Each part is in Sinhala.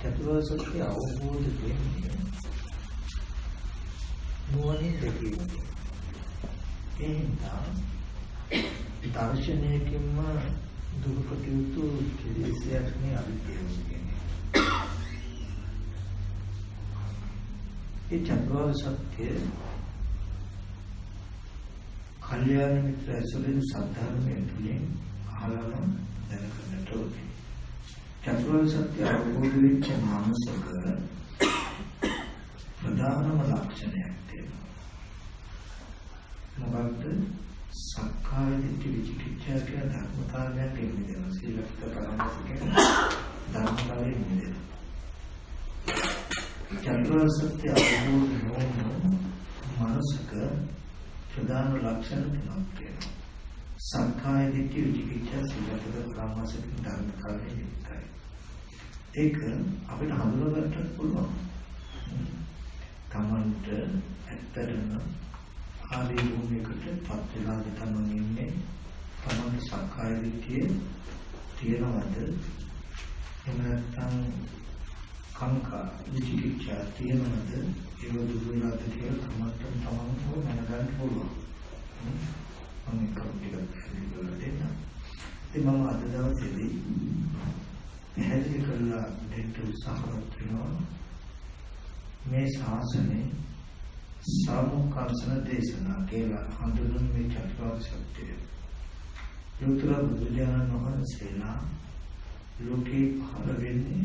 චතුරාර්ය සත්‍ය අවබෝධ වෙන්නේ නුවණින් දැකීමෙන්. ඒ නිසා දර්ශනයකින්ම දුරුකොට යුතු කෙලෙසයක් නේ අවිද්‍යාව කියන්නේ. ඒ චතුරාර්ය සත්‍ය කල්යාණ මිත්‍ර ඇසුරින් සද්ධර්මයෙන් තුලින් අහලම දැනගන්නට ඕනේ. චතුරාර්ය සත්‍ය අවබෝධ වෙච්ච මානසික ප්‍රධානම ලක්ෂණයක් තියෙනවා. මොකක්ද? සක්කාය දිට්ඨි විචිකිච්ඡා කියන ධර්මතාවයන් එන්නේ සීලපත පරමසිකේ ධර්මතාවයෙන් ඉන්නේ. චතුරාර්ය සත්‍ය අවබෝධ නොවන මානසික ප්‍රධාන ලක්ෂණ තුනක් තියෙනවා. සක්කාය දිට්ඨි විචිකිච්ඡා සීලපත පරමසික ධර්මතාවයෙන් යුක්තයි. ඒක අපිට හඳුනාගන්න පුළුවන්. තමන්ට ඇත්තටම ආදී භූමියකට පත් වෙලාද තමන් ඉන්නේ. තමන්ට සක්කාය දිට්ඨිය තියෙනවද? එහෙම නැත්නම් කාංකා විචිකිච්ඡා තියෙනවද? ඒක දුර වෙලාද කියලා තමන්ට තමන්ම දැනගන්න පුළුවන්. මම කවුරුද කියලා දෙන්න. ඉතින් මම අද දවසේදී පැහැදිලි කරලා දෙන්න උත්සාහවත් වෙනවා. මේ ශාසනයේ සාමුක්ඛංශන දේශනා කියලා හඳුන්වන මේ චතුරාර්ය සත්‍යය. ලෝතර බුදුරජාණන් වහන්සේලා ලෝකේ පහළ වෙන්නේ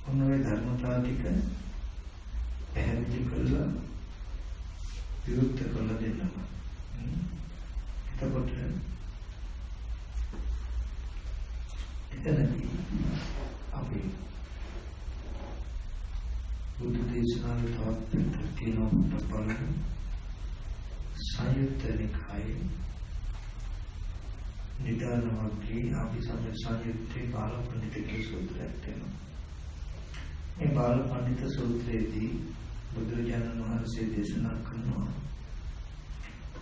මොනවායි ධර්මතා ටික පැහැදිලි කරලා විවෘත කරලා දෙන්නවා. එතකොට එතනදී අපි බුදු දේශනාවේ තවත් තියෙනවා බලන්න. සංයුත්ත නිකායේ නිදාන වර්ගයේ අපි සංයුත්තේ බාලපඬිත කියන සූත්‍රයක් තියෙනවා. මේ බාලපඬිත සූත්‍රයේදී බුදුරජාණන් වහන්සේ දේශනා කරනවා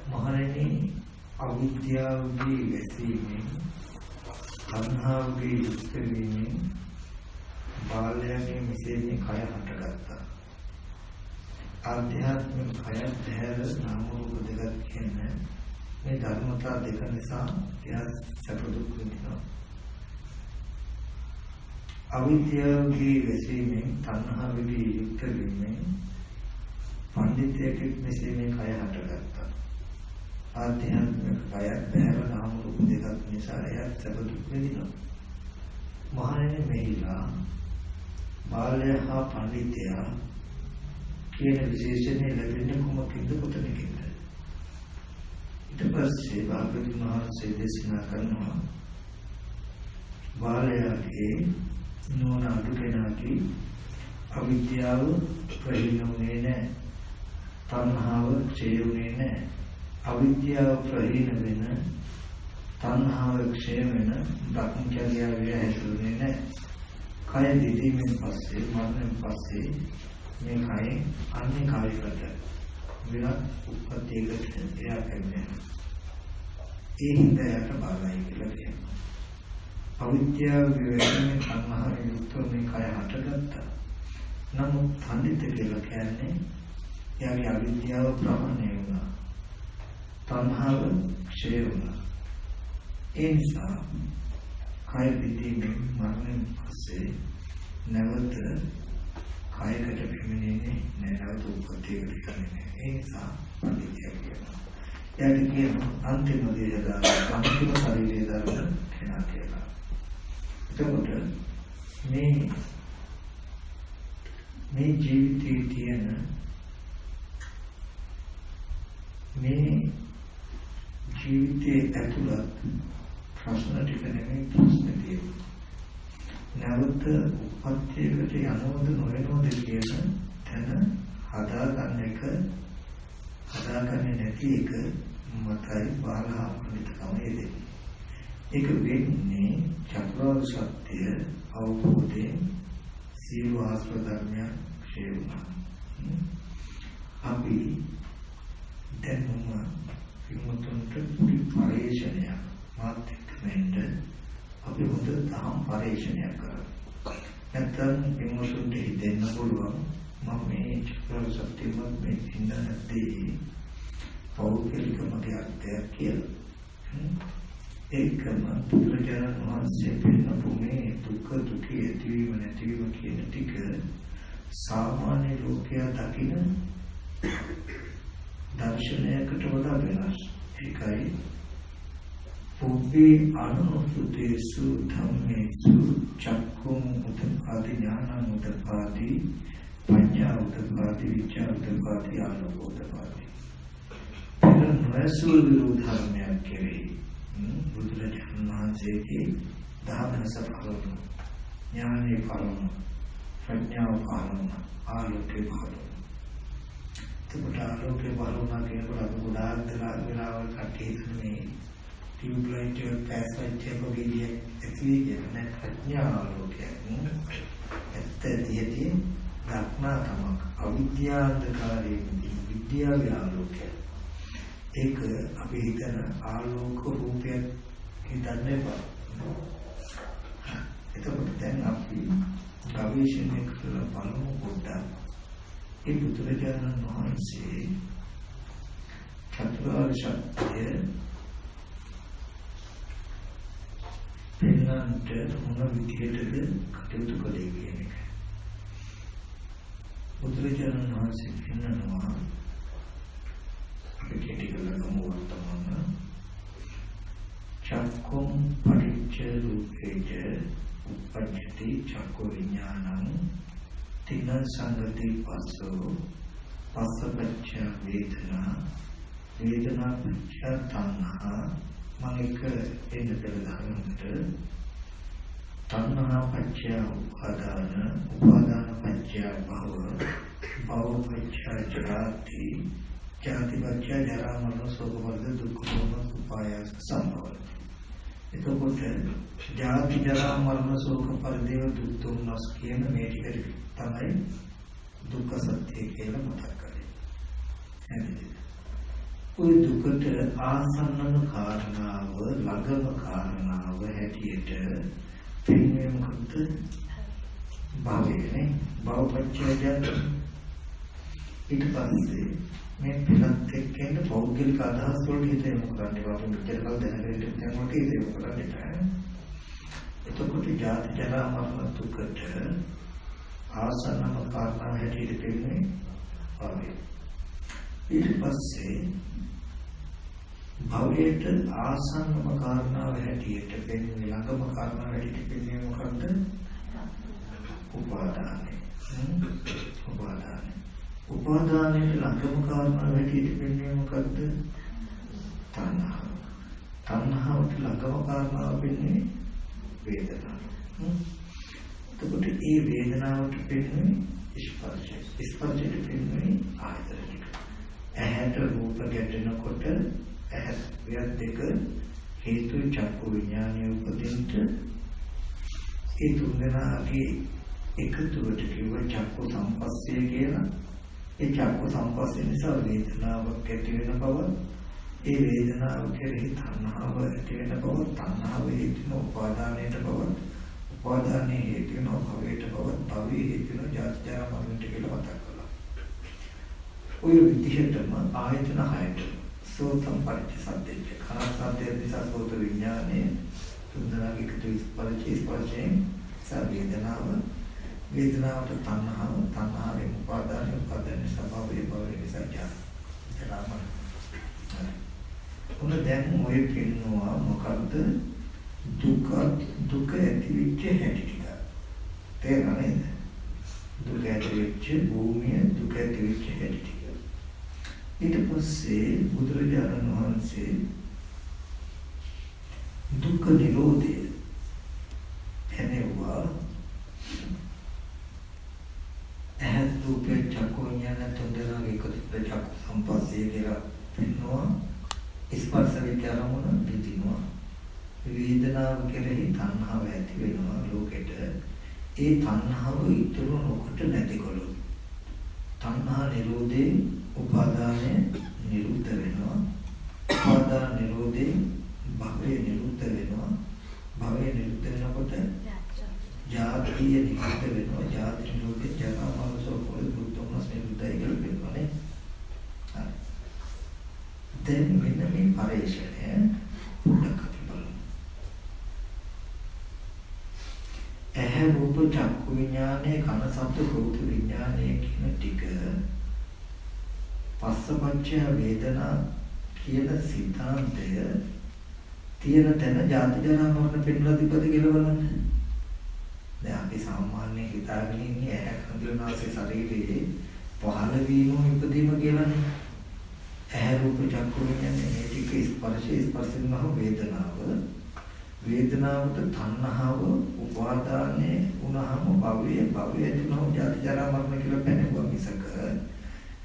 මහණෙනි අවිද්‍යාවගේ වැසීමෙන් තණ්හාවගේ යුක්ත වීමෙන් බාලයන්ගේ මෙසේ කය හටගත්තා. ආධ්‍යාත්මික කය දෙහැර නාම රූප දෙකක් කියන මේ ධර්මතා දෙක නිසා එයා සැප දුක් විඳිනවා. අවිද්‍යාවගේ වැසීමෙන් තණ්හාවගේ යුක්ත වීමෙන් පඬිතයෙක් මෙසේ මේ කය හටගත්තා. ආධ්‍යාත්මික කය දෙහැර නාම රූප දෙකක් නිසා එයා සැප දුක් විඳිනවා. මහණෙනි මෙහිලා බාලය හා පඬිතයා කියන විශේෂණය ලැබෙන්නේ කොමකින්ද කොතනකින්ද? ඊට පස්සේ භාගතුන් වහන්සේ දේශනා කරනවා බාලයාගේ නෝන අඩු කෙනාගේ අවිද්‍යාව ප්‍රහීනුනේ නැහැ. තණ්හාව ක්ෂය වුනේ නැහැ. අවිද්‍යාව ප්‍රහීන වෙන තණ්හාව ක්ෂය වෙන භක්තිචර්යාවේ හැසිරුනේ නැහැ. කය දිදීමෙන් පස්සේ මරණයෙන් පස්සේ මේ කය අන්නේ කායකට විරත් උප්පත්තියකට එයා පැමිණෙනවා. ඒ හිඳයට බාලයි කියලා කියනවා. අවිද්‍යාව විවේකයෙන් තණ්හාවෙන් යුක්ත මේ කය හටගත්තා. නමුත් පඬිත කියලා කියන්නේ එයාගේ අවිද්‍යාව ප්‍රහාණය වුණා. තණ්හාව ක්ෂය වුණා. ඒ නිසා කය දිදීමෙන් මරණයෙන් පස්සේ නැවත කයකට පැමිණෙන්නේ නැවත උපත්තියකට කරන්නේ. ඒ නිසා පඬිතිය කියනවා. එයාට කියනවා අන්තිම දේ දාලා අන්තිම ශරීරය දාලා කෙනා කියලා. එතකොට මේ ජීවිතයේ තියෙන මේ ජීවිතයේ ඇතුළත් ප්‍රශ්න ටික නෙමෙයි ප්‍රශ්න තියෙන්නේ. නැවත උපත්තියකට යනවද නොයනවද කියන තැන හදාගන්නේ නැති එක මතයි බාලහාමිතකම යෙදෙන්නේ. ඒක වෙන්නේ චතුරාර්ය සත්‍ය අවබෝධයෙන් සීල ආශ්‍රව ධර්මයන් ක්ෂය වුණා. අපි දැන් විමුක්තන්ට පරිශ්‍රණයක් මාත් එක්ක වෙන්න අපි හොඳ තහම් පරිශ්‍රණයක් කරා. නැත්නම් පින්වතුන්ට හිතෙන්න පුළුවන් මම මේ චතුරාර්ය සත්‍යමත් මේ ඉන්න නැත්තේ පෞද්ගලික මතයක් කියලා. ඒකම බුදුරජාණන් වහන්සේ පෙන්නපු මේ දුක දුකේ ඇතිවීම නැතිවීම කියන ටික සාමාන්‍ය ලෝකයා දකින දර්ශනයකට වඩා වෙනස්. ඒකයි පුබ්බේ අනුසුතේසු ධම්මේසු චක්ඛුං උත්පාදි ඥානං උත්පාදි පඤ්ඤා උත්පාදි විචාර උත්පාදි ආලෝක උත්පාදි. නොඇසුරු ධර්මයක් කෙරෙහි බුදුරජාණන් වහන්සේගේ ධර්මස පහළම ඥානෙ පහළම ප්‍රඥාව පහළම ආලෝකේ පහළම. එතකොට ආලෝකේ පහළම කියනකොට අපි ගොඩාක් වෙලාවල් කටේ මේ ටියුබ් ලයිට් එක පැස් වෙච්ච කොබීඩිය ඇතුලේ කියන ප්‍රඥා ආලෝකයක්. ඇත්තටදී දක්නා තමක් අවිද්‍යාන්ධකාරයේ විද්‍යාවේ ආලෝකයක්. ඒක අපි හිතන ආලෝක රූපයක් හිතන්න එපා. එතකොට දැන් අපි ගවේෂණය කරලා බලමු පොඩ්ඩක්. ඒ බුදුරජාණන් වහන්සේ චතුරාර්ය සත්‍ය පෙන්වන්නට මොන විදිහටද කටයුතු කළේ කියන එක. බුදුරජාණන් වහන්සේ පෙන්වනවා वर्तमान चक्कुं पठिच्च रूपेच उपपद्यते चक्कु विज्ञानं तिन संगति पस्सो पस्सपच्च वेदना वेदना पच्च तन्हा मनिक එන්න පෙරදානකට තණ්හා පච්ච උපාදාන උපාදාන පච්ච භව භව පච්ච ජාති ජාති පච්ච ජරා මරණ ශෝක පරිදේ දුක්ඛ දෝමන උපායාස සම්භවති. එතකොට ජාති ජරා මරණ ශෝක පරිදේ දුක් දෝමනස් කියන මේ ටික තමයි දුක්ඛ සත්‍ය කියලා මතක් කරගන්න. හරිද? कोई दुखट आसन्न कारणाव लगम कारणाव හැටියට පින්වීම කොට භවයේ භවපච්චයයන් ඊට පස්සේ මේ පිළත් එක්කෙන පෞද්ගලික අදහස් වලට හිත යොමු කරන්න බෑ. මෙච්චර කල් දැනගෙන ඉන්න මොකද හිත යොමු කරන්නේ නැහැ. එතකොට ජාති ජරා මරණ දුකට ආසන්නම කාරණාව හැටියට පින්නේ භවය. ඊට පස්සේ භවයට ආසන්නම කාරණාව හැටියට පෙන්වන ළඟම කාරණාව හැටියට පෙන්වන්නේ මොකක්ද? උපාදානයි. උපාදානයේ ළඟම කාරණාව හැටියට පෙන්වන්නේ මොකක්ද? තණ්හාව. තණ්හාවට ළඟම කාරණාව වෙන්නේ වේදනාව. එතකොට මේ වේදනාවට පෙන්වන්නේ ස්පර්ශය. ස්පර්ශයට පෙන්වන්නේ ආයතන ටික. ඇහැට රූප ගැටෙනකොට ඇහත් දෙක හේතු චක්කු විඥානය උපදින්න ඒ තුන්දෙනාගේ එකතුවට කිව්ව චක්කු සම්පස්සය කියලා. ඒ චක්කු සම්පස්සය නිසා වේදනාවක් ඇති වෙන බව, ඒ වේදනාව කෙරෙහි තණ්හාව ඇති වෙන බව, තණ්හාව හේතුන උපාදානයට බව, උපාදානයේ හේතුන භවයට බව, භවයේ හේතුන ජාති ජරා මරණයට කියලා මතක් කළා. ඔය විදිහටම ආයතන 6ට සෝතම් පරිච්ඡේදයෙන් කනසද්දේ නිසා සෝත විඥානයේ තුන්දරාගේ එකතු ස්පර්ශයෙන් සවේදනාව වේදනාවට තණ්හාව තණ්හාවෙන් උපාදානය උපාදාන නිසා භවයේ භවයේ නිසා ජරාම උන දැන් ඔය පින්නවා මොකද්ද දුක ඇතිවෙච්ච හැටි ටික තේරෙනවද? දුක ඇතිවෙච්ච භූමිය දුක ඇතිවෙච්ච හැටි ටික. ඊට පස්සේ බුදුරජාණන් වහන්සේ දුක්ඛ නිරෝධය එනවා ඇහත් රූපේ චක්කු විඥාන තුන්දෙනාගේ එකතු චක්කු සම්පස්සය කියලා පෙන්වනවා. ස්පර්ශ විඥානමුණ පිටිනවා. වේදනාව කෙරෙහි තණ්හාව ඇති වෙනවා ලෝකෙට. ඒ තණ්හාව ඉතුරු නොකොට නැතිකොළොත් තණ්හා නිරෝධේ උපාදානය නිරුද්ධ වෙනවා. උපාදාන නිරෝධේ භවය නිරුද්ධ වෙනවා. භවය නිරුද්ධ වෙනකොට ජාතිය නිරුද්ධ වෙනවා. ජාති නිරෝධේ ජරා මරණ ශෝක දුක්ඛ නිරුද්ධයි කියලා කියනවානේ. හරි. දැන් මෙන්න මේ පරිශ්‍රණය පොඩ්ඩක් අපි බලමු. ඇහැ රූප චක්කු විඥානය කන ශබ්ද රූප විඥානය කියන ටික පස්සපච්චය වේදනා කියන සිද්ධාන්තය තියෙන තැන ජාති ජරා මරණ පෙන්නලා තිබ්බද කියලා බලන්න. දැන් අපි සාමාන්‍ය හිතාගෙන ඉන්නේ ඇහැ කන දිව නාසය ශරීරයේ පහළ වීම ඉපදීම කියලානේ. ඇහැ රූප චක්කු විඥානය මේ ටික ස්පර්ශයෙන් වේදනාව වේදනාවට තණ්හාව උපාදානය වුණාම භවය ඇතිවෙනවා ජාති ජරා මරණ කියලා පැනෙනවා මිසක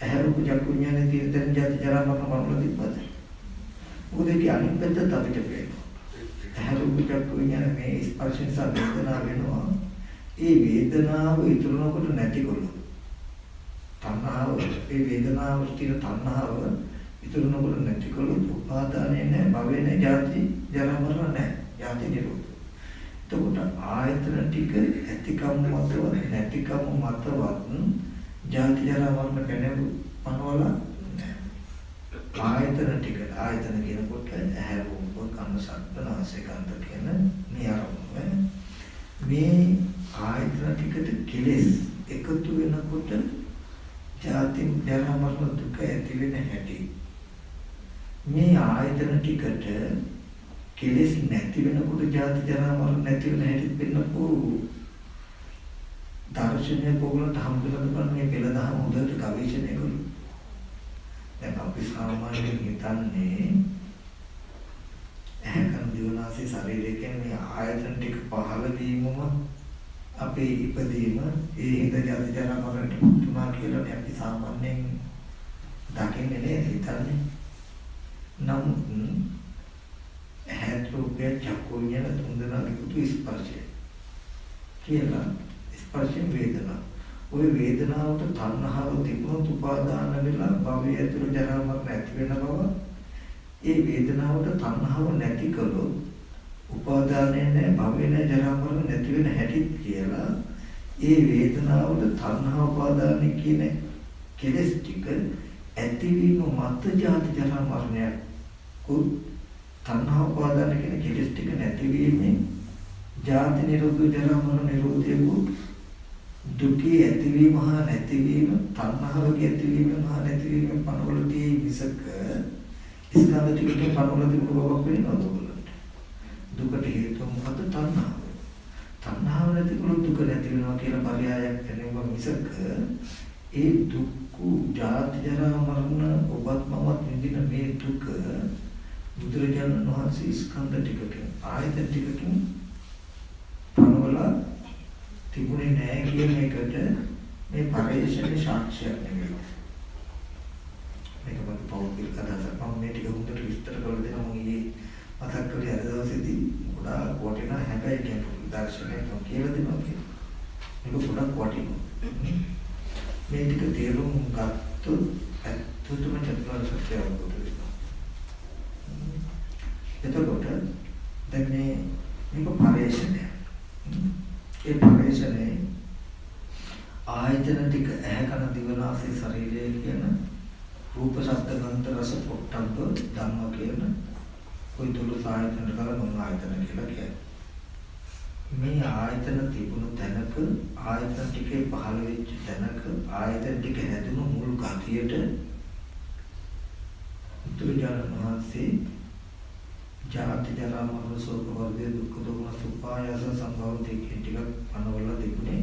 ඇහැ රූප චක්කු විඥානේ තියෙන තැන ජාති ජරා මරණ වල තිබ්බද? මොකද ඒක අනිත් පැත්තට අපිට පේනවා. ඇහැ රූප චක්කු විඥාන මේ ස්පර්ශ නිසා වේදනාව වෙනවා. ඒ වේදනාව ඉතුරුනකොට නැතිකොළොත් තණ්හාව ඒ වේදනාව තියෙන තණ්හාව ඉතුරුනකොට නැතිකොළොත් උපාදානය නැහැ භවය නැහැ ජාති ජරා මරණ නැහැ. ජාති නිරෝධ. එතකොට ආයතන ටික ඇතිකම් මතවත් නැතිකම් මතවත් ජාති ජරා මරණ කෙනෙකු පනවල නැහැ. ආයතන ටික ආයතන කියනකොට ඇහැ රූප කන ශබ්ද නාසය ගන්ධ කියන මේ අරමුණ. මේ ආයතන ටිකට කෙලෙස් එකතු වෙනකොට ජාති ජරා මරණ දුක ඇති වෙන හැටි. මේ ආයතන ටිකට කෙලෙස් නැති වෙනකොට ජාති ජරා මරණ නැති වෙන හැටි වෙනකෝ දර්ශනය පොගලට හම්බෙලා බලන්න මේ පෙළ දහම හොඳට ගවේෂණය කරමු. දැන් අපි සාමාන්‍යයෙන් හිතන්නේ ඇහැ කන දිව නාසය ශරීරය කියන මේ ආයතන ටික පහළ වීමම අපේ ඉපදීම ඒ හිත ජාති ජරා මරණට පුතුනා කියලා අපි සාමාන්‍යයෙන් දකින්නේ නේද හිතන්නේ. නමුත් ඇහැ රූපය චක්කු විඥාන තුන්දෙනාගේ පුතු ස්පර්ශය කියලා ස්පර්ශයෙන් වේදනා. ওই වේදනාවට තණ්හාව තිබුණොත් උපාදාන වෙලා භවය ඇතුළු ජරා මරණ ඇති වෙන බව. ඒ වේදනාවට තණ්හාව නැති කළොත් උපාදානය නැහැ භවය නැහැ ජරා මරණ නැති වෙන හැටි කියලා ඒ වේදනාවට තණ්හා උපාදානය කියන කෙලෙස් ටික ඇතිවීම මත ජාති ජරා මරණයක් කුත් තණ්හා උපාදාන කියන කෙලෙස් ටික නැතිවීමෙන් ජාති නිරෝධ ජරා මරණ නිරෝධය දුකේ ඇතිවීම හා නැතිවීම තණ්හාවගේ ඇතිවීම හා නැතිවීම පනවලදී විසක ස්කන්ධ ටිකේ පනවලදී මොකක් වෙනවද ඔයගොල්ලන්ට? දුකට හේතුව මොකද? තණ්හාව. තණ්හාව නැතිකොට දුක නැති වෙනවා කියලා පරයයක් වෙනවා මිසක ඒ දුක් ජාති ජරා මරණ ඔබත් මමත් විඳින මේ දුක බුදුරජාණන් වහන්සේ ස්කන්ධ ටිකකින් ආයතන ටිකකින් පනවලා තිබුණේ නැහැ කියන එකට මේ පරිශ්‍රණයේ සාක්ෂියක් නෙවෙයි. මේක මම පෞද්ගලික අදහසක්. මම මේ ටික හොඳට විස්තර කරලා දෙනවා. මම ඊයේ මතක් කළේ අද දවසේදී ගොඩාක් වටිනා හැබැයි ගැඹුරු දර්ශනයක් මම කියලා දෙනවා කියලා. මේක ගොඩාක් වටිනවා. මේ ටික තේරුම් ගත්තොත් ඇත්තටම චතුරාර්ය සත්‍ය අවබෝධ වෙනවා. එතකොට දැන් මේක පරිශ්‍රණය. ඒ පරිශ්‍රණයේ ආයතන ටික ඇහැ කන දිව නාසය ශරීරය කියන රූප ශබ්ද ගන්ධ රස පොට්ටබ්බ ධම්ම කියන ওই තුළු ආයතන වල මොන ආයතන කියලා කියන්නේ. මේ ආයතන තිබුණු තැනක ආයතන ටිකේ පහළ වෙච්ච තැනක ආයතන ටික හැදුණු මුල් ගතියට බුදුරජාණන් වහන්සේ ජාති ජරා මරණ ශෝක වර්ධය දුක්ඛ දෝමන සුපායාස සම්භවන්ති කියන ටික පනවල තිබුණේ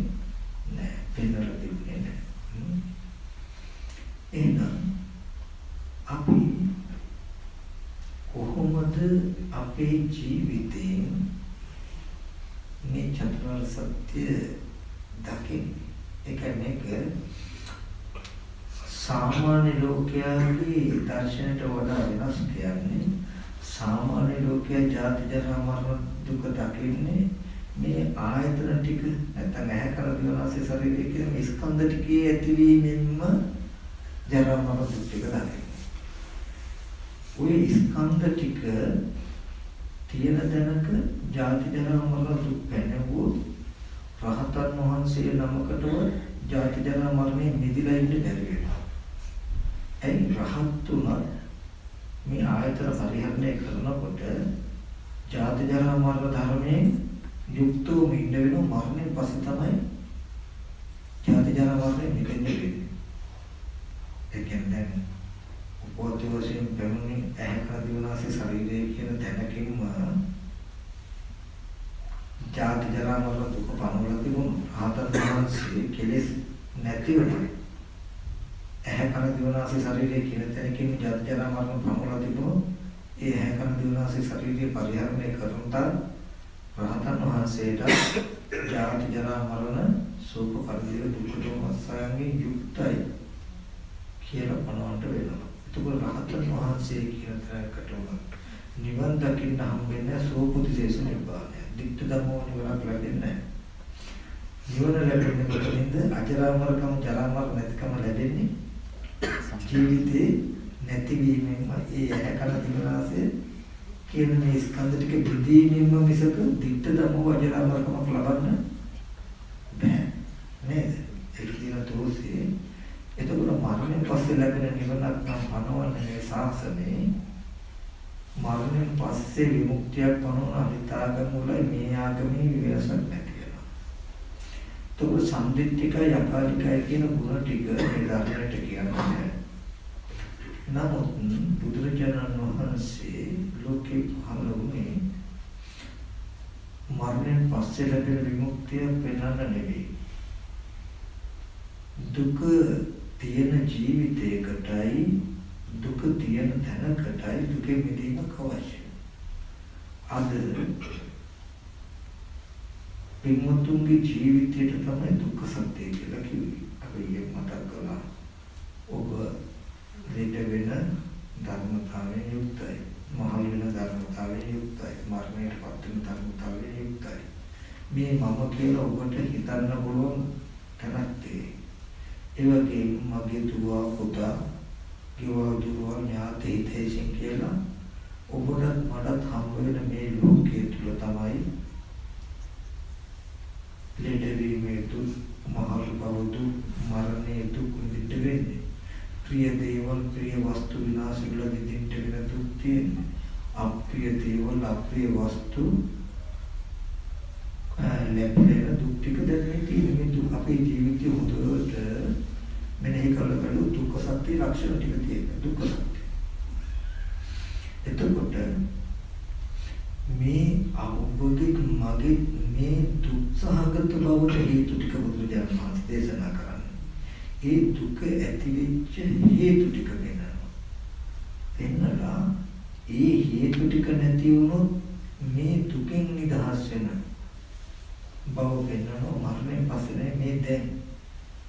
නැහැ. පෙන්නලා තිබුණේ නැහැ. එහෙනම් අපි කොහොමද අපේ ජීවිතේ මේ චතුරාර්ය සත්‍ය දකින්නේ? ඒක මේක සාමාන්‍ය ලෝකයාගේ දර්ශනයට වඩා වෙනස් කියන්නේ. සාමාන්‍ය ලෝකයා ජාති ජරා මරණ දුක දකින්නේ මේ ආයතන ටික නැත්නම් ඇහැ කන දිව නාසය ශරීරය කියන මේ ස්කන්ධ ටිකේ ඇතිවීමෙන්ම ජරා මරණ දුක් ටික දකින්නේ. ওই ස්කන්ධ ටික තියෙන තැනක ජාති ජරා මරණ දුක් පැනවුවොත් රහතන් වහන්සේ නමකටව ජාති ජරා මරණය මිදිලා ඉන්න බැරි වෙනවා. ඇයි රහත් තුනක් මේ ආයතන පරිහරණය කරනකොට ජාති ජරා මරණ ධර්මයෙන් යුක්තව ඉන්න වෙනවා. මරණයෙන් පස්සේ තමයි ජාති ජරා මරණය මිදෙන්න වෙන්නේ. ඒ කියන්නේ උපෝති වශයෙන් පැමුණි ඇහැ කන දිව නාසය ශරීරය කියන තැනකින්ම ජාති ජරා මරණ දුක පනවලා තිබුණු රහතන් වහන්සේ කෙලෙස් නැති වෙනවා. ඇහැ කන දිව නාසය ශරීරය කියන තැනකින් ජාති ජරා මරණ පනවලා තිබුණු ඒ ඇහැ කන දිව නාසය ශරීරය පරිහරණය කරනට රහතන් වහන්සේට ජාති ජරා මරණ සෝක පරිදේව දුක්ඛ දෝමස්සයන්ගේ යුක්තයි කියලා පනවන්න වෙනවා. එතකොට රහතන් වහන්සේ කියන තැනකට නිවන් දකින්න හම්බෙන්නේ සෝපතිශේෂ නිබ්බානය. දිට්ඨ ධම්මෝ නිවනක් ලැබෙන්නේ නැහැ. නිවන ලැබෙන්නේ කොතනින්ද? අජරාමරකම ජරාමර නැතිකම ලැබෙන්නේ ජීවිතේ නැතිවීමෙන්ම. ඒ ඇකල දිවනාසේ කියන මේ ස්කන්ධ ටික බෙදීමෙන්ම මිසක දිට්ඨ ධම්මෝ අජරාමරකමක් ලබන්න බෑ නේද? ඒක කියන තෝසේ. එතකොට මරණයෙන් පස්සේ ලැබෙන නිවනක් නම් පනවන්නේ මේ ශාසනේ. මරණයෙන් පස්සේ විමුක්තියක් පනවන අනිතාගම වල මේ ආගමේ වෙනසක් නැති වෙනවා. ඒක සම්දිත්තිකයි අකාලිකයි කියන ගුණ ටික මේ ධර්මයට කියන්නේ. නමුත් බුදුරජාණන් වහන්සේ ලෝකේ පහළ වුණේ මරණයෙන් පස්සේ ලැබෙන විමුක්තිය පෙන්වන්න නෙවෙයි. දුක තියෙන ජීවිතයකටයි දුක තියෙන තැනකටයි දුකෙ මිදීමක් අවශ්‍යයි. අද පින්වතුන්ගේ ජීවිතයට තමයි දුක්ඛ සත්‍ය කියලා කිව්වේ. අපි මතක් කළා. ඔබ ලෙඩ වෙන ධර්මතාවයෙන් යුක්තයි. මහලු වෙන ධර්මතාවයෙන් යුක්තයි. මරණයට පත් වෙන ධර්මතාවයෙන් යුක්තයි. මේ මම කියලා ඔබට හිතන්න පුළුවන් තැනක් තියෙනවා. ඒ වගේම මගේ දුව පුතා ගෙවල් දුරවල් ඥාති හිතේසින් කියලා ඔබට මටත් හම්බ වෙන මේ ලෝකයේ තුල තමයි ලෙඩවීමේ දුක්, මහලු බව දුක්, මරණයේ දුක් විඳින්න වෙන්නේ. ප්‍රිය දේවල් ප්‍රිය වස්තු විනාශ වෙලා විඳින්න වෙන දුක් තියෙන්නේ. අප්‍රිය දේවල් අප්‍රිය වස්තු ලැබෙන දුක් ටික දැනෙන්නේ තියෙන මේ දුක් අපේ ජීවිතය හොඳට මෙනෙහි කරලා දුක්ඛ සත්‍ය ලක්ෂණ ටික තියෙනවා. දුක්ඛ සත්‍ය. එතකොට මේ අවබෝධික මගේ මේ දුක්සහගත බවට හේතු ටික බුදුරජාණන් වහන්සේ දේශනා කරන්නේ. ඒ දුක ඇති වෙච්ච හේතු ටික වෙනවා. එන්නලා ඒ හේතු ටික නැති වුණොත් මේ දුකෙන් නිදහස් වෙන බව වෙනවා. මරණයෙන් පස්සේ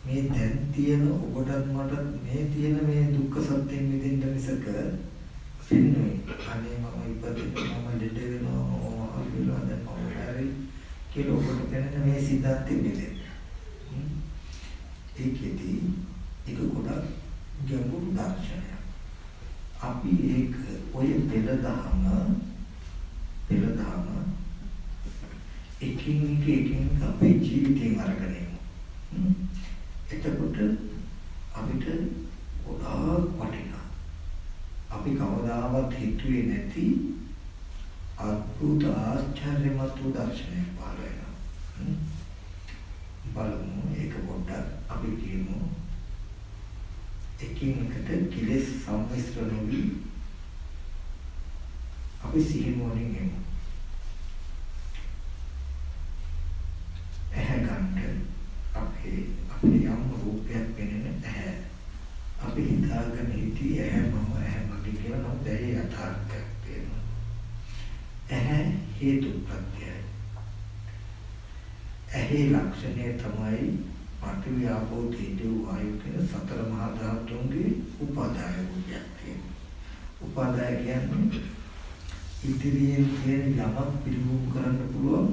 මේ දැන් තියෙන ඔබටත් මටත් මේ තියෙන මේ දුක්ඛ සත්‍යයෙන් මිදෙන්න මිසක වෙන්නේ අනේ මම ඉපදෙන්නේ මම ලෙඩ වෙනවා මම අහුවෙලා දැන් මම හරි කියලා ඔබට දැනෙන මේ සිද්ධාන්තෙ මිදෙන්න. ඒකෙදී ඒක ගොඩක් ගැඹුරු දර්ශනයක්. අපි ඒක ඔය පෙළදහම එකින් එක අපේ ජීවිතයෙන් අරගෙන යමු. එතකොට අපිට ගොඩාක් වටිනා. අපි කවදාවත් හිතුවේ නැති අద్భుත ආශ්චර්යමත් දර්ශනයක් පහළ වෙනවා. බලමු ඒක පොඩ්ඩක් අපි කියමු. එකින් එකට කෙලෙස් සම්මිශ්‍රණ වී අපි සිහිනුවණින් එමු. ඇහැ ගන්න අපේ යම් රූපයක් පෙනෙන ඇහැ. අපි හිතාගෙන හිටියේ ඇහැ මගේ කියලා. නමුත් ඒ යථාර්ථයක් තියෙනවා. ඇහැ හේතු ප්‍රත්‍යයයි. ඇහි ලක්ෂණය තමයි පඨවි ආපෝ තේජෝ වායු කියන සතර මහා ධාතුන්ගේ උපාදාය රූපයක් තියෙනවා. උපාදාය කියන්නේ ඉදිරියෙන් තියෙන යමක් පිළිබිඹු කරන්න පුළුවන්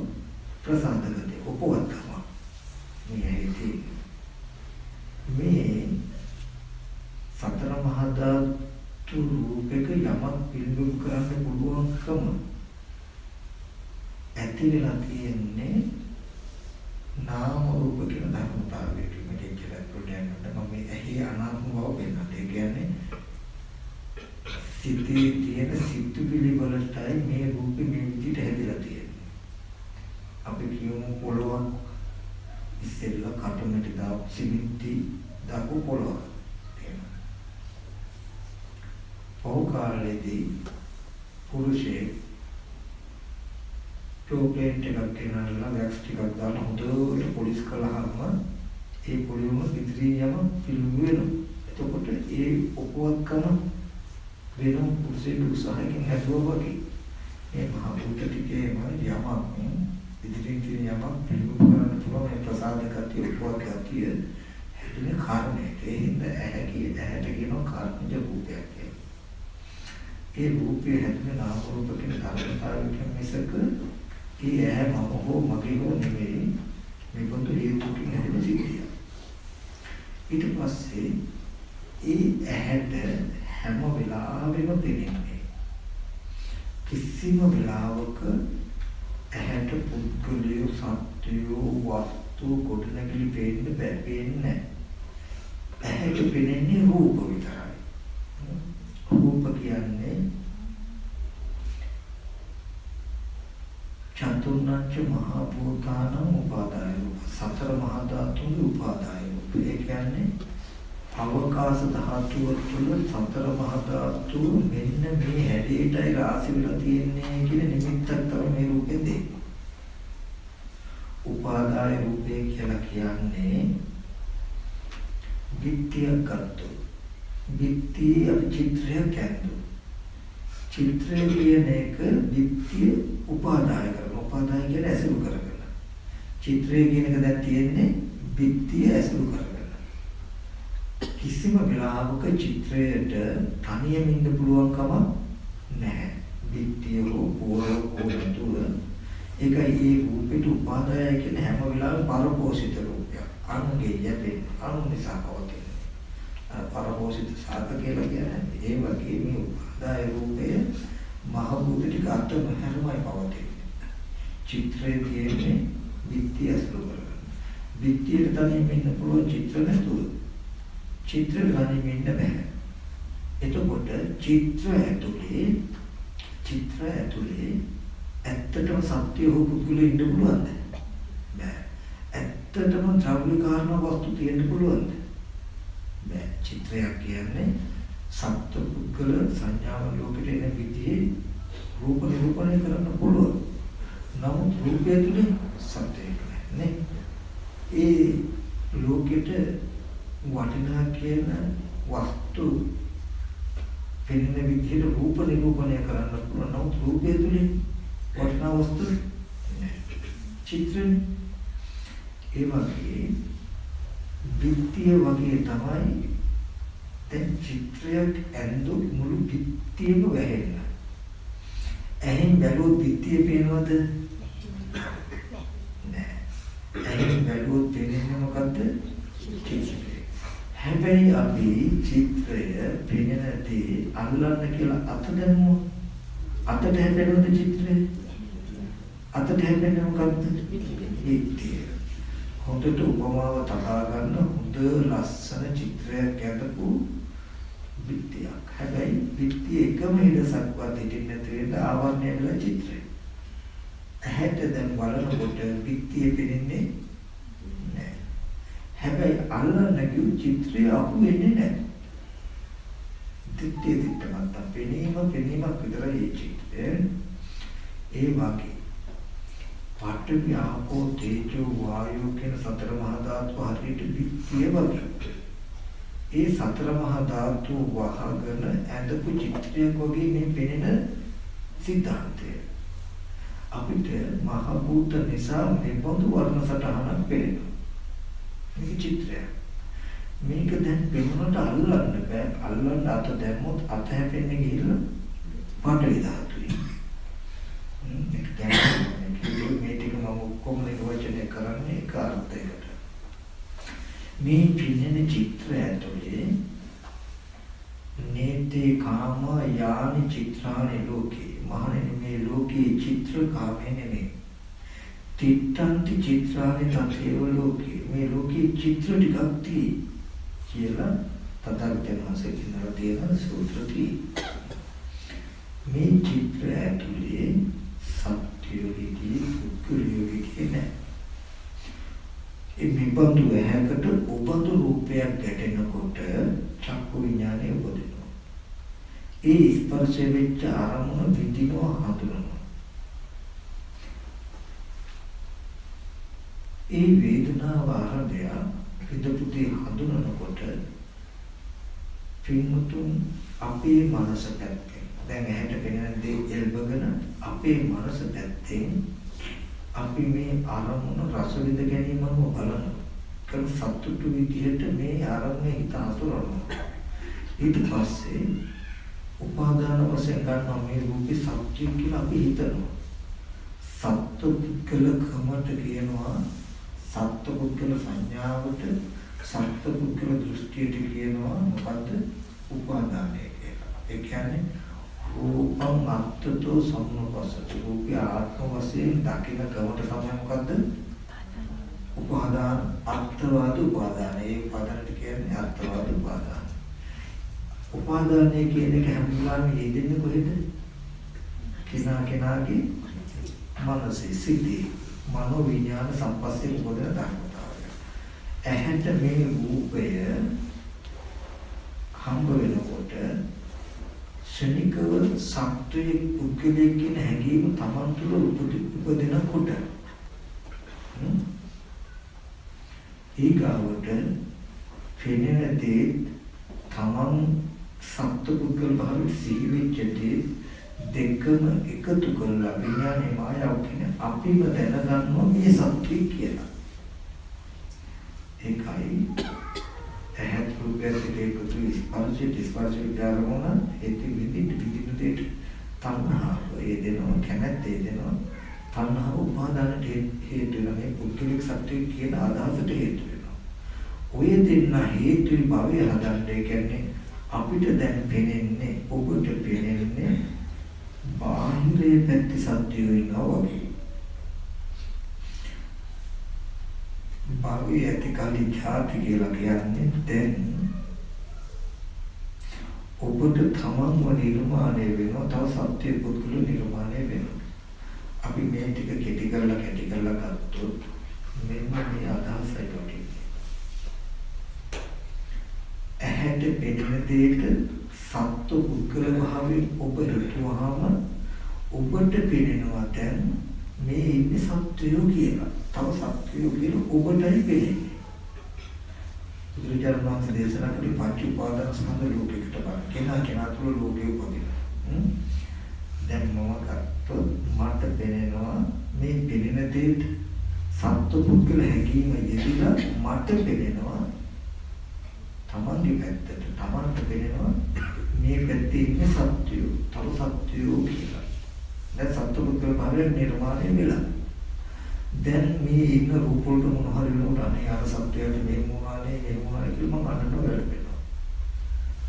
ප්‍රසාදගතිය, උපවත්තම. මේ සතර මහා ධාතු රූපයක යමක් පිළිබිඹු කරන්න පුළුවන්කම ඇති වෙලා තියෙන්නේ හිතේ තියෙන සිතුවිලි වලටයි මේ රූපේ මේ විදිහට හැදිලා තියෙන්නේ. අපි කියමු පොළොවක් ඉස්සෙල්ලා කටුමැටි දාපු සිමින්ති දාපු පොළොවක්. පොහු කාලේදී පුරුෂයෙක් ප්‍රෝපේන්ට් එකක් ගෙනල්ලා වැක්ස් ටිකක් දාලා හොඳට පොලිස් කළාම ඒ පොළොවම ඉදිරියම පිළිඹු වෙනවා. එතකොට ඒ උපවත්කම වෙන පුරුෂයෙක් උත්සාහයෙන් හැදුවා වගේ මේ මහ භූත ටිකේම යමක් ඉදිරියෙන් යමක් පිළිඹු කරන්න පුළුවන් මේ ප්‍රසාද ගතිය උපවත් ගතිය හැදෙන කාරණේට ඒ හින්දා ඇහැට කියනවා කාර්යජ රූපයක් කියලා. ඒ රූපය හැදෙන නාම රූප කියන ධර්මතාවයෙන් මිසක ඒ ඇහැ මම හෝ මගේ හෝ නෙවෙයි මේ පොදු ඒ රූපකින් හැදෙන සිද්ධිය. ඊට පස්සේ ඒ ඇහැට හැම වෙලාවෙම පෙනෙන්නේ කිසිම වෙලාවක ඇහැට පුද්ගලයෝ සත්‍යෝ වස්තු ගොඩනැගිලි පේන්න බැහැ. ඇහැට පෙනෙන්නේ රූප විතරයි. රූප කියන්නේ චතුර්ණංච මහා භූතානං උපාදාය රූප. සතර මහා ධාතුන්ගේ උපාදාය රූප. ඒ කියන්නේ අවකාශ ධාතුව තුළ සතර මහා ධාතු මෙන්න මේ හැඩයටයි රාශි වෙලා තියෙන්නේ කියන නිමිත්තක් තමයි මේ රූපෙන් දෙන්නේ. උපාදාය රූපය කියලා කියන්නේ විත්තියක් ගත්තොත් විත්තිය අපි චිත්‍රයක් ඇඳුම් චිත්‍රය කියන එක විත්තිය උපාදාය කරන උපාදාය කියන්නේ ඇසුරු කරගෙන චිත්‍රය කියන එක දැන් තියෙන්නේ විත්තිය ඇසුරු කරගෙන කිසිම වෙලාවක චිත්‍රයට තනියම ඉන්න පුළුවන් කම නැහැ. විත්තිය හෝ නැතුව ඒකයි ඒ රූපෙට උපාදාය කියන හැම වෙලාවෙම පරපෝෂිත රූපයක්. අනුගේ යැපෙන අනු නිසා පවතින. පරපෝෂිත සාධක කියලා කියන්නේ ඒ වගේ මේ උපාදාය රූපය මහ භූත ටික අත නොහැරමයි පවතින්නේ. චිත්‍රයේ තියෙන්නේ විත්තිය ඇසුරු කරගෙන. විත්තියට තනියම ඉන්න පුළුවන් චිත්‍ර නැතුව චිත්‍ර ගානේ වෙන්න බෑ. එතකොට චිත්‍ර ඇතුලේ ඇත්තටම සත්‍ය හෝ පුද්ගලෙ ඉන්න පුළුවන්ද? බෑ. ඇත්තටම ද්‍රව්‍ය කාරණා වස්තු තියෙන්න පුළුවන්ද? බෑ. චිත්‍රයක් කියන්නේ සත්‍ය පුද්ගල සංඥාව ලෝකෙට එන විදිහේ රූප නිරූපණය කරන්න පුළුවන්. නමුත් රූපය තුළ සත්‍යයක් නැහැ. ඒ ලෝකෙට වටිනා කියන වස්තු පෙනෙන විදිහට රූප නිරූපණය කරන්න පුළුවන්. නමුත් රූපය තුලින් වටිනා වස්තු චිත්‍රෙන් ඒ වගේ විත්තිය වගේ තමයි දැන් චිත්‍රයක් ඇඳු මුළු විත්තියම වැහෙන්න. ඇහෙන් බැලුවොත් විත්තිය පේනවද? නෑ. ඇහෙන් බැලුවොත් පේන්නේ මොකද්ද? චිත්‍රය. හැබැයි අපි චිත්‍රය පෙනෙනදී අල්ලන්න කියලා අත දැම්මොත් අතට හැපෙනවද චිත්‍රය? අතට හැපෙන්නේ මොකද්ද? විත්තිය. හොඳට උපමාව තබා ගන්න හොඳ ලස්සන චිත්‍රයක් ඇඳපු විත්තියක්. හැබැයි විත්තිය එකම හිඩසක්වත් හිටින්නේ නැති වෙන ආවරණය වෙලා චිත්‍රය. ඇහැට දැන් බලනකොට විත්තිය පෙනෙන්නේ හැබැයි අල්ලන්න කිව්ව චිත්‍රය අහු වෙන්නේ නැහැ. දිත්තේ දිත්තමත් පෙනීමක් විතරයි ඒ චිත්‍රය. ඒ වගේ පඨවි ආපෝ තේජෝ වායෝ කියන සතර මහා ධාතු හරියට විත්තිය වගේ. ඒ සතර මහා ධාතු වහගෙන ඇඳපු චිත්‍රයක් වගේ මේ පෙනෙන සිද්ධාන්තය. අපිට මහ භූත නිසා මේ පොදු වර්ණ සටහනක් පෙනෙනවා. මේක චිත්‍රයක්. මේක දැන් පෙනුනට අල්ලන්න බෑ. අල්ලන්න අත දැම්මොත් අත හැපෙන්නේ ගිහිල්ලා පඨවි ධාතුවේ. මේක දැන් මේ ටික මම ඔක්කොම නිර්වචනය කරන්නේ කාර්යයකට. මේ පින්නන චිත්‍රය ඇතුලේ නේතේ කාම යානි චිත්‍රානි ලෝකේ. මහණෙනි මේ ලෝකේ චිත්‍ර කාමේ නෙමෙයි. තිත්තන්ති චිත්‍රානි තතේව ලෝකේ. මේ ලෝකේ චිත්‍ර ටිකක් තියෙයි කියලා තථාගතයන් වහන්සේ කියනවා තියෙන සූත්‍රති. මේ චිත්‍රය ඇතුලේ සත්‍යයේදී පුද්ගලයේදී නැහැ. මේ බඳු ඇහැකට උබඳු රූපයක් ගැටෙනකොට චක්කු විඥානය උපදිනවා. ඒ ස්පර්ශ වෙච්ච අරමුණ විඳිනවා හඳුනනවා. ඒ වේදනාව ආරම්භය විදපුති හඳුනනකොට පින්මුතුන් අපේ මනස පැත්තෙන් දැන් ඇහැට පෙනෙන දේ එල්බගෙන අපේ මනස පැත්තෙන් අපි මේ අරමුණ රස විඳ ගැනීමම බලනවා. කල් සතුටු විදිහට මේ අරමුණේ හිත අසුරනවා. ඊට පස්සේ උපාදාන වශයෙන් ගන්නවා මේ රූපේ සත්‍ය කියලා අපි හිතනවා. සත්පුද්ගල කමට කියනවා සත්පුද්ගල සංඥාවට සත්පුද්ගල දෘෂ්ටියට කියනවා මොකද්ද? උපාදානය කියලා. ඒ කියන්නේ රූපං අත්තතෝ සම්මපස්සති. රූපය ආත්ම වශයෙන් දකින කමට තමයි මොකද්ද? උපාදාන අත්වාද උපාදාන. ඒ උපාදානට කියන්නේ අත්වාද උපාදාන. උපාදානය කියන එක හැම වෙලාවෙම යෙදෙන්නේ කොහෙද? කෙනාගේ මනසේ සිටී මනෝ විඥාන සම්පස්සේ උපදින ධර්මතාවය. ඇහැට මේ රූපය හම්බ වෙනකොට ශනිකව සත්වයේ පුද්ගලයෙක් කියන හැඟීම තමන් තුළ උපදිනකොට ඊගාවට පෙනෙන දේ තමන් සත්ව පුද්ගල භාවයට සිහි වෙච්ච දේ දෙකම එකතු කරලා විඥානයේ මායාව කියන අපිම දැනගන්නවා මේ සත්‍ය කියලා. ඒකයි ඇහත් රූපයත් එකතු ස්පර්ශ විඥානම හේතු විදිහට දෙයට තණ්හාව ඒ දෙනවා කැමැත්ත ඒ දෙනවා තණ්හාව උපාදානට හේතු වෙන මේ පුද්ගලික සත්‍ය කියන අදහසට හේතු වෙනවා. ඔය දෙන්න හේතුයි භවය හදන්නේ කියන්නේ අපිට දැන් පෙනෙන්නේ ඔබට පෙනෙන්නේ බාහිරේ පැති සත්‍යය ඉන්නවා වගේ. භවය ඇති කලි ඡාති කියලා කියන්නේ දැන් ඔබට තමන්ව නිර්මාණය වෙනවා තව සත්‍ය පුද්ගල නිර්මාණය වෙනවා. අපි මේ ටික කෙටි කරලා ගත්තොත් මෙන්න මේ අදහසයි කොටින්. ඇහැට පෙනෙන දෙයට සත්ව පුද්ගල භාවයෙන් ඔබ හිතුවාම ඔබට පෙනෙනවා දැන් මේ ඉන්නේ සත්‍යය කියලා. තව සත්‍යය කියලා ඔබටයි පෙනෙන්නේ. බුදුරජාණන් වහන්සේ දේශනා කළේ පංච උපාදාන ස්කන්ධ ලෝකයකට බලන කෙනා තුළ ලෝකයේ උපදින. දැන් මම ගත්තොත් මට පෙනෙනවා මේ පෙනෙන දෙයට සත්ව පුද්ගල හැඟීම යෙදিলা මට පෙනෙනවා තමන්ගේ පැත්තට තමන්ට පෙනෙනවා මේ පැත්තේ ඉන්නේ සත්‍යය තව සත්‍යය කියලා. දැන් සත්පුද්ගල භාවයෙන් නිර්මාණය වෙලා. දැන් මේ ඉන්න රූප වලට මොන හරි වෙනකොට අනේ අර සත්‍යයට මේ මොනානේ කියලා මම අඬනවා වැළපෙනවා.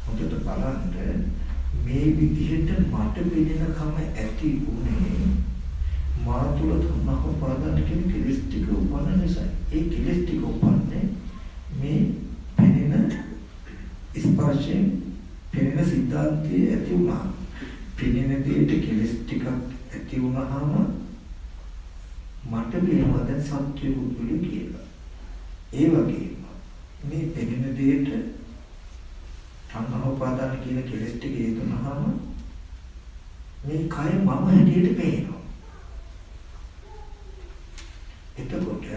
හොඳට බලන්න මේ විදිහට මට පෙනෙන කම ඇති උනේ මා තුළ තුනක පාදන්න කියන කෙලෙස් ටික උපන්න නිසා. ඒ කෙලෙස් ටික උපන්නේ මේ පෙනෙන ස්පර්ශයෙන් පෙනෙන සිද්ධාන්තයේ ඇති වුණා. පෙනෙන දෙයට කෙලෙස් ටිකක් ඇති වුණාම මට පේනවා දැන් සත්‍ය පුද්ගලය කියලා. ඒ වගේම මේ පෙනෙන දෙයට සංඝෝපාදාන කියන කෙලෙස් ටික හේතුනහම මේ කය මම හැටියට පේනවා. එතකොට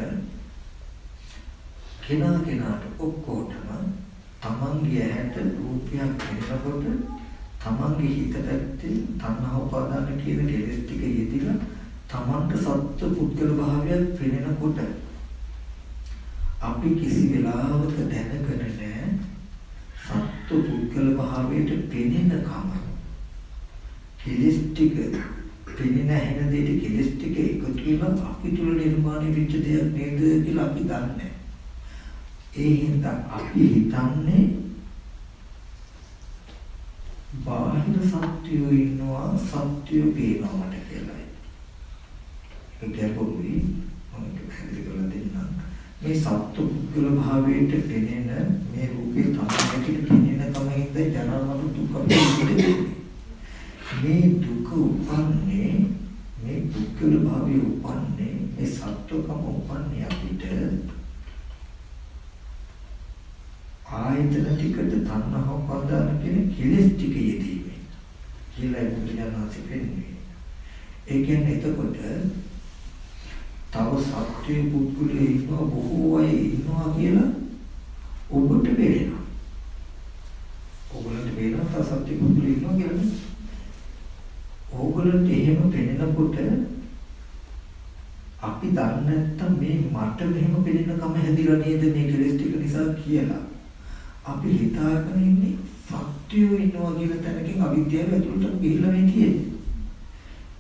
කෙනාට ඔක්කොටම තමන්ගේ ඇහැට රූපයක් පෙනෙනකොට තමන්ගේ හිත පැත්තේ සංඝෝපාදාන කියන කෙලෙස් ටික යෙදිලා තමන්ට සත්‍ය පුද්ගල භාවයක් පෙනෙනකොට අපි කිසි වෙලාවක දැනගෙන නැහැ සත්‍ය පුද්ගල භාවයට පෙනෙනකම කෙලෙස් ටික පෙනෙන හැන දෙයට කෙලෙස් ටික එකතු වෙලා අපි තුල නිර්මාණය වෙච්ච දෙයක් නේද කියලා අපි දන්නේ. ඒ හින්දා අපි හිතන්නේ බාහිර සත්‍යය ඉන්නවා සත්‍යය පේනවා මට කියලායි. ඒක ගැඹුරුයි මම පැහැදිලි කරලා දෙන්නම්. මේ සත්‍ය පුද්ගල භාවයට පෙනෙන මේ රූපේ තමයි පිටින් පෙනෙන කම හින්දා ජනවල දුක මේ උපන්නේ අපිට ආයතන ටිකට තණ්හා උපාදාන කියන කෙලෙස් ටික යෙදීමෙන් කියලා බුදුජානක පෙන්වන්නේ. ඒ කියන්නේ එතකොට තව සත්‍ය පුද්ගලයෙක් ඉන්නවා බොහෝ අය ඉන්නවා කියලා ඔබට පේනවා. ඔබලට පේනවා තව සත්‍ය පුද්ගලයෙක් ඉන්නවා කියලා. ඕගලන්ට එහෙම පෙනෙනකොට අපි දන්නේ නැත්තම් මේ මට මෙහෙම පෙනෙන කම හැදිලා නේද මේ කෙලෙස් ටික නිසා කියලා. අපි හිතාගෙන ඉන්නේ සත්‍යෝ ඉන්නවා කියලා තැනකින් අවිද්‍යාව ඇතුළට ගිහිල්ලා මේ තියෙන්නේ.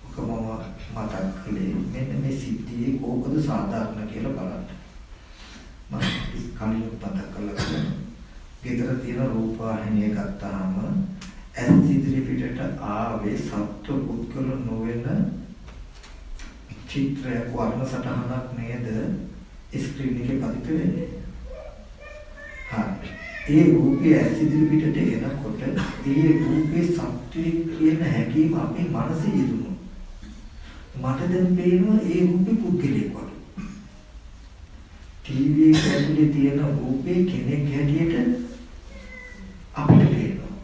ඔකම මතක් කළේ මෙන්න මේ සිද්ධියේ කෝකද සාධාරණ කියලා බලන්න. මම කලින් මතක් කළා. ගෙදර තියෙන රූපවාහිනිය ගත්තාම ඇස් ඉදිරි පිටට ආවේ සත්ව පුද්ගල නොවන චිත්‍රයක් වර්ණ සටහනක් නේද ස්ක්‍රීන් එකේ පදිත වෙන්නේ. ඒ රූපයේ ඇස් ඉදිරි පිටට එනකොට ඒ රූපේ සත්‍යය කියන හැඟීම අපේ මනසේ ඉදුණා. මට දැන් පේනවා ඒ රූපේ පුද්ගලයෙක් වගේ. ටීවී එකේ ඇතුලේ තියෙන රූපේ කෙනෙක් හැටියට අපිට පේනවා.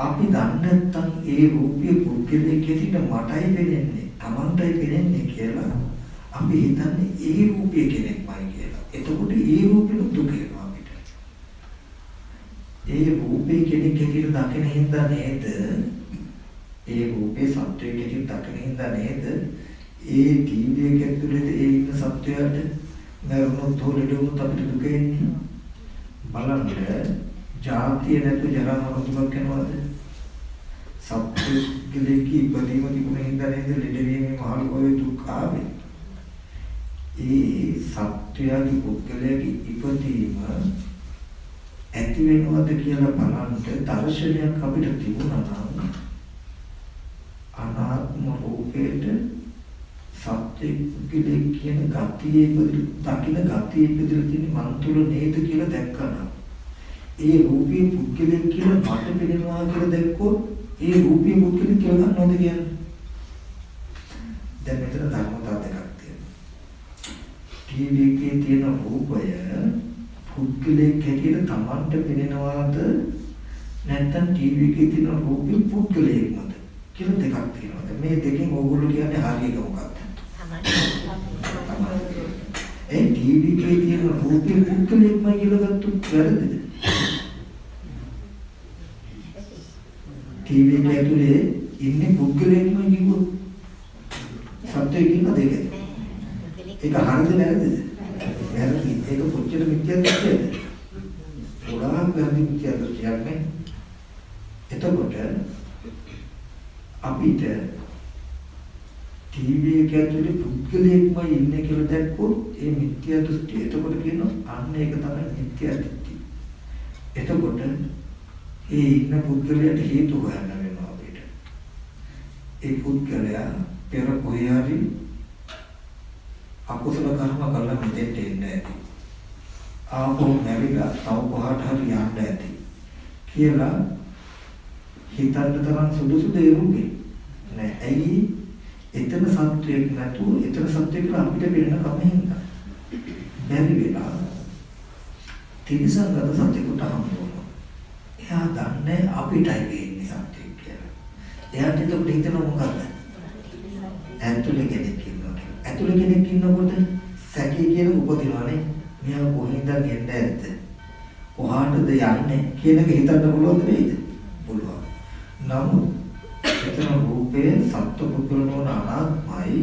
අපි දන්නේ නැත්නම් ඒ රූපේ පුද්ගලයෙක් හැටියට මටයි පේන්නේ, Tamanටයි පේන්නේ කියලා අපි හිතන්නේ ඒ රූපේ කෙනෙක්මයි කියලා. එතකොට ඒ රූපෙට දුක එනවා අපිට. ඒ රූපේ කෙනෙක් හැටියට දකින හින්දා නේද? ඒ රූපේ සත්‍යයක් හැටියට දකින හින්දා නේද? ඒ ටීවී එක ඇතුලේ ඒ ඉන්න සත්‍යයට නරුණොත් හොලෙඩුණොත් අපිට දුක එන්නේ. බලන්න ජාතිය නැතු ජරා මරණ දුක් වෙනවද? සත්‍යගලේකී ඉපදීම තිබුණ හින්දා නේද ලෙඩවීමේ මහලු ඔය දුක් ආවේ. ඒ සත්‍යයේ පුද්ගලයාගේ ඉපදීම ඇති වෙනවද කියලා බලන්න දර්ශනයක් අපිට තිබුණා නම් අනාත්ම රූපේට සත්‍ය පුද්ගලයෙක් කියන ගතියේ දකින්න ගතියේ ඉපදෙලා තියෙන මන් තුළ නේද කියලා දැක්කම ඒ රූපී පුද්ගලයෙක් කියලා මට පෙනෙනවා කියලා දැක්කොත් ඒ රූපී පුද්ගලයෙක් කියලා ගන්නවද කියන්නේ? දැන් මෙතන ධර්මතාව දෙකක් තියෙනවා. ටීවී එකේ තියෙන රූපය පුද්ගලයෙක් හැටියට Tamanට පෙනෙනවාද නැත්නම් ටීවී එකේ තියෙන රූපී පුද්ගලයෙක්මද කියලා දෙකක් තියෙනවා. මේ දෙකෙන් ඕගොල්ලෝ කියන්නේ හරියක මොකක්ද? ඒ ටීවී එකේ තියෙන රූපී පුද්ගලයෙක්මයි කියලා ගත්තොත් වැරදිද? ටීවී එක ඇතුලේ ඉන්නේ පුද්ගලයෙක්මයි කිව්වොත් සත්‍යයක් ඉන්න දෙකද? ඒක හරියද වැරදිද? වැරදි. ඒක කොච්චර මිත්‍යාද කියද? ගොඩාක් වැරදි මිත්‍යාද කියන්නේ. එතකොට අපිට ටීවී එක ඇතුලේ පුද්ගලයෙක්මයි ඉන්නේ කියලා දැක්කොත් ඒ මිත්‍යා දෘෂ්ටි. එතකොට කියනවා අන්න ඒක තමයි මිත්‍යා දෘෂ්ටි. එතකොට ඒ ඉන්න පුද්ගලයාට හේතු හොයන්න වෙනවා අපිට. ඒ පුද්ගලයා පෙර කොහේ හරි අකුසල කර්ම කරලා මෙතෙන්ට එන්න ඇති. ආපහු නැවිලා තව කොහාට හරි යන්න ඇති කියලා හිතන්න තරම් සුදුසු දෙයක් නෑ. ඇයි? එතන සත්‍යයක් නැතුව එතන සත්‍යයක් අපිට පේන කම හින්දා. බැරි වෙලා තිරසංගත සත්‍යකට හම්බ වෙනවා. එයා දන්නේ අපිටයි වෙන්නේ සත්‍යයක් කියලා. එයාට එතකොට හිතන මොකක්ද? ඇතුලේ කෙනෙක් ඉන්නවා. ඇතුලේ කෙනෙක් ඉන්නකොට සැකේ කියන උපදිනවනේ. මෙයා කොහෙන්ද යන්නේ ඇත්ත? කොහාටද යන්නේ කියන එක හිතන්න පුළුවන් නේද? පුළුවන්. නමුත් එතන රූපයේ සත්ව පුද්ගලනෝන අනාත්මයි.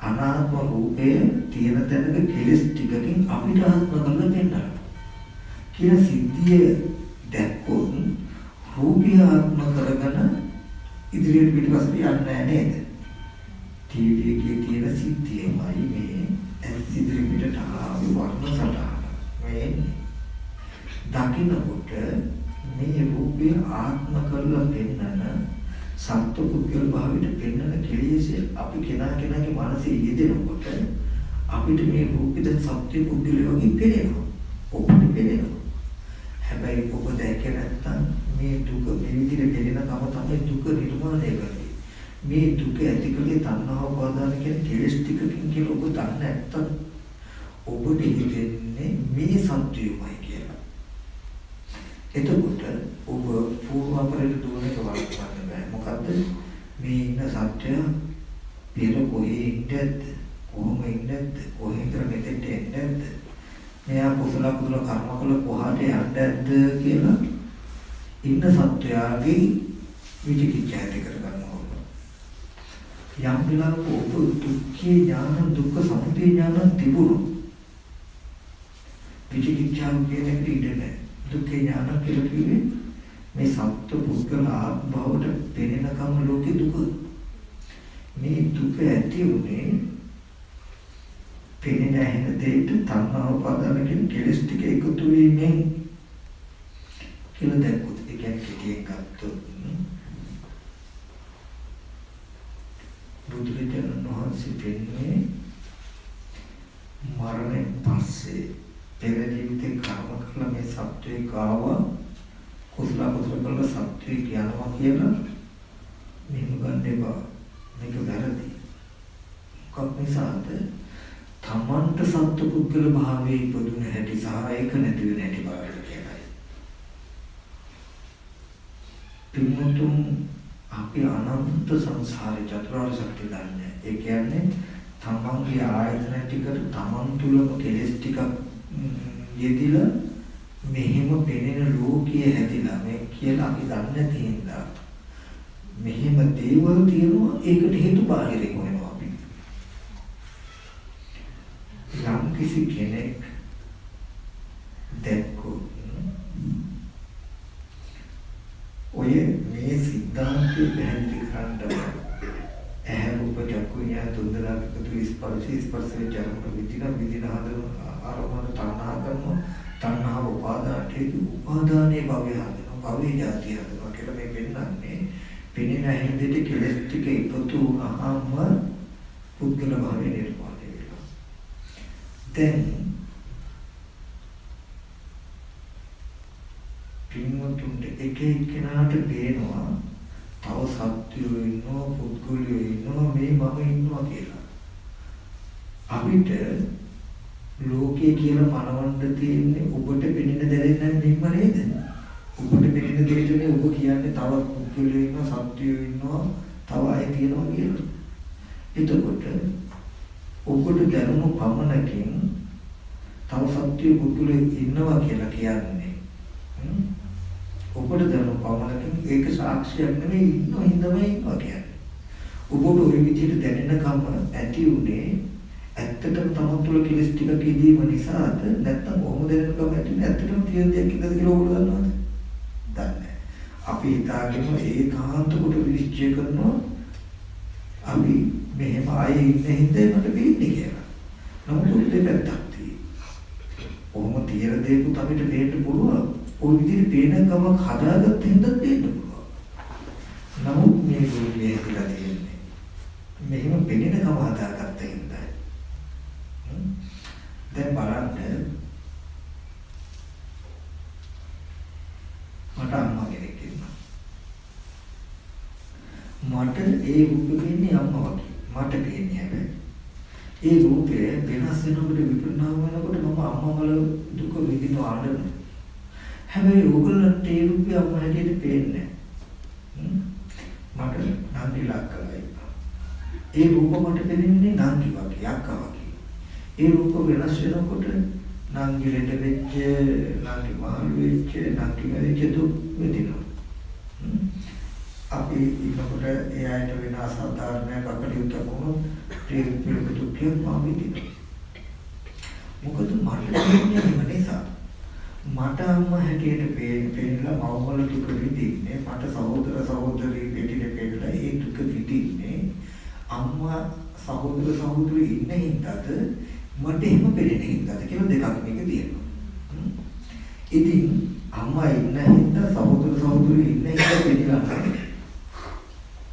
අනාත්ම රූපයේ තියෙන තැනක කෙලස් ටිකකින් අපිට ආත්ම කරලා පෙන්නනවා. කියන සිද්ධිය දැක්කොත් රූපය ආත්ම කරගෙන ඉදිරියට පිටපස්සට යන්නේ නැහැ නේද? ටීවී එකේ තියෙන සිද්ධියමයි මේ ඇස් ඉදිරි පිටට ආවේ වර්ණ සටහන. මේ දකින්නකොට මේ රූපය ආත්ම කරලා පෙන්නන සත්පුද්ගල භාවයට පෙන්නන කෙලෙස් අපි කෙනාගේ මනසේ යෙදෙනකොට අපිට මේ රූපෙද සත්‍ය පුද්ගල වගේ පෙනෙනවා. ඔබට පෙනෙනවා. හැබැයි ඔබ දැක්කේ නැත්නම් මේ දුක මේ විදිහට පෙනෙනකම තමයි දුක නිර්මාණය කරන්නේ. මේ දුක ඇතිකලේ තණ්හා උපාදාන කියන කෙලෙස් ටිකකින් කියලා ඔබ දන්නේ නැත්තම් ඔබට හිතෙන්නේ මේ සත්‍යයමයි කියලා. එතකොට ඔබ පූර්වාපරයට දුවන එක වළක්වන්න බෑ. මොකද්ද? මේ ඉන්න සත්‍ය පෙර කොහේ ඉන්නද? කොහොම ඉන්නද? කොහේ ඉඳලා මෙතෙන්ට එන්නද? මෙයා කුසල කර්ම කළ කොහාට යන්නද කියලා ඉන්න සත්‍යයගේ විචිකිච්ඡා ඇති කරගන්න ඕන. යම් වෙලාවක ඔබ දුක්ඛේ ඥාන දුක්ඛ සමුදය ඥාන තිබුණොත් විචිකිච්ඡාව කියන එකට ඉඩ නැහැ. දුක්ඛේ ඥාන කියලා කිව්වේ මේ සත්ත්ව පුද්ගල ආත්ම භවයට පෙනෙනකම ලෝකේ දුක. මේ දුක ඇති උනේ පෙනෙන ඇහෙන දෙයට තණ්හාව උපාදාන කියන කෙලෙස් ටික එකතු වීමෙන් කියලා දැක්කොත් ඒ කියන්නේ කෙටියෙන් ගත්තොත් බුදුරජාණන් වහන්සේ පෙන්නේ මරණයෙන් පස්සේ පෙර ජීවිතේ කර්ම කරලා මේ සත්‍යයේ කාව කුසල කළ සත්‍යය කියනවා කියලා මෙහෙම ගන්න එපා. මේක වැරදි. මොකක් නිසාද? තමන්ට සත්ත්ව පුද්ගල භාවයේ ඉපදුන හැටි සහ ඒක නැති වෙන හැටි බලන්න කියලායි. පින්වතුන් අපි අනන්ත සංසාරේ චතුරාර්ය සත්‍ය දන්නේ. ඒ කියන්නේ තමන්ගේ ආයතන ටිකට තමන් තුළම කෙලෙස් ටිකක් යෙදිලා මෙහෙම පෙනෙන ලෝකයේ හැදිලා මේ කියලා අපි දන්නේ නැති හින්දා මෙහෙම දේවල් තියෙනවා. ඒකට හේතු බාහිරින් වෙනවා. අපි යම් කිසි කෙනෙක් දැක්කොත් ඔය මේ සිද්ධාන්තය පැහැදිලි කරන්න ඇහැ රූප චක්කු විඤ්ඤාණ තුන්දෙනාක එකතු ස්පර්ශයේ චර්ම විදින හදන ආරෝහණ තණ්හා කරනවා. තණ්හාව උපාදානයේ උපාදානයේ භවය හදනවා. භවයේ ජාතිය හදනවා කියලා මේ පෙන්නන්නේ. පෙනෙන ඇහෙන දෙයට කෙලෙස් ටික එකතු වුණාම පුද්ගල භාවය නිර්මාණය වෙනවා. දැන් පින්වතුන්ට එක එක්කෙනාට පේනවා තව සත්‍යෝ ඉන්නවා පුද්ගලයෝ ඉන්නවා මේ මම ඉන්නවා කියලා. අපිට ලෝකයේ කියලා පනවන්න තියෙන්නේ ඔබට පෙනෙන දැනෙන්නේ මෙන්න නේද? ඔබට පෙනෙන දෙයනේ ඔබ කියන්නේ තව පුද්ගලයෝ ඉන්නවා සත්‍යෝ ඉන්නවා තව අය තියෙනවා කියලා. එතකොට ඔබට දැනුණු පමණකින් තව සත්‍යෝ පුද්ගලයෝ ඉන්නවා කියලා කියන්නේ ඔබට දැනුණු පමණකින් ඒක සාක්ෂියක් නෙවෙයි ඉන්නවා හින්දාමයි ඉන්නවා කියන්නේ. ඔබට ওই විදිහට දැනෙනකම ඇති උනේ ඇත්තටම තමන් තුළ කෙලස් ටිකක් ඉදීම නිසාද නැත්නම් කොහොමද දැනෙනකම ඇති උනේ ඇත්තටම තියෙන දෙයක් ඉඳලා කියලා ඔබට දන්නවද? දන්නේ. අපි හිතාගෙන ඒකාන්ත කොට විනිශ්චය කරනවා අපි මෙහෙම ආයේ ඉන්නේ හින්දා මට වෙන්නේ කියලා. නමුත් දෙපැත්තක් තියෙනවා. කොහොම තියෙන දේකුත් අපිට පේන්න පුළුවන්. ওই විදිහට පේන ගමක් හදාගත්ත හින්දා පේන්න පුළුවන්. නමුත් මේ ගුරුගේ හිතලා තියෙන්නේ මෙහෙම පෙනෙන ගම හදාගත්ත හින්දා. දැන් බලන්න මට අම්මා කෙනෙක් ඉන්නවා. මට ඒ රූපෙ පේන්නේ අම්මා වගේ. මට පේන්නේ හැබැයි ඒ රූපය වෙනස් වෙනකොට විපරිණාම වෙනකොට මම අම්මා වල දුක විඳිනවා ආඩන. හැබැයි ඕගොල්ලන්ට ඒ රූපය අම්මා හැටියට පේන්නේ නැහැ. මට නන්දි ලක්කලයි. ඒ රූප මට පේන්නේ නන්දි වගේ අක්කා වගේ. ඒ රූප වෙනස් වෙනකොට නන්දි ලෙඩ වෙච්ච, නන්දි මහලු වෙච්ච, නන්දි මැරිච්ච දුක් විඳිනවා. අපි ඉන්නකොට ඒ ආයත වෙන අසාධාරණයක් අපිට වුණොත් ප්‍රේම දුක්ඛය මම විඳිනවා. මොකද මට තේරෙන්නේ නැහැ නිසා. මට අම්මා හැටියට පේනලා මවවල දුක විඳින්නේ, මට සහෝදර සහෝදරි හැටියට පේනලා ඒ දුක විඳින්නේ අම්මා සහෝදර සහෝදරි ඉන්න හින්දාද මට එහෙම පේන්නේ හින්දාද කියලා දෙකක් මේක තියෙනවා. ඉතින් අම්මා ඉන්න හින්දා සහෝදර සහෝදරි ඉන්න හින්දා පේනවා.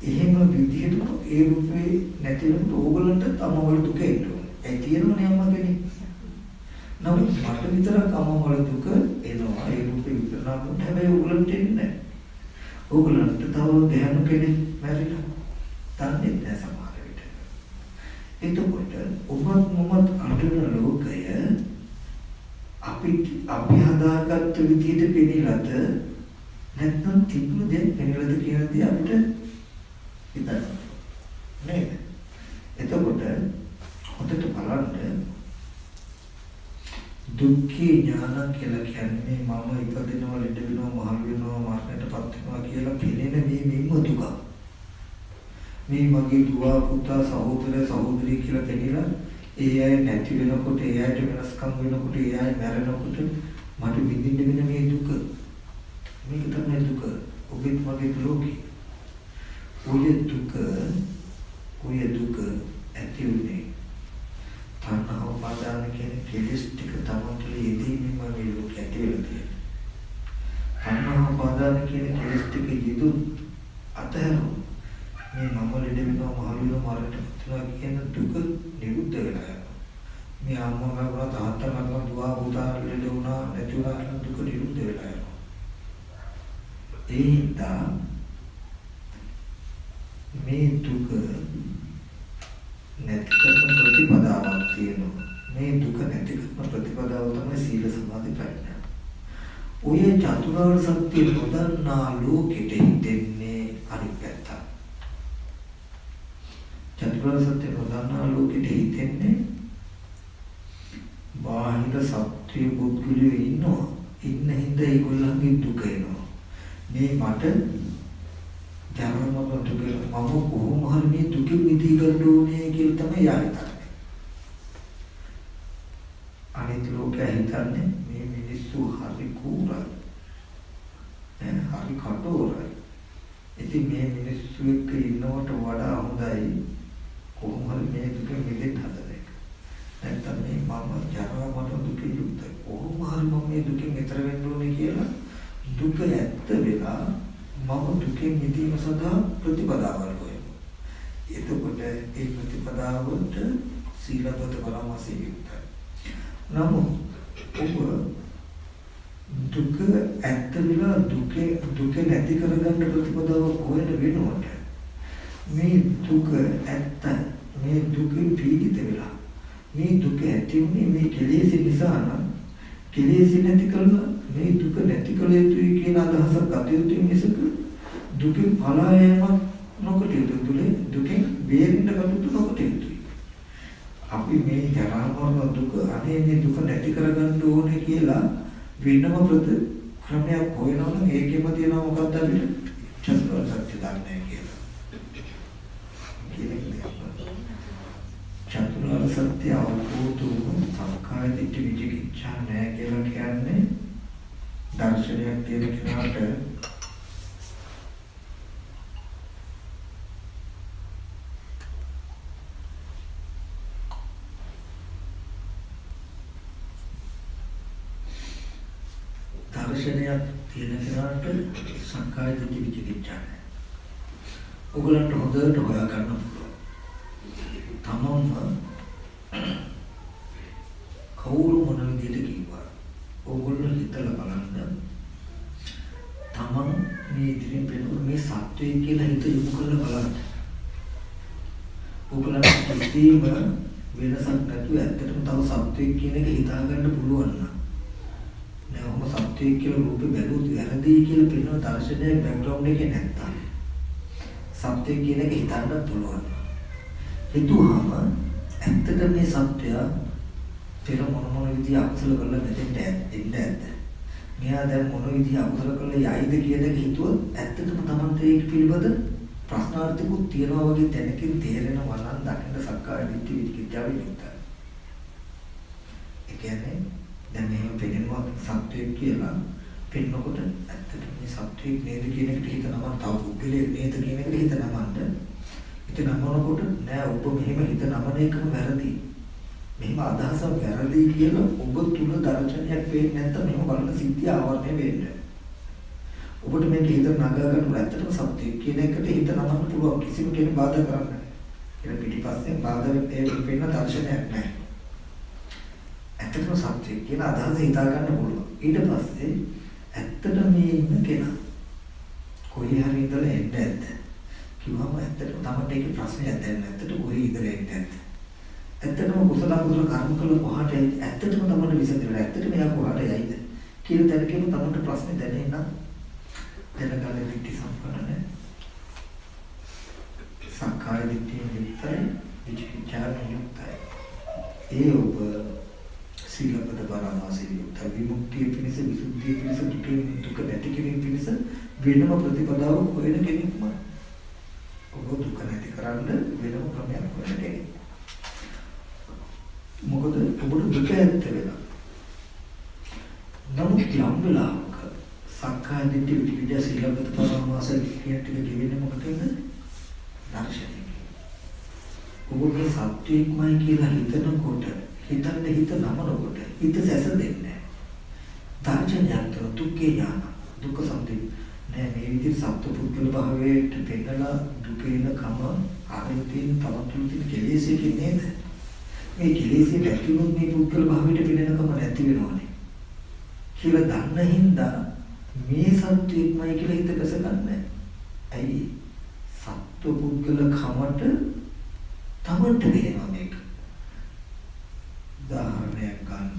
එහෙම විදිහට ඒ රූපේ නැති වෙනකොට ඕගොල්ලන්ට අම්මවල දුක එනවා. ඒ තියෙනවනේ අම්මා කෙනෙක්. නමුත් මට විතරක් අම්මවල දුක එනවා. ඒ රූපේ විතරක් නෙවෙයි හැබැයි ඕගොල්ලන්ට එන්නේ නැහැ. ඕගොල්ලන්ට තව දෙහණු කෙනෙක් මැරිලා. දන්නේ නැහැ සමහර විට. එතකොට ඔබත් මමත් අඳුන ලෝකය අපි හදාගත්ත විදිහට පෙනිලද නැත්නම් තිබුණ දේ පෙනිලද කියන දේ අපිට හිතන්න නේද? එතකොට හොඳට බලන්න දුක්ඛේ ඥාන කියලා කියන්නේ මම ඉපදිනවා ලෙඩ වෙනවා මහලු වෙනවා මරණයටපත් වෙනවා කියලා පෙනෙන මේ මිම්ම දුක. මේ මගේ දුව පුතා සහෝදර සහෝදරිය කියලා පෙනිලා ඒ අය නැති වෙනකොට ඒ අයට වෙනස්කම් වෙනකොට ඒ අය මැරෙනකොට මට විඳින්න වෙන මේ දුක. මේක තමයි දුක. ඔබත් මගේ ලෝකේ. ඔය දුක ඇති උනේ තණ්හාව පාදාන කියන කෙලෙස් ටික තමන්ට යෙදීමෙන් මේ ලෝකෙ ඇති වෙලා තියෙනවා. තණ්හාව පාදාන කියන කෙලෙස් ටික යෙදු අතහැරුණා. මේ මම ලෙඩ වෙනවා මහලු වෙනවා මරණයට පත් කියන දුක නිරුද්ධ වෙලා යනවා. මේ අම්මා මරුණා තාත්තා මරුණා දුව පුතා ලෙඩ වුණා නැති වුණා කියන දුක නිරුද්ධ වෙලා යනවා. ඒ හින්දා මේ දුක නැති කරන ප්‍රතිපදාවක් තියෙනවා. මේ දුක නැති කරන ප්‍රතිපදාව තමයි සීල සමාධි ප්‍රඥා. ඔය චතුරාර්ය සත්‍ය නොදන්නා ලෝකෙට හිතෙන්නේ අනිත් පැත්ත. චතුරාර්ය සත්‍ය නොදන්නා ලෝකෙට හිතෙන්නේ බාහිර සත්‍ය පුද්ගලයෝ ඉන්නවා. ඉන්න හින්දා ඒගොල්ලන්ගේ දුක එනවා. මේ මට ජනමම දුක මම කොහොම හරි මේ දුක මිදී ගන්න ඕනේ කියලා තමයි හිතන්නේ. අනිත් ලෝකයා හිතන්නේ මේ මිනිස්සු හරි කූරයි. හරි කටෝරයි. ඉතින් මේ මිනිස්සු එක්ක ඉන්නවට වඩා හොඳයි කොහොම හරි මේ දුක මිදෙන්න හදන එක. නැත්නම් මේ මම ජනමම දුක යුක්තයි. කොහොම හරි මම මේ දුකෙන් එතර වෙන්න ඕනේ කියලා දුක ඇත්ත වෙලා මම දුකෙන් මිදීම සඳහා ප්‍රතිපදාවල් හොයනවා. එතකොට ඒ ප්‍රතිපදාවට සීලබ්බත පරමාසය යුක්තයි. නමුත් ඔබ දුක ඇත්ත වෙලා දුක නැති කරගන්න ප්‍රතිපදාව හොයන වෙනකොට මේ දුක ඇත්ත මේ දුකෙන් පීඩිත වෙලා මේ දුක ඇති වුනේ මේ කෙලෙස් නිසා නම් කෙලෙස් නැති කරලා මේ දුක නැති කළ යුතුයි කියන අදහසක් ගත යුතුයි මිසක දුකෙන් පලා යෑමක් නොකොට යුතුයි. දුකෙන් බේරෙන්න කටයුතු නොකොට යුතුයි. අපි මේ ජරා මරණ දුක අනේ මේ දුක නැති කරගන්න ඕනේ කියලා වෙනම ක්‍රමයක් හොයනවා නම් ඒකෙම තියෙනවා මොකක්ද අපිට චතුරාර්ය සත්‍ය දන්නේ කියලා. චතුරාර්ය සත්‍ය අවබෝධ වුණු සංඛාය දිට්ඨි විචිකිච්ඡා නැහැ කියලා කියන්නේ දර්ශනයක් තියෙන කෙනාට සංඛාය දිට්ඨි විචිකිච්ඡා නැහැ. ඔයගලන්ට හොඳට හොයා ගන්න පුළුවන්. තමන්ම කවුරු මොන විදිහට කිව්වා. ඔයගොල්ලෝ හිතලා බලන්න. තමන් මේ ඉදිරියෙන් පෙනුන මේ සත්‍යය කියලා හිත යොමු කරලා බලන්න. ඔයගලන්ට කිසිම වෙනසක් නැතුව ඇත්තටම තව සත්‍යය කියන එක හිතා ගන්න පුළුවන් නම් නැවම සත්‍යය කියලා රූපේ බැලුවොත් වැරදි කියලා පෙනෙන දර්ශනයේ බෑග්ග්‍රවුන්ඩ් එකේ නැත්තම් සත්‍යය කියන එක හිතන්න පුළුවන්. හිතුවාම ඇත්තට මේ සත්‍යය පෙර මොන විදිහ අකුසල කරලා මෙතෙන්ට එන්න ඇත්ද? මෙයා දැන් මොන විදිහ අකුසල කරලා යයිද කියන එක හිතුවොත් ඇත්තටම Tamante ඒක පිළිබඳ ප්‍රශ්නාර්ථකුත් තියනවා වගේ දැනකින් තේරෙනවා නම් දකින්න සක්කාය දිට්ඨි විචිකිච්ඡාව යුක්තයි. ඒ කියන්නේ දැන් මේ පෙනෙනවා සත්‍යය කියලා පෙන්නකොට ඇත්තට මේ සත්‍යය නේද කියන එකට හිතනවා තව පුද්ගලයෙක් නේද කියන එකට හිතනවන්ට ඒක නමනකොට නෑ ඔබ මෙහෙම හිත නමන එකම වැරදි. මෙහෙම අදහසක් වැරදි කියලා ඔබ තුල දර්ශනයක් වෙන්නේ නැත්නම් මෙහෙම බලන සිද්ධිය ආවරණය වෙන්නේ. ඔබට මේක හිත නගා ගන්න ඇත්තටම සත්‍යය කියන එකට හිත නමන්න පුළුවන් කිසිම කෙනෙක් බාධා කරන්නේ නැහැ. ඒක පිටිපස්සෙන් බාධා වෙන්න දර්ශනයක් නැහැ. ඇත්තටම සත්‍යය කියන අදහස හිතා ගන්න පුළුවන්. ඊට පස්සේ ඇත්තට මේ ඉන්න කෙනා කොහේ හරි ඉඳලා එන්න ඇත්ද? කිව්වම ඇත්තටම තමයි ඒකේ ප්‍රශ්නයක් දැන් ඇත්තට කොහේ ඉඳලා එන්න ඇත්ද? ඇත්තටම කුසල කර්ම කළ කොහාට ඇත්තටම තමයි විසඳෙන්නේ. ඇත්තටම එයා කොහාට යයිද කියලා දැනගෙන තමයි ප්‍රශ්නේ දැනෙන්න දැනගන්න දිට්ඨි සම්පන්න සක්කාය දිට්ඨියෙන් යුක්තයි විචිකිච්ඡාවෙන් යුක්තයි. ඒ ඔබ සීලපද පරමාසයෙන් යුක්තයි. විමුක්තිය පිණිස විසුද්ධිය පිණිස දුක නැති කිරීම පිණිස වෙනම ප්‍රතිපදාවක් හොයන කෙනෙක්මයි. ඔබ දුක නැති කරන්න වෙනම ක්‍රමයක් හොයන කෙනෙක්. මොකද ඔබට දුක ඇත්ත වෙලා. නමුත් යම් වෙලාවක සක්කාය දිට්ඨි විචිකිච්ඡා සීලපද පරමාසය කියන ටික ගෙවෙන්නේ මොකටද? දර්ශනය. ඔබ මේ සත්‍යයක්මයි කියලා හිතනකොට හිත නමනකොට හිත සැසඳෙන්නේ නැහැ. දර්ශනයක් තුළ දුක්ඛේ ඥාන දුක්ඛ සම්පේ නෑ මේ විදිහට සත්පුද්ගල භාවයට පෙන්නලා දුකේන කම ආරම්භයෙන් තමතුලින් කෙලෙසේ නේද? මේ කෙලෙසේ ඇතිවුණොත් මේ පුද්ගල භාවයට පෙනෙනකම නැති වෙනවනේ කියලා දන්න හින්දා මේ සත්‍යයක්මයි කියලා හිත දැස ගන්නෑ. ඇයි? සත්පුද්ගල කමට තමන්ට වෙනවා මේක. උදාහරණයක් ගන්න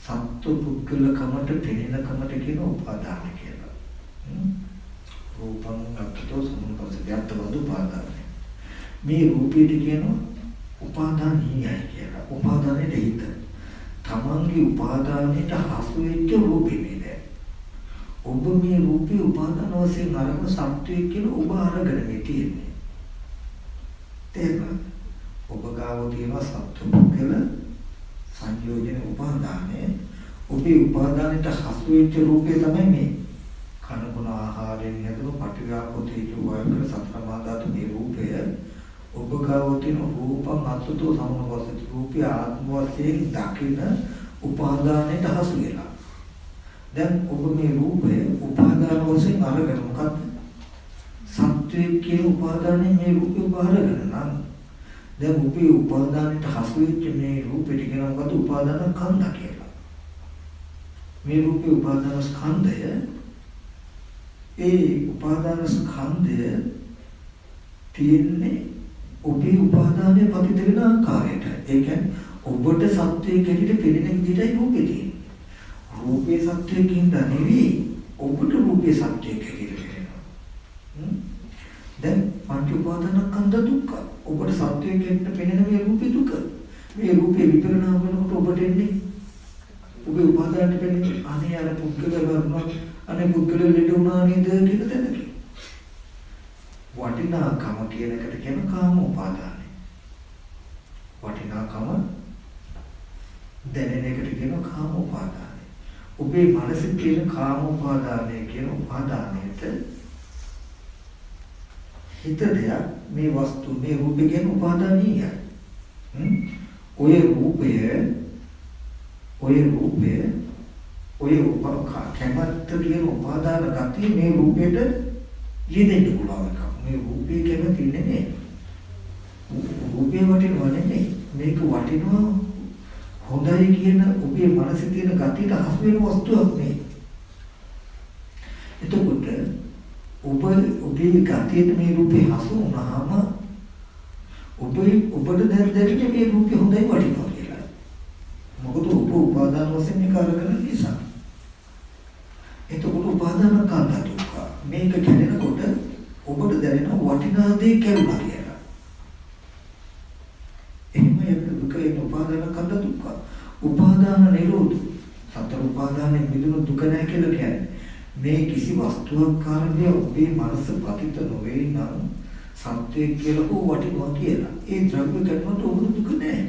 සත්පුද්ගල කමට පෙනෙන කමට කියන උපාදාන කියලා. රූපං අත්තෝ සමුපස්සද්‍යත් වදු උපාදාන. මේ රූපයට කියනවා උපාදානීයයි කියලා. උපාදානෙට හිත. තමන්ගේ උපාදානෙට හසු වෙච්ච රූපෙ නේද? ඔබ මේ රූපේ උපාදාන වශයෙන් අරගෙන සත්‍යය කියලා ඔබ අරගෙන මේ තියෙන්නේ. තේරුණාද? ඔබ ගාව තියෙන සත්පුද්ගල සංයෝජන උපාදානයේ ඔබේ උපාදානයට හසු වෙච්ච රූපේ තමයි මේ කන බොන ආහාරයෙන් හැදුණු පටිඝාපෝතේ ජීවයක සතර මහා ධාතු මේ රූපය ඔබ ගාව තියෙන රූපං අත්තුතෝ සමුපස්සති රූපය ආත්ම වශයෙන් දකින උපාදානයට හසු වෙලා. දැන් ඔබ මේ රූපය උපාදාන වශයෙන් අරගෙන මොකක්ද? සත්‍යයේ කියන උපාදානයේ මේ රූපය උපාදාන නම් දැන් ඔබේ උපාදානයට හසු වෙච්ච මේ රූපෙට කියනවා මොකද? උපාදාන ස්කන්ධ කියලා. මේ රූපේ උපාදාන ස්කන්ධය ඒ උපාදාන ස්කන්ධය තියෙන්නේ ඔබේ උපාදානයේ පතිත වෙන ආකාරයට. ඒ කියන්නේ ඔබට සත්‍යයේ කැටිට පෙනෙන විදිහටයි රූපේ තියෙන්නේ. රූපේ සත්‍යයකින් නෙවෙයි ඔබට රූපේ සත්‍යයේ කැටිට පෙනෙනවා. දැන් පංච උපාදානස්කන්ධ දුක්ඛ. ඔබට සත්‍යයේ කැටිට පෙනෙන මේ රූපේ දුක. මේ රූපේ විපරිණාම වෙනකොට ඔබට එන්නේ ඔබේ උපාදානට පෙනෙන්නේ අනේ අර පුද්ගල වර්ණ අනේ පුද්ගල ලෙඩ වුණා නේද කියන තැනක. වටිනාකම කියන එකට කියන කාම උපාදානයි. වටිනාකම දැනෙන එකට කියන කාම උපාදානයි. ඔබේ මනසේ තියෙන කාම උපාදානය කියන උපාදානයට හිත දෙයක් මේ වස්තු මේ රූපේ කියන උපාදානීයයි. ඔය රූපය කැමැත්ත කියන උපාදාන ගතිය මේ රූපෙට යෙදෙන්න පුළුවන් එකක්. මේ රූපේ කැමති නෙමෙයි. රූපේ වටිනවා නෙමෙයි. මේක වටිනවා හොඳයි කියන ඔබේ මනසේ තියෙන ගතියට හසු වෙන වස්තුවක් නේ. එතකොට ඔබේ ගතියට මේ රූපේ හසු වුණාම ඔබට දැනෙන්නේ මේ රූපේ හොඳයි වටිනවා කියලා. මොකද ඔබ උපාදාන වශයෙන් මේක අරගෙන නිසා. එතකොට උපාදාන කාණ්ඩ දුක්ඛ. මේක කැඩෙනකොට ඔබට දැනෙන වටිනා දේ කැඩුණා කියලා. එහෙම දුක එන උපාදාන කාණ්ඩ දුක්ඛ. උපාදාන නිරෝධ. සතර උපාදානෙ මිදුණු දුක නැහැ කියලා කියන්නේ. මේ කිසි වස්තුවක් කාරණේ ඔබේ මනස පතිත නොවේ නම් සත්‍යය කියලා වටිනවා කියලා. ඒ ද්‍රව්‍ය කඩනකොට ඔබ දුක නැහැ.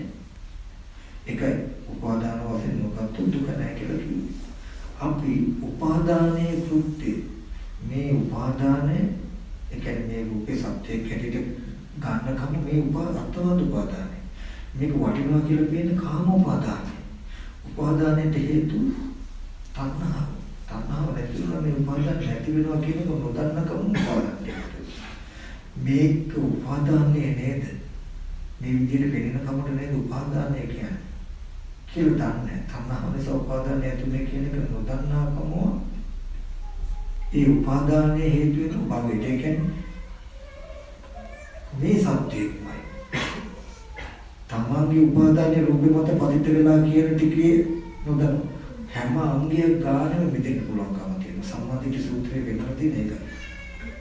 ඒකයි උපාදාන වශයෙන් නොගත්තු දුක නැහැ කියලා කිව්වේ. අපි උපාදානයේ කෘත්‍ය මේ උපාදානය ඒ කියන්නේ මේ රූපේ සත්‍යයේ කැටිට ගන්නකම මේ අත්වාද උපාදානය. මේක වටිනවා කියලා කියන්නේ කාම උපාදානය. උපාදානයට හේතු තණ්හාව. තණ්හාව නැති වුණා මේ උපාදාන නැති වෙනවා කියන එක නොදන්නකම උපාදානය. මේක උපාදානයේ නේද? මේ විදිහට වෙන කමට නේද උපාදානය කියන්නේ? කියලා දන්නේ. තණ්හාව නිසා උපාදානය ඇතුලේ කියන එක නොදන්නාකම ඒ උපාදානයේ හේතු වෙන භවයට. ඒ කියන්නේ මේ සත්‍යයමයි. තමන්ගේ උපාදානයේ රූපේ මත පතිත වෙලා කියන ටිකේ නොදන්න හැම අංගයක් ගානම මෙතෙන් පුළුවන්කම තියෙනවා. සම්මාදිට සූත්‍රයේ වෙනම තියෙන එක.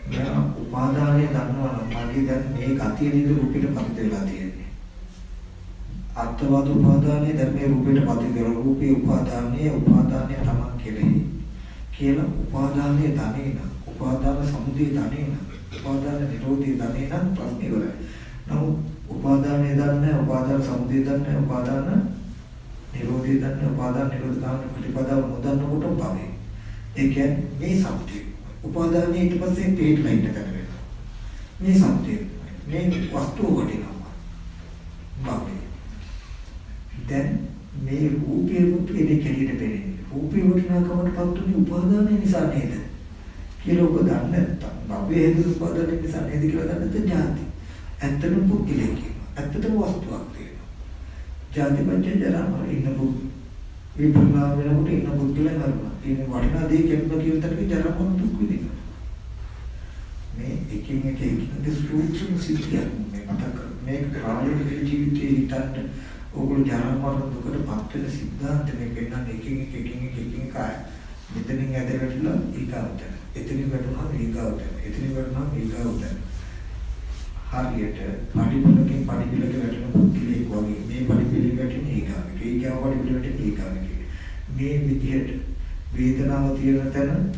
මම උපාදානයේ දන්නවා නම් මගේ දැන් මේ ගතිය නේද රූපෙට පතිත වෙලා තියෙන්නේ. අත්වාද උපාදානයේ දැන් මේ රූපෙට පතිත වෙලා රූපේ උපාදානයේ තමන් කෙරෙහි කියලා උපාදානයේ ධනේන උපාදාන සමුදය ධනේන උපාදාන නිරෝධය ධනේන ප්‍රශ්නේ ඉවරයි. නමුත් උපාදානයේ දන්නේ උපාදාන සමුදය දන්නේ උපාදාන නිරෝධය දන්නේ උපාදාන නිරෝධ ගාමී ප්‍රතිපදාව නොදන්නකොට භවය. ඒ කියන්නේ මේ සත්‍ය. උපාදානයේ ඊට පස්සේ පිටලා ඉන්න තැන වෙනවා. මේ සත්‍ය. මේ වස්තුව වටිනවා. භවය. දැන් මේ රූපේ දෙකෙලිට පෙරෙන්නේ. රූපේ වටිනාකමට පත්තුනේ උපාදානය නිසා නේද? කියලා ඔබ දන්නේ නැත්තම් භවය හේතු උපාදානය නිසා නේද කියලා දන්නේ නැත්නම් ජාති. ඇත්තටම පුද්ගලයෙක් කියනවා. ඇත්තටම වස්තුවක් තියෙනවා. ජාති පංච ජරා මරණ ඉන්න පුද්ගල. විපරිණාම වෙනකොට ඉන්න පුද්ගලයන් අරුණා. මේ වටිනා දේ කියනවා කියන තරමේ ජරා මරණ දුක් විඳිනවා. මේ එකින් එක සූක්ෂම සිද්ධියක් මේ මතක මේ ප්‍රායෝගික ජීවිතයේ හිතන්න ඕගොල්ලෝ ජරා මරණ දුකට පත් වෙන සිද්ධාන්ත මේ පෙන්නන එකින් එක ආය. මෙතනින් ඇදගටලා ඊගාවට. එතනින් වැටුණාම ඊගාවට. එතනින් වැටුණාම ඊගාවට. හරියට පඩිපොලකින් පඩිපිලක වැටෙන පුද්ගලයෙක් වගේ මේ පඩිපිලේ වැටෙන ඊගාවට. ඊගාව පඩිපිලේ වැටෙන ඊගාවට. මේ විදිහට වේදනාව තියෙන තැන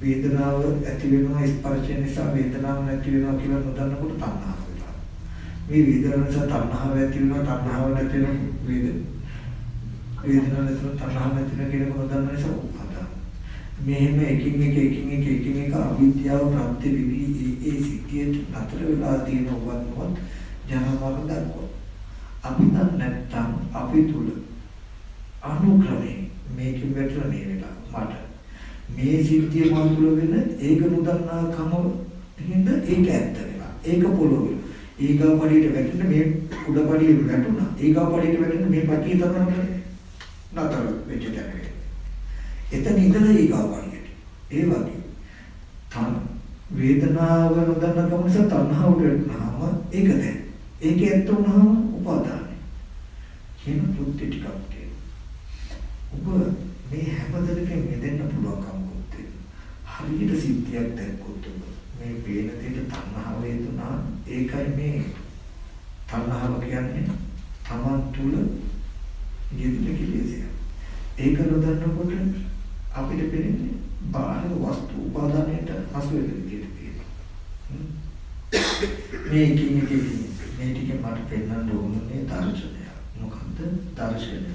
වේදනාව ඇති වෙනවා ස්පර්ශය නිසා වේදනාව නැති වෙනවා කියලා නොදන්නකොට තණ්හාව වෙනවා. මේ වේදනාව නිසා තණ්හාව ඇති වෙනවා තණ්හාව නැති වෙන වේදනාව නැති වෙන තණ්හාව නැති වෙන කියලා නොදන්න නිසා උපාදාන. මෙහෙම එකින් එක අවිද්‍යාව ප්‍රත්‍ය විවි ඒ සිද්ධියට නතර වෙලා තියෙන ඔබන්වත් ජනමරණ දක්වා. අපි නැත්තම් අපි තුල අනුක්‍රමයෙන් මේකෙන් වැටලා මේ වෙලා මට මේ සිද්ධිය මා තුළ වෙන ඒක නොදන්නාකම හින්දා ඒක ඇත්ත වෙනවා. ඒක පොළොවේ. ඊගා පඩියට වැටෙන්න මේ උඩ පඩියට වැටුණා. ඊගා පඩියට වැටෙන්න මේ පඩිය තමයි නතර වෙච්ච තැන. එතන ඉඳලා ඊගා පඩියට. ඒ වගේ තන වේදනාව නොදන්නාකම නිසා තණ්හාවට වැටුනහම ඒක දැන්. ඒක ඇත්ත වුණාම උපාදානයි. කියන පුත්‍ති ටිකක් තියෙනවා. ඔබ මේ හැමදෙයකින් මෙදෙන්න පුළුවන්කමක් තියෙනවා. හරියට සිද්ධියක් දැක්කොත් මේ වේන දෙයට තණ්හාව වේදුනා ඒකයි මේ තණ්හාව කියන්නේ තමන් තුල යෙදෙන කෙලෙසිය. ඒක නොදන්නකොට අපිට පේන්නේ බාහිර වස්තු උපාදානයට හසු වෙන විදිහට තියෙනවා. මේ ටිකෙන් මට පෙන්වන්න ඕනේ දර්ශනය. මොකද්ද දර්ශනය?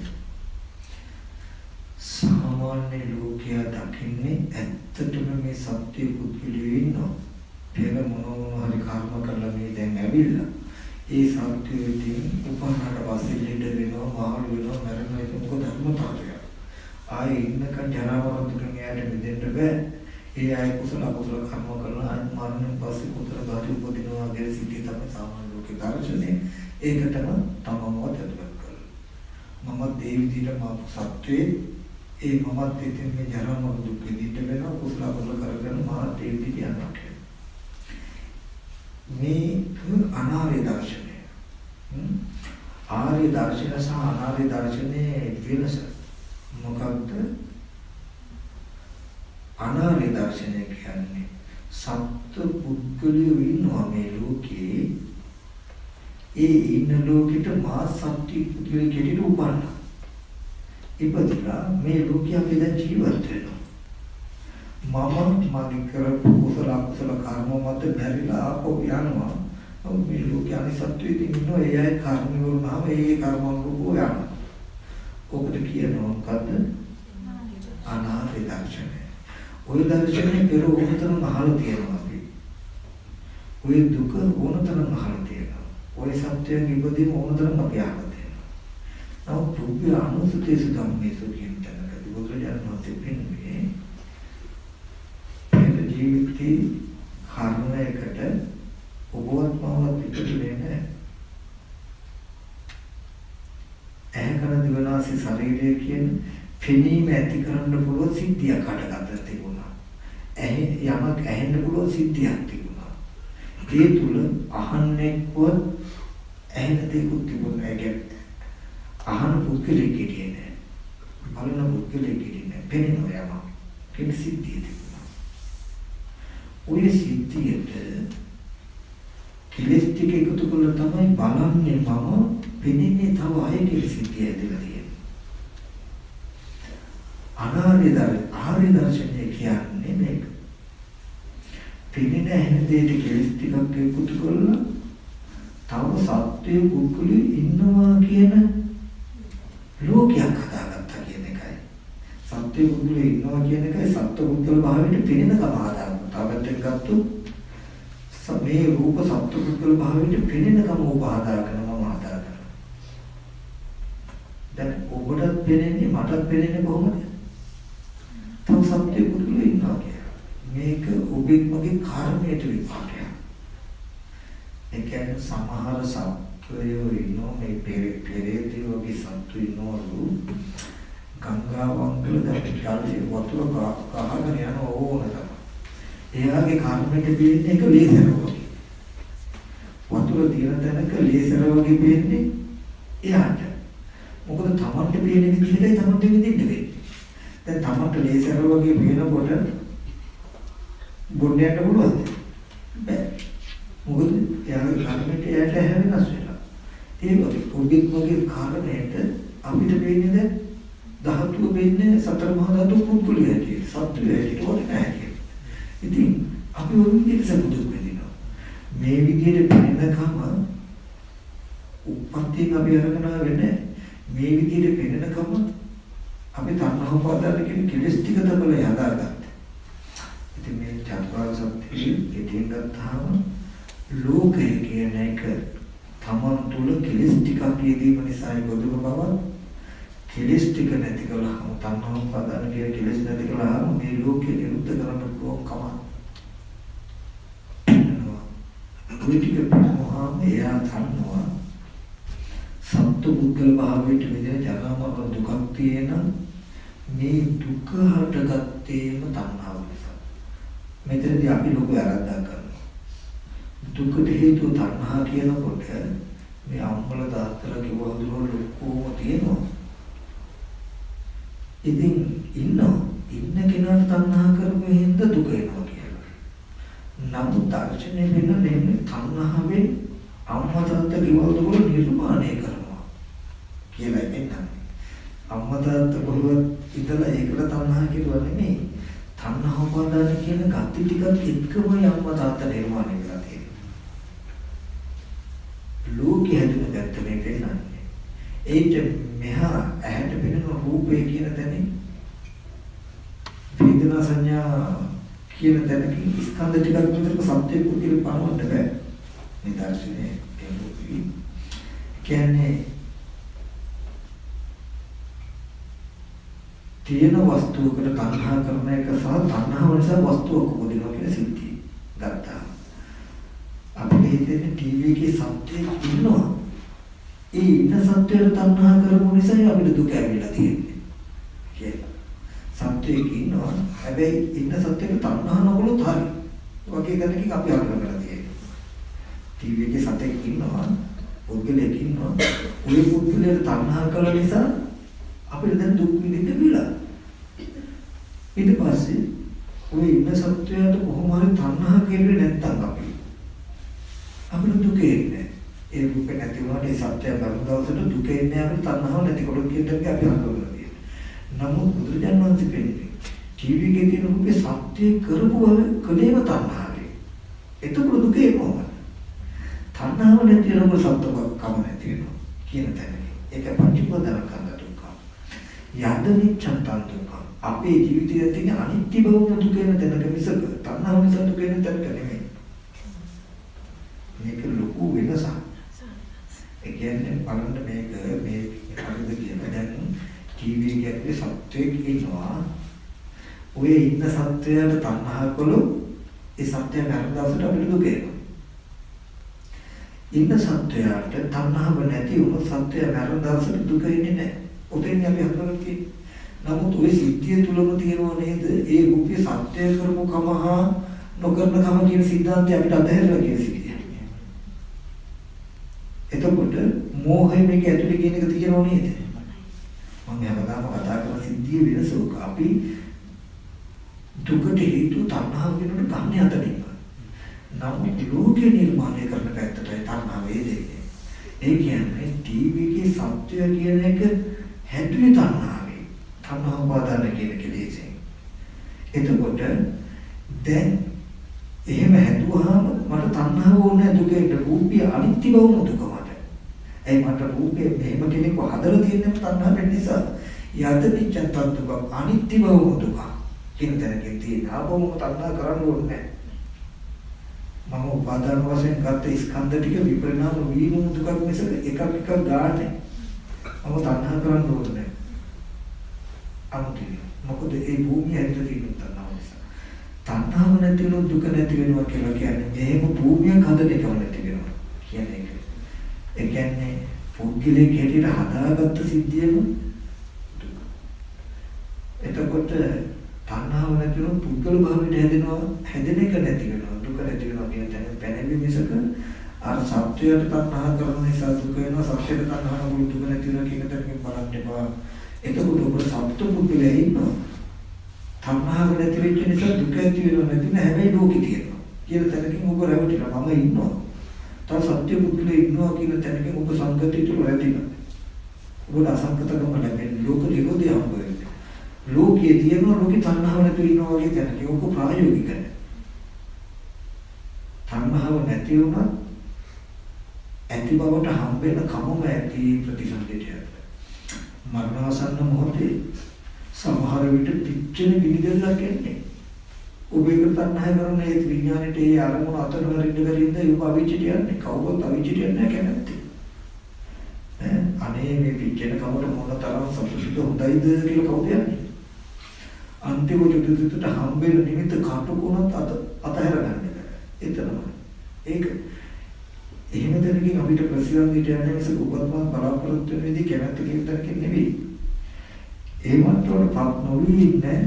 සාමාන්‍ය ලෝකයා දකින්නේ ඇත්තටම මේ සත්‍ය පුද්ගලයෝ ඉන්නවා. පෙර මොන හරි කර්ම කරලා මේ දැන් ඇවිල්ලා ඒ සත්‍යයෙන් උපන්නට පස්සේ ලෙඩ වෙනවා, මහලු වෙනවා, මරනවා. ඒක මොකද ධර්මතාවය. ආයේ ඉන්නකන් ජරා මරණ දුකෙන් එයාට මිදෙන්න බෑ. ඒ අය කුසල අකුසල කර්ම කරලා ආයි මරණයෙන් පස්සේ කුතර ධාතු උපදිනවා කියන සිද්ධිය තමයි සාමාන්‍ය ලෝකේ දර්ශනේ. ඒකටම තමම වදලා කරලා. මම දේ විදිහට මම සත්‍යයේ ඒ මමත් ඉතින් මේ ජරා මරණ දුක් විඳින්න වෙනවා කුසල අකුසල කරගෙන මාත් ඒ විදිහට යනවා. මේ අනාර්ය දර්ශනය. ආර්ය දර්ශන සහ අනාර්ය දර්ශනයේ වෙනස මොකක්ද? අනාර්ය දර්ශනය කියන්නේ සත්ත්ව පුද්ගලයෝ ඉන්නවා මේ ලෝකේ. ඒ ඉන්න ලෝකෙට මා සත්‍ය පුද්ගලයෙක් හැටියට උපන්නා. ඉපදිලා මේ ලෝකයේ අපි දැන් ජීවත් වෙනවා. මම මගේ කරපු කුසල අකුසල කර්ම මත බැරිලා ආපහු යනවා. මේ ලෝකයේ අනිසත්වෙදී ඉන්නවා. ඒ අය කර්ම වුණාම ඒ කර්ම රූපෝ යනවා. ඔකට කියනවා මොකද්ද? අනාර්ය දර්ශනය. ওই දර්ශනේ පෙර ඕනතරම් අහලා තියෙනවා අපි. ওই දුක ඕනතරම් අහලා තියෙනවා. ওই සත්‍යයෙන් ඉපදීම ඕනතරම් අපි අහලා තියෙනවා. නමුත් පුද්ගල අනුසුතේසු ධම්මේසු කියන තැනකදී බුදුරජාණන් වහන්සේ පෙන්වන්නේ මේ ජීවිතේ කර්මයකට ඔබවත් මමවත් ඉපදුනේ නැහැ. ඇහැ කන දිවනාසය ශරීරය කියන පෙනීම ඇති කරන්න පුළුවන් සිද්ධියක් හටගත්තා තිබුණා. යමක් ඇහෙන්න පුළුවන් සිද්ධියක් තිබුණා. ඒ තුල අහන්නේක්ව ඇහෙන දේකුත් තිබුණා. ඒ කියන්නේ අහන පුද්ගලෙක් හිටියේ නෑ. බලන පුද්ගලෙක් හිටියේ නෑ. පෙනෙනවා යම. කෙනෙක් සිද්ධිය තිබුණා. ඔය සිද්ධියට කෙලෙස් ටික එකතු කරලා තමයි බලන්නේ මම පෙනෙන්නේ තව අයගේ සිද්ධිය ඇදලා තියෙන්නේ. ආර්ය දර්ශනය කියන්නේ මේක. පෙනෙන ඇහෙන දෙයට කෙලෙස් ටිකක් එකතු කරලා තව සත්‍ය පුද්ගලයෝ ඉන්නවා කියන ලෝකයක් හදාගත්තා කියන එකයි. සත්‍ය පුද්ගලයෝ ඉන්නවා කියන එකයි සත්‍ය පුද්ගල භාවයට පෙනෙන කම හදාගන්න. තවත් ගත්තොත් මේ රූප සත්‍ය පුද්ගල භාවයට පෙනෙන කම උපහදාගෙන මම හදාගන්න. දැන් ඔබටත් පෙනෙන්නේ මටත් පෙනෙන්නේ කොහොමද? තව සත්‍ය පුද්ගලයෝ ඉන්නවා කියලා. මේක ඔබේ මගේ කර්මයට විපාකයක්. ඒ කියන්නේ සමහර සත්වයෝ ඉන්නෝ මේ පෙරේතී වගේ සත්තු ඉන්නවලු ගංගාවංගල දැන් කාලේ වතුර කහගෙන යන ඕන තමයි. එයාගේ කර්මයට දෙන්නේ එක ලේසර වගේ. වතුර තියෙන තැනක ලේසර වගේ දෙන්නේ එයාට. මොකද තමන්ට පේන විදිහටයි තමන්ට විඳින්න වෙන්නේ. දැන් තමන්ට ලේසර වගේ පේනකොට බොන්න යන්න පුළුවන්ද? බැහැ. මොකද එයාගේ කර්මයට එයාට වෙනස් වෙනවා. ඒ වගේ ඔබේ වගේ කාරණයට අපිට වෙන්නේ දැන් ධාතුව වෙන්නේ සතර මහා ධාතු පුද්ගලයයි කියන සත්‍යයයි ඕනේ නැහැ. ඉතින් අපි ওই විදිහට සම්බුදු වෙනවා. මේ විදිහට පෙනෙනකම උපත්යෙන් අපි අරගෙන වෙන්නේ මේ විදිහට පෙනෙනකම අපි තණ්හා උපාදාන කියන කෙලෙස් ටික තමයි හදාගත්තේ. ඉතින් මේ චතුරාර්ය සත්‍යය පිටින් ගත්තාම ලෝකය කියන එක තමන් තුළ කෙලෙස් ටිකක් යෙදීම නිසායි බොදුම බව කෙලෙස් ටික නැති කළාම තණ්හා උපාදාන කියන කෙලෙස් නැති කළාම මේ ලෝකෙ නිරුද්ධ කරන්න පුළුවන් කම වෙනවා. ওই ටික පහම එයා දන්නවා සත්තු බුද්ධල භාවයට විදින ජනමරණ දුකක් තියෙන මේ දුක හටගත්තේම තණ්හාව නිසා. මෙතනදී අපි ලෝකය ආරම්භ කරනවා. දුකට හේතුව තණ්හා කියනකොට මේ අම්මල තාත්තලා කිව්වා දුර ලොකෝම තියෙනවා. ඉතින් ඉන්න කෙනාට තණ්හා කරපු හින්දා දුක එනවා කියලා. නමුත් දර්ශනය වෙන්නේ තණ්හාවෙන් අම්මා තාත්තා කිව්වා දුර නිර්මාණය කරනවා කියලා එන්නන්නේ. අම්මා තාත්තා කොහොමද ඉතලා ඒකට තණ්හා කිව්වා නෙමෙයි. තණ්හා උපාදාන කියන ගති ටිකත් එක්කමයි අම්මා තාත්තා නිර්මාණය කරලා තියෙන්නේ. ලෝකෙ හැදෙන ගැත්ත මේ පෙන්නන්නේ. ඒත් මෙහා ඇහැට පෙනෙන රූපේ කියන තැනින් වේදනා සංඥා කියන තැනකින් ස්කන්ධ ටිකක් විතරක සත්‍ය පුද්ගල පනවන්න බෑ. මේ දර්ශනේ එන්නේ කියන්නේ තියෙන වස්තුවකට තණ්හා කරන එක සහ තණ්හාව නිසා වස්තුවක උපදිනවා කියන සිද්ධිය ගත්තා. අපිට හිතෙන්නේ ටීවී එකේ සත්‍යයක් ඉන්නවා. ඒ ඉන්න සත්‍යයට තණ්හා කරපු නිසා අපිට දුක ඇවිල්ලා තියෙන්නේ කියලා. සත්‍යයක් ඉන්නවා. හැබැයි ඉන්න සත්‍යයට තණ්හා නොකළොත් හරි. වගේ දැනකින් අපි අල්ලගෙන තියෙනවා. ටීවී එකේ සත්‍යයක් ඉන්නවා. පුද්ගලයෙක් ඉන්නවා. ওই පුද්ගලයාට තණ්හා කළ නිසා අපිට දැන් දුක් විඳින්න බිලා. ඊට පස්සේ ওই ඉන්න සත්‍යයට කොහොම හරි තණ්හා කෙරුවේ නැත්තම් අපිට දුක එන්නේ. ඒ රූපේ නැති වුණාට ඒ සත්‍යය බලන දවසට දුක එන්නේ අපිට තණ්හාව නැතිකොට කියන එක අපි අහනවා. නමුත් බුදුරජාණන් වහන්සේ කියන්නේ ටීවී එකේ තියෙන රූපේ සත්‍ය කරපු කලේම තණ්හාවේ. එතකොට දුක එනවා. තණ්හාව නැති වෙනකොට සත්‍ය කම නැති වෙනවා කියන තැනදී. ඒක පටිපදන කන්ද දුක. යදනිච්ඡන්තං දුක. අපේ ජීවිතයේ තියෙන අනිත්‍ය බව දුක වෙන තැනක මිසක තණ්හාව නිසා දුක වෙන තැනක නෙමෙයි. මේක ලොකු වෙනසක්. ඒ කියන්නේ බලන්න මේක මේ හරිද කියලා දැන් ටීවී එකේ සත්‍යයක් ඉන්නවා. ඔය ඉන්න සත්‍යයට තණ්හා කළොත් ඒ සත්‍යය මරණ දවසට අපිට දුක එනවා. ඉන්න සත්‍යයට තණ්හාව නැති වුණොත් සත්‍යය මරණ දවසට දුක එන්නේ නැහැ. උතෙන් අපි හඳුනගන්න තියෙන්නේ. නමුත් ওই සිද්ධිය තුලම තියෙනව නේද? ඒ රූපේ සත්‍ය කරපු කම හා නොකරන කම කියන સિદ્ધාන්තය අපිට අතහැරලා කියන සිද්ධිය. එතකොට එතකොට මෝහය මේක ඇතුලේ කියන එක තියෙනව නේද? මම හැමදාම කතා කරන සිද්ධිය වෙනසක්. අපි දුකට හේතු තණ්හාව වෙනුවට ගන්න හදන්නේ. නමුත් ලෝකේ නිර්මාණය කරන පැත්තටයි තණ්හාව වේදෙන්නේ. ඒ කියන්නේ ටීවී එකේ සත්‍ය කියන එක හැදුවේ තණ්හාවේ. තණ්හා උපාදාන කියන කෙලෙසෙන්. එතකොට දැන් එහෙම හැදුවාම මට තණ්හාව ඕනේ දුකේ රූපය අනිත්‍ය බව මුදුකමට. ඒ මට රූපේ මෙහෙම කෙනෙක්ව හදලා තියෙන්නේ තණ්හාවෙන් නිසා. යද නිච්ඡන් තත්ත්ව අනිත්‍ය බව මුදුක. කියන තැනකින් තියෙන ආපෝම තණ්හා කරන්න ඕනේ නැහැ. මම උපාදාන වශයෙන් ගත්ත ස්කන්ධ ටික විපරිණාම වීම මුදුකක් මිස එකක් එකක් ගන්නෑ. මම තණ්හා කරන්න ඕනේ නැහැ. අමුතුයි. මොකද ඒ භූමිය ඇතුළේ තියෙන තණ්හාව නිසා. තණ්හාව නැති වුණොත් දුක නැති වෙනවා කියලා කියන්නේ මේම භූමියක් හදන එකම නැති වෙනවා කියන එක. ඒ කියන්නේ පුද්ගලයෙක් හැටියට හදාගත්ත සිද්ධියම දුක. එතකොට තණ්හාව නැති වුණොත් පුද්ගල භාවයට හැදෙන එක නැති වෙනවා. දුක නැති වෙනවා කියන තැන පැනවි මිසක අර සත්‍යයට තණ්හා කරන නිසා දුක වෙනවා. සත්‍යයට තණ්හා කරන දුක නැති වෙනවා කියන තැනකින් බලන්න එපා. එතකොට ඔබ සත්‍ය පුද්ගලයා ඉන්නවා. තණ්හාව නැති වෙච්ච නිසා දුක ඇති වෙනව නැති නෑ. හැබැයි ලෝකෙ තියෙනවා. කියන තැනකින් ඔබ රැවටිලා මම ඉන්නවා. තව සත්‍ය පුද්ගලයා ඉන්නවා කියන තැනකින් ඔබ සංගතිය තුල රැඳිලා. ඔබට අසංගතකම ලැබෙන්නේ ලෝක නිරෝධය හම්බ වෙන්නේ. ලෝකයේ තියෙනවා ලෝකේ තණ්හාව නැති ඉන්නවා වගේ තැනක. ඔක ප්‍රායෝගික නෑ. තණ්හාව නැති වුණා ඇති බවට හම්බ වෙන කමම ඇති ප්‍රතිසන්දිතය. මරණාසන්න මොහොතේ සමහර විට පිච්චෙන පිළිදෙල්ලක් එන්නේ. ඔබ ඒක තණ්හාව කරන ඒ විඥාණයට ඒ අරමුණ අතනවරින්න බැරිඳ ඒක අවිචිට යන්නේ. කවුරුත් අවිචිට යන්නේ නැහැ කැමැත්තේ. අනේ මේ පිච්චෙන කමට මොන තරම් සතුටුද හොඳයිද කියලා කවුද යන්නේ? අන්තිම චුට්ටුට හම්බෙන නිමිත්ත කටුකුණත් අතහැර ගන්න එක. එතරම්. ඒක එහෙම දෙනකින් අපිට ප්‍රසිද්ධියට යන්නේ මිසක උපත්මත් බලාපොරොත්තු වෙන විදිහ කැමැත්ත කියන තරකින් නෙවෙයි. ඒ මට්ටමටපත් නොවි ඉන්නේ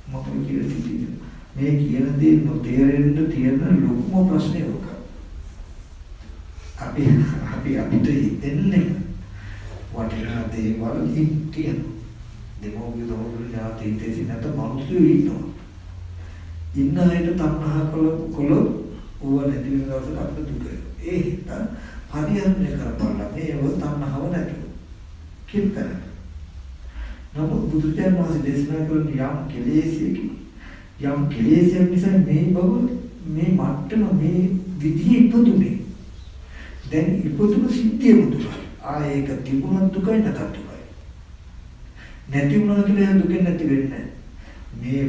මොකද කියලා සිටින්න. මේ කියන දේ නොතේරෙන්න තියෙන ලොකුම ප්‍රශ්නේ ඕක. අපිට ඉන්නේ වටිනා දේවල් ඉතින් දෙමෝගි දෝරුල ඥාති තේසි නැත මිනිස්සු ඉන්නවා. ඉන්න අයට තණ්හා කළොත් ඕව නැති වෙන දවසට අපිට දුක. ඒ හිතා පරිහරණය කරපළා මේව තණ්හාව නැතුව. කිත්තර. නමුත් බුදුචාන් වහන්සේ දේශනා කරන යම් කෙලෙසයක් නිසා මේ බව මේ මට්ටම මේ විදිහේ ඉපදුනේ. දැන් ඉපදුන සිද්ධියම දුකයි. ඒක තිබුණත් දුකයි නැතත් දුකයි. නැති වුණා කියලා දුක නැති වෙන්නේ මේ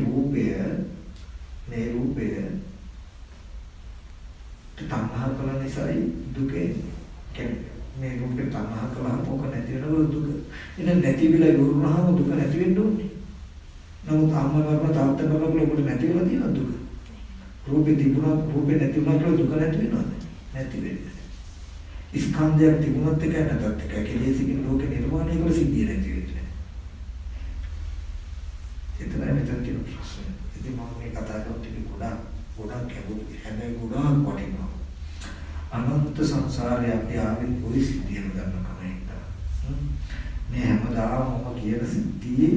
රූපය තණ්හා කළ නිසායි දුක කියන්නේ. මේ රූපේ තණ්හා කළාම ඕක නැති වෙනකොට දුක. එන නැති වෙලා ඉවරුනහම දුක නැති වෙන්න ඕනේ. නමුත් අම්මා කරන තාත්තා කරන ඔබට නැති වෙලා තියෙන දුක. රූපේ තිබුණා රූපේ නැති වුණා කියලා දුක නැති වෙනවද? නැති වෙන්නේ. ස්කන්ධයක් තිබුණත් එකයි නැතත් එකයි. කෙලෙසකින් ලෝක නිර්මාණය කළ සිද්ධිය නැති වෙන්නේ. එතනයි මෙතන තියෙන ප්‍රශ්නේ. ඉතින් මම මේ කතා කරන ටික ගොඩක් ගැඹුරුයි. හැබැයි ගොඩක් වටිනවා. අනන්ත සංසාරේ අපි ආවෙත් පොඩි සිද්ධියක් ගන්නකම හින්දා. මේ හැමදාම මම කියන සිද්ධියේ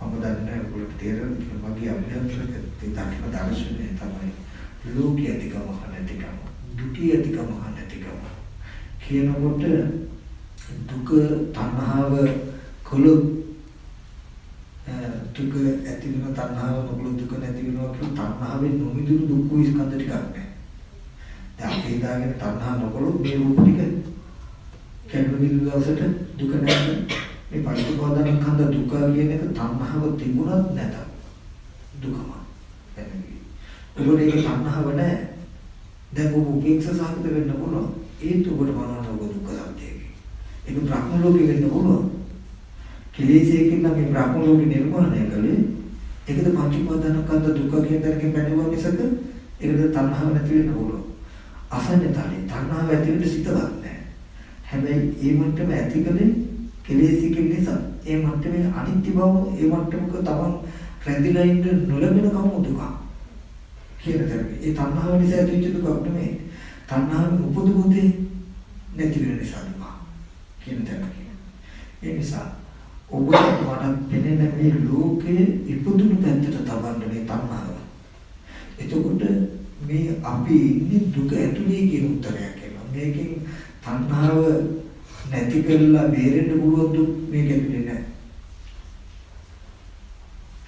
මම දන්නේ ඔයගොල්ලෝ තේරෙන්නේ කියලා මගේ අභ්‍යන්තරික දක්ෂ දර්ශනය තමයි ලෝකීය අධිකම නැතිකම දුකී අධිකම නැතිකම කියනකොට දුක තණ්හාව කළොත් දුක ඇති වෙන තණ්හාව නොකළොත් දුක නැති වෙනවා කියලා තණ්හාවෙන් නොමිදුණු දුක් වූ ස්කන්ධ ටිකක් නැහැ. දැන් අපි හිතාගෙන තණ්හා නොකළොත් මේ රූප ටික කැඩෙන දවසට දුක නැහැ. මේ පටිච්චසමුප්පාදස්කන්ධ දුක කියන එක තණ්හාව තිබුණත් නැත දුකම. එතනදී ඔබට ඒක තණ්හාව නැහැ. දැන් ඔබ උපේක්ෂා සාහිත වෙන්න පුළුවන්. ඒත් ඔබට බලන්න ඔබ දුක සත්‍යයක. ඒක බ්‍රහ්ම ලෝකෙ වෙන්න පුළුවන්. කෙලෙසයකින් නම් මේ බ්‍රහ්ම ලෝකෙ නිර්මාණය කළේ ඒකද පටිච්චසමුප්පාදස්කන්ධ දුක කියන දරකින් බැලුවා මිසක ඒකද තණ්හාව නැති වෙන්න පුළුවන්. අසන්නතලේ තණ්හාව ඇති වෙන්න සිතවත් නැහැ. හැබැයි ඒ මට්ටම ඇතිකලේ කෙලෙසකින් නිසා ඒ මට්ටමේ අනිත්‍ය බව ඒ මට්ටමක තමන් රැඳිලා ඉන්න නොලැබෙන කම දුක කියන දරක. ඒ තණ්හාව නිසා ඇතිවෙච්ච දුකක් නෙමෙයි. තණ්හාවෙන් උපදින නැති වෙන නිසා දුක කියන තැනක. ඒ නිසා ඔබට මට පෙනෙන මේ ලෝකයේ ඉපදුණු පැත්තට තබන්න මේ තණ්හාව. එතකොට මේ අපි ඉන්නේ දුක ඇතුලේ කියන උත්තරයක් එනවා. මේකෙන් තණ්හාව නැති කරලා බේරෙන්න පුළුවන් දුක් මේක ඇතුලේ නැහැ.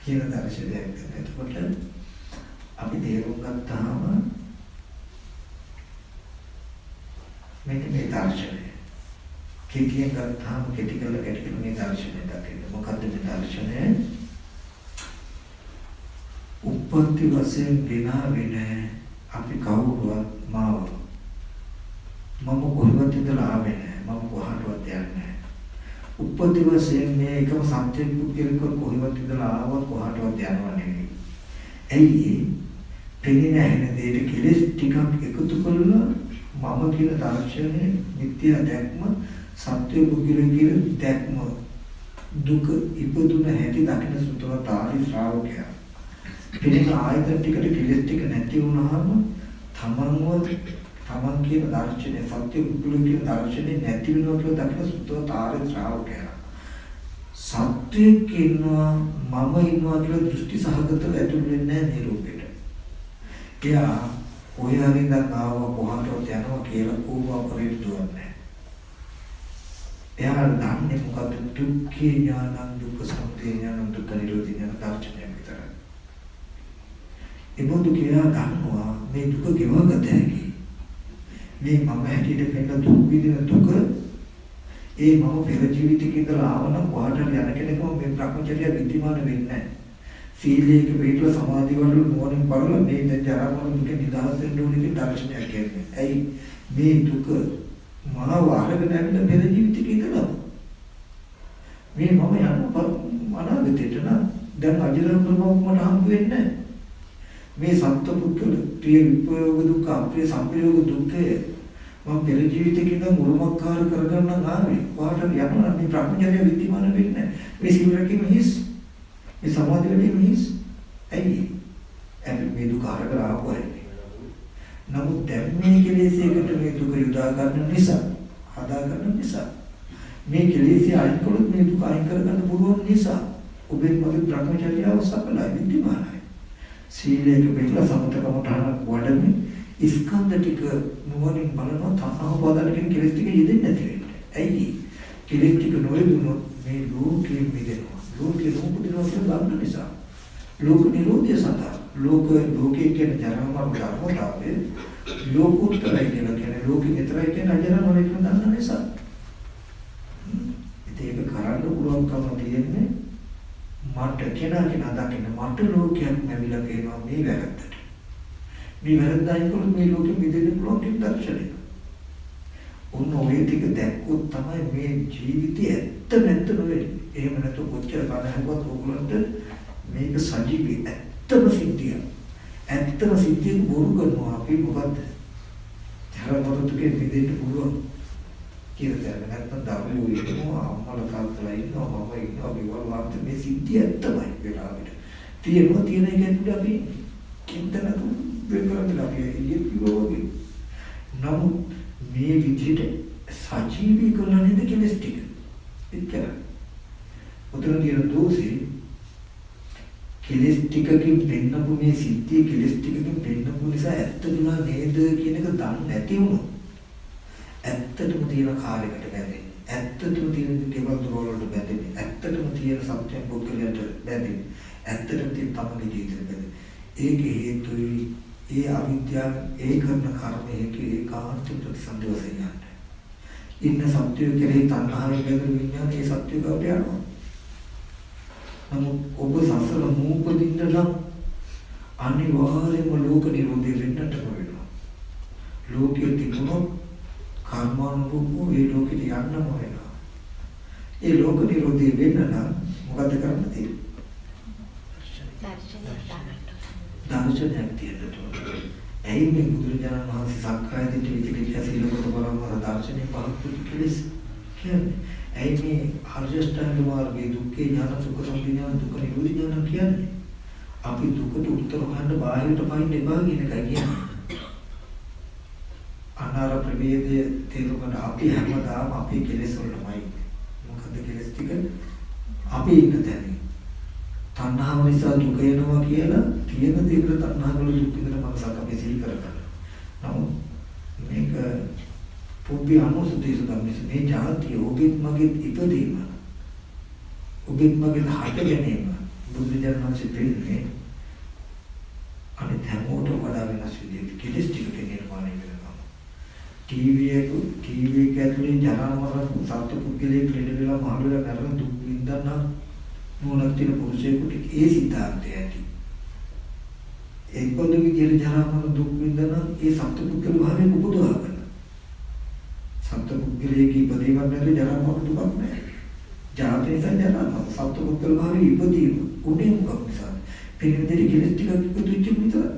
කියන දර්ශනයක් තියෙනවා. එතකොට අපි තේරුම් ගත්තාම මෙන්න මේ දර්ශනය. කෙටියෙන් ගත්තාම කෙටි කරලා මේ දර්ශනය දකින්න. මොකද්ද මේ දර්ශනය? උප්පත්ති වශයෙන් ගෙනාවෙන අපි කවුරුවත් මාව මම කොහෙවත් ඉඳලා ආවේ නැහැ. මම කොහාටවත් යන්නේ නැහැ. උප්පත්ති වශයෙන් මේ එකම සත්‍ය පුද්ගලික කොහෙවත් ඉඳලා ආව කොහාටවත් යනවා නෙවෙයි. ඇයි පෙනෙන හැන දෙයට කෙලෙස් ටිකක් එකතු කරලා මම කියන දර්ශනේ නිත්‍ය දැක්ම සත්‍ය පුද්ගලික කියන දැක්ම දුක ඉපදුන හැටි දකින සුතවත් ආරි ශ්‍රාවකයා පෙනෙන ආයතන ටිකට කෙලෙස් ටික නැති වුණාම තමන් කියන දර්ශනේ සත්‍ය පුද්ගලික කියන දර්ශනේ නැති වෙනවා කියලා දකින සුතවත් ආරි ශ්‍රාවකයා සත්‍යයක් ඉන්නවා මම ඉන්නවා කියලා දෘෂ්ටි සහගතව ඇතුල් වෙන්නේ නැහැ මේ රූපෙට. එයා ඔය හරින්ද ආව කොහොමද යනවා කියලා කෝවා කරේ දුවන්නේ. එයා දන්නේ මොකද දුක්ඛේ ඥානං දුක්ඛ සමුදය ඥානං දුක්ඛ නිරෝධ ඥාන දර්ශනය විතරයි. ඒ මොකද කියලා දන්නවා මේ දුක ගෙවගත හැකි. මේ මම හැටියට පෙන්න දුක් විඳින දුක ඒ මම පෙර ජීවිතයක ඉඳලා ආවනම් කොහාට යන කෙනෙක්ම මේ භ්‍රමචර්ය විද්‍යමාන වෙන්නේ නැහැ. සීලයක පිළිපල සමාධි වල මොනින් බලලා මේ දැන් ජරාමරණ දුක නිදහස් වෙන්න ඕනේ කියලා දර්ශනයක් කියන්නේ. ඇයි මේ දුක මහා වාරගෙන නැවෙන පෙර ජීවිතයක ඉඳලා මේ මම යන අනාගතයට නම් දැන් අජරාමරණ මට හම්බ වෙන්නේ නැහැ. මේ සත්පුද්ගල ප්‍රිය විපයෝග දුක්ඛ අප්‍රිය සංපයෝග දුක්ඛය මම පෙර ජීවිතේ කියන මුරුමක්කාර කරගන්න ආවේ. වාට යනවා මේ භ්‍රමචර්ය විද්‍යමාන වෙන්නේ නැහැ. මේ සිවුරකින් හිස් මේ සමාධි වලින් හිස්. ඇයි? අපි මේ දුක අරගෙන ආපුවා. නමුත් දැන් මේ කෙලෙසයකට මේ දුක යොදා ගන්න නිසා, හදා ගන්න නිසා මේ කෙලෙසය අයින් කළොත් මේ දුක අයින් කරගන්න පුළුවන් නිසා ඔබේ මගේ භ්‍රමචර්යාව සඵලයි විද්‍යමානයි. සීලයක පිළිලා සමතකමට වඩමින් ස්කන්ධ ටික නුවණින් බලනවා තණ්හාව පදන්න කියන කෙලෙස් ටික යෙදෙන්නේ නැති වෙන්නේ. ඇයි? කෙලෙස් ටික නොයෙදුනොත් මේ ලෝකෙ මිදෙනවා. ලෝකෙ රූපදිනවා කියලා ගන්න නිසා. ලෝක නිරෝධය සඳහා ලෝකයේ කියන ජරාමරණ ධර්මතාවයේ ලෝකුත්තරයි කියලා කියන්නේ ලෝකෙ විතරයි කියන අජරාමරණ කියලා දන්න නිසා. ඒක කරන්න පුළුවන්කම තියෙන්නේ මට කෙනා දකින්න මට ලෝකයක් ලැබිලා පේනවා මේ වැරද්දට. මේ වැරද්දයින් කළොත් මේ ලෝකෙ මිදෙන්න පුළුවන් කියන දර්ශනය. ඔන්න ඔය ටික දැක්කොත් තමයි මේ ජීවිතය ඇත්ත නැත්ත නොවේ. එහෙම නැතු කොච්චර කනහවත් ඕගොල්ලන්ට මේක සජීවී ඇත්තම සිද්ධිය. ඇත්තම සිද්ධියක බොරු කරනවා අපි මොකද්ද? ජරමරතුකේ මිදෙන්න පුළුවන් කියලා දැනගන්න නැත්නම් දරුවෝ ඉන්නවා අම්මලා තාත්තලා ඉන්නවා මම ඉන්නවා මේවල් වාර්ත මේ සිද්ධිය ඇත්තමයි වෙලාවට. තියෙනවා තියෙන එක ඇතුළේ අපි කින්තනක වෙනකන් අපි ඉන්නේ. නමුත් මේ විදිහට සජීවී කරන්නේ ද කෙලස් ටික. එච්චර. උතන තියෙන දෝෂේ කෙලස් ටිකකින් වෙන්නපු මේ සිද්ධිය කෙලස් ටිකකින් වෙන්නපු නිසා ඇත්ත දුනා නේද කියන එක දන්නේ නැති වුණොත් ඇත්තටම තියෙන කාලයකට බැඳෙන්නේ. ඇත්තටම තියෙන දේවල් වලට බැඳෙන්නේ. ඇත්තටම තියෙන සත්‍යයන් පොත්වලට බැඳෙන්නේ. ඇත්තටම තියෙන තමගේ ජීවිතේ බැඳෙන්නේ. ඒකේ හේතුයි ඒ අවිද්‍යාව ඒ කරන කර්ම හේතු ඒකාන්ත ප්‍රතිසන්දි වශයෙන් යන්නේ. ඉන්න සත්‍යය කෙරෙහි තණ්හාවෙන් බැඳෙන විඥානය ඒ සත්‍ය ගාවට යනවා. නමුත් ඔබ සසල මූපදින්න නම් අනිවාර්යයෙන්ම ලෝක නිරෝධය වෙන්නට වෙනවා. ලෝකයේ තිබුණොත් කර්මානුරූපව ඒ ලෝකෙට යන්නම වෙනවා. ඒ ලෝක නිරෝධය වෙන්න නම් මොකද කරන්න තියෙන්නේ? දර්ශනයක් තියෙනවා. ඇයි මේ බුදුරජාණන් වහන්සේ සක්කාය දිට්ඨි විචිකිච්ඡා සීලවල බලනවා දර්ශනේ පහක් කෙලෙස් කියන්නේ? ඇයි මේ ආර්ය අෂ්ටාංග මාර්ගයේ දුක්ඛේ ඥාන සුඛ සමුදය ඥාන දුක්ඛ නිරෝධ ඥාන කියන්නේ? අපි දුකට උත්තර හොයන්න බාහිරට පයින් එපා කියන එකයි කියන්නේ. ආකාර ප්‍රවේදයේ තේරුම් අපි හැමදාම අපේ කෙලෙස් වලටමයි. මොකද කෙලෙස් ටික අපි ඉන්න තැන. තණ්හාව නිසා දුක එනවා කියලා තියෙන දේකට තණ්හාව වල දුක් විඳින මනසක් අපි සිහි කරගන්න. නමුත් මේක පුබ්බි අනුසුතේසු ධම්මේසු මේ ජාතිය ඔබෙත් මගෙත් ඉපදීම ඔබෙත් මගෙත් හට ගැනීම බුදුරජාණන් වහන්සේ දෙන්නේ අනිත් හැමෝටම වඩා වෙනස් විදිහට කෙලෙස් ටික නිර්මාණය කරනවා. ටීවී එක ඇතුලේ ජරා මරණ සත්පුද්ගලයෙක් ලෙඩ වෙලා මහලු වෙලා මරණ දුක් විඳින්න මොනක් තියෙන පුරුෂයෙකුට ඒ සිද්ධාන්තය ඇති. එක්බඳු විදිහට ජරා මරණ දුක් විඳින්න ඒ සත්පුද්ගල භාවයෙන් උපදවා ගන්න. සත්පුද්ගලයේ ඉපදීමක් නැති ජරා මරණ දුකක් නැහැ. ජාති නිසා ජරා මරණ සත්පුද්ගල භාවයේ ඉපදීම උනේ මොකක් නිසාද? පිළිවෙලට කෙලෙස් ටිකක් එකතු වෙච්ච නිසා.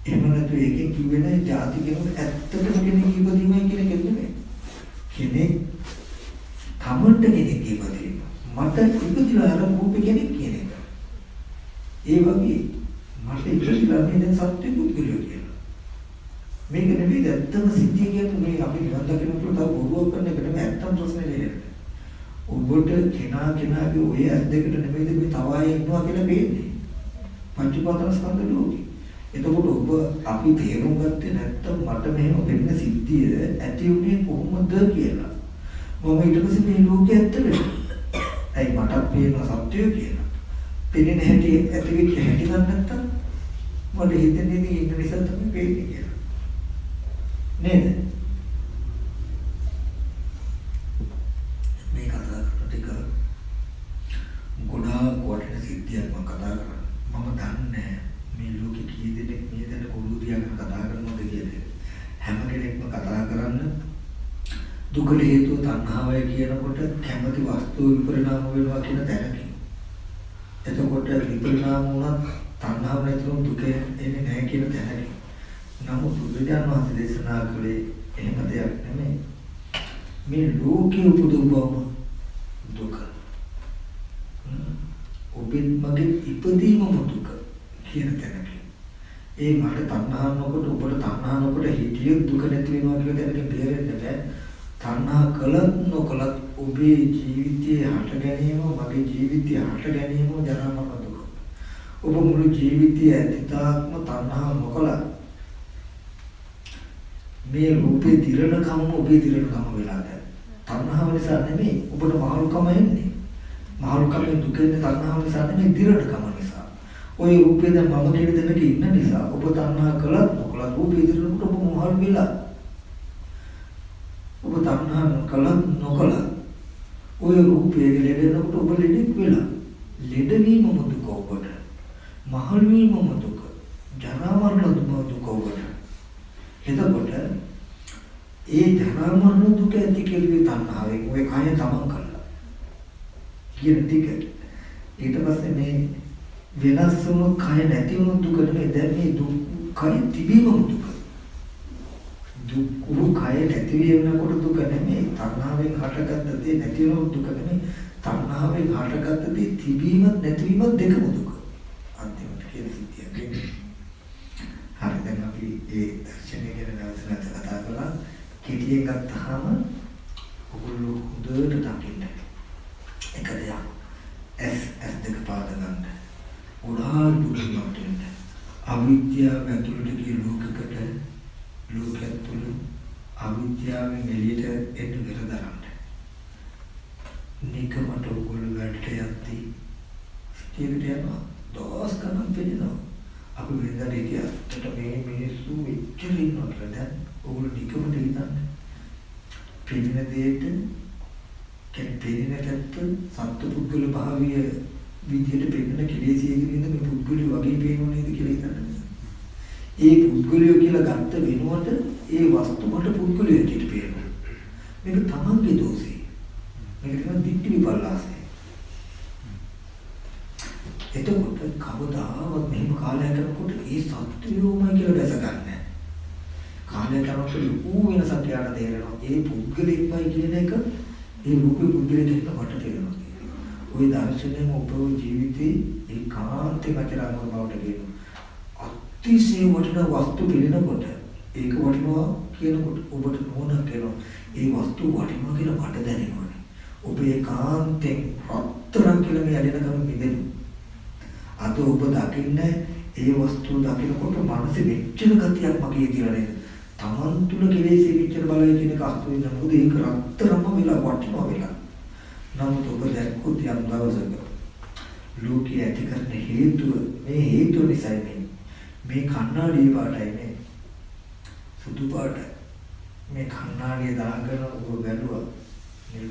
එහෙම නැතු ඒකෙන් කිව්වේ නැහැ ජාති කෙනෙකුට ඇත්තටම කෙනෙක් ඉපදීමයි කියන එක නෙමෙයි. කෙනෙක් තමන්ට කෙනෙක් ඉපදීම. මට ඉපදිලා අර රූපේ කෙනෙක් කියන එක. ඒ වගේ මට ඉපදිලා මේ දැන් සත්‍ය පුද්ගලයෝ කියලා. මේක නෙමෙයි ඇත්තම සිද්ධිය කියන්නේ මේ අපි නිවන් දකින්නට තව බොරුවක් කරන එක නෙමෙයි ඇත්තම ප්‍රශ්නේ නේද? ඔබට කෙනාගේ ඔය ඇස් දෙකට නෙමෙයිද මේ තව අය ඉන්නවා කියලා පේන්නේ. පංච උපාදානස්කන්ධ ලෝකේ. එතකොට ඔබ අපි තේරුම් ගත්තේ නැත්තම් මට මෙහෙම වෙන්න සිද්ධිය ඇති උනේ කොහොමද කියලා. මම ඊට පස්සේ මේ ලෝකේ ඇත්ත වෙනවා. ඇයි මටත් පේන සත්‍යය කියලා. පේන්නේ හැටි ඇති වෙච්ච හැටි ගන්න නැත්තම් මට හිතෙන්නේ ඉන්න නිසා තමයි පේන්නේ කියලා. නේද? මේ කතා කරන ටික ගොඩාක් වටින සිද්ධියක් මම කතා කරන්නේ. මම දන්නේ මේ ලෝකෙ කී දෙනෙක් මේ දැන කොළු තියාගෙන කතා කරනවද කියලා. හැම කෙනෙක්ම කතා කරන්න දුකට හේතුව තණ්හාවයි කියනකොට කැමැති වස්තුව විපරිණාම වෙනවා කියන තැනකින්. එතකොට විපරිණාම වුණත් තණ්හාව නැතුව දුක එන්නේ නැහැ කියන තැනකින්. නමුත් බුදුරජාණන් වහන්සේ දේශනා කළේ එහෙම දෙයක් නෙමෙයි. මේ ලෝකේ උපදවම දුක. ඔබෙත් මගේ ඉපදීමම දුක කියන තැනකින්. ඒ මට තණ්හා නොකොට ඔබට තණ්හා නොකොට හිතිය දුක නැති වෙනවා කියලා දැනගෙන බේරෙන්න බෑ. තණ්හා කළත් නොකළත් ඔබේ ජීවිතයේ හට ගැනීම මගේ ජීවිතයේ හට ගැනීම ජරා මරණ දුක. ඔබ මුළු ජීවිතයේ ඇතිතාත්ම තණ්හා නොකළත් මේ රූපේ දිරණකම ඔබේ දිරණකම වෙලා දැන්. තණ්හාව නිසා නෙමෙයි ඔබට මහලුකම එන්නේ. මහලුකමේ දුක එන්නේ තණ්හාව නිසා නෙමෙයි දිරණකම නිසා. ওই රූපේ දැන් මම කියන දෙන්නට ඉන්න නිසා ඔබ තණ්හා කළත් නොකළත් රූපේ දිරණකට ඔබ මහලු වෙලා. ඔබ තණ්හා කළත් නොකළත් ওই රූපයේ ලෙඩෙනකොට ඔබ ලෙඩෙක් වෙලා. ලෙඩවීමම දුක ඔබට. මහලු වීමම දුක. ජරා මරණ දුක ඔබට. එතකොට ඒ ජරා මරණ දුක ඇති කෙරුවේ තණ්හාවෙන් ඔය කය තමන් කළා. කියන ටික. ඊට පස්සේ මේ වෙනස් වුණු කය නැති වුණු දුක නෙමෙයි දැන් මේ දුක් කය තිබීමම දුක. දුක් කය නැති වෙනකොට දුක නෙමෙයි තණ්හාවෙන් හටගත්ත දේ නැති වෙන දුක නෙමෙයි තණ්හාවෙන් හටගත්ත දේ තිබීමත් නැතිවීමත් දෙකම දුක. අන්තිමට කියන සිද්ධියක්. හරි දැන් අපි ඒ දර්ශනය ගැන නැවත කතා කළා. කෙටියෙන් ගත්තාම ඔගොල්ලෝ හොඳට දකින්න. එක දෙයක්. ඇස් දෙක පාද ගන්න. උඩාල් බුදුමට එන්න. අවිද්‍යාව ඇතුළට ගිය ලෝකයකට ලෝකයක් තුළ අවිද්‍යාවෙන් එළියට එන්න විතර දරන්න. නිකමට ඔයගොල්ලෝ වැඩට යද්දී සිටියට යනවා. දවස් ගණන් පෙන්නනවා. අපි වෙනදා දෙකියට මේ මිනිස්සු මෙච්චර ඉන්නවද දැන් ඔයගොල්ලෝ නිකමට හිතන්නේ. පිළින දෙයට පිළිනකට සත්පුද්ගල භාවය විදියට පිළින කෙලෙසියකින් ඉඳ මේ පුද්ගලයෝ වගේ පේනව නේද කියලා හිතන්නේ. ඒ පුද්ගලයෝ කියලා ගත්ත වෙනුවට ඒ වස්තු මත පුද්ගලයෝ හැටියට පේනවා. මේක තමන්ගේ දෝෂය. මේක තමයි දිට්ඨි විපල්ලාසය. එතකොට කවදාවත් මෙහෙම කාලයක් යනකොට ඒ සත්‍යයෝමයි කියලා දැස ගන්න. කාලයක් යනකොට ලොකු වෙනසක් යාට තේරෙනවා. ඒ පුද්ගලෙක්මයි කියන එක ඒ රූපේ පුද්ගලෙක් කියලා මට තේරෙනවා. ওই දර්ශනයෙන් ඔබ ජීවිතේ ඒකාන්තේ වචනාත්මක බවට ගෙනවා. අතිශය වටිනා වස්තු පිළිනකොට ඒක වටිනවා කියනකොට ඔබට නෝනක් වෙනවා. ඒ වස්තුව වටිනවා කියලා මට දැනෙනවානේ. ඔබ ඒකාන්තයෙන් රත්තරන් කියලා මේ ඇලෙනකම මිදෙනවා. අද ඔබ දකින්නේ ඒ වස්තුව දකිනකොට මනසේ මෙච්චර ගතියක් මගේ කියලා නේද? තමන් තුල කෙලෙසේ මෙච්චර බලය කියන එක අහු වෙන මොකද ඒක රත්තරන්ම වෙලා වටිනවා වෙලා. නමුත් ඔබ දැක්කොත් යම් දවසක ලෝකයේ ඇති කරන හේතුව මේ හේතුව නිසායි මේ කණ්ණාඩියේ පාටයි මේ සුදු පාට මේ කණ්ණාඩිය දාගෙන ඔබ බැලුවා නිල්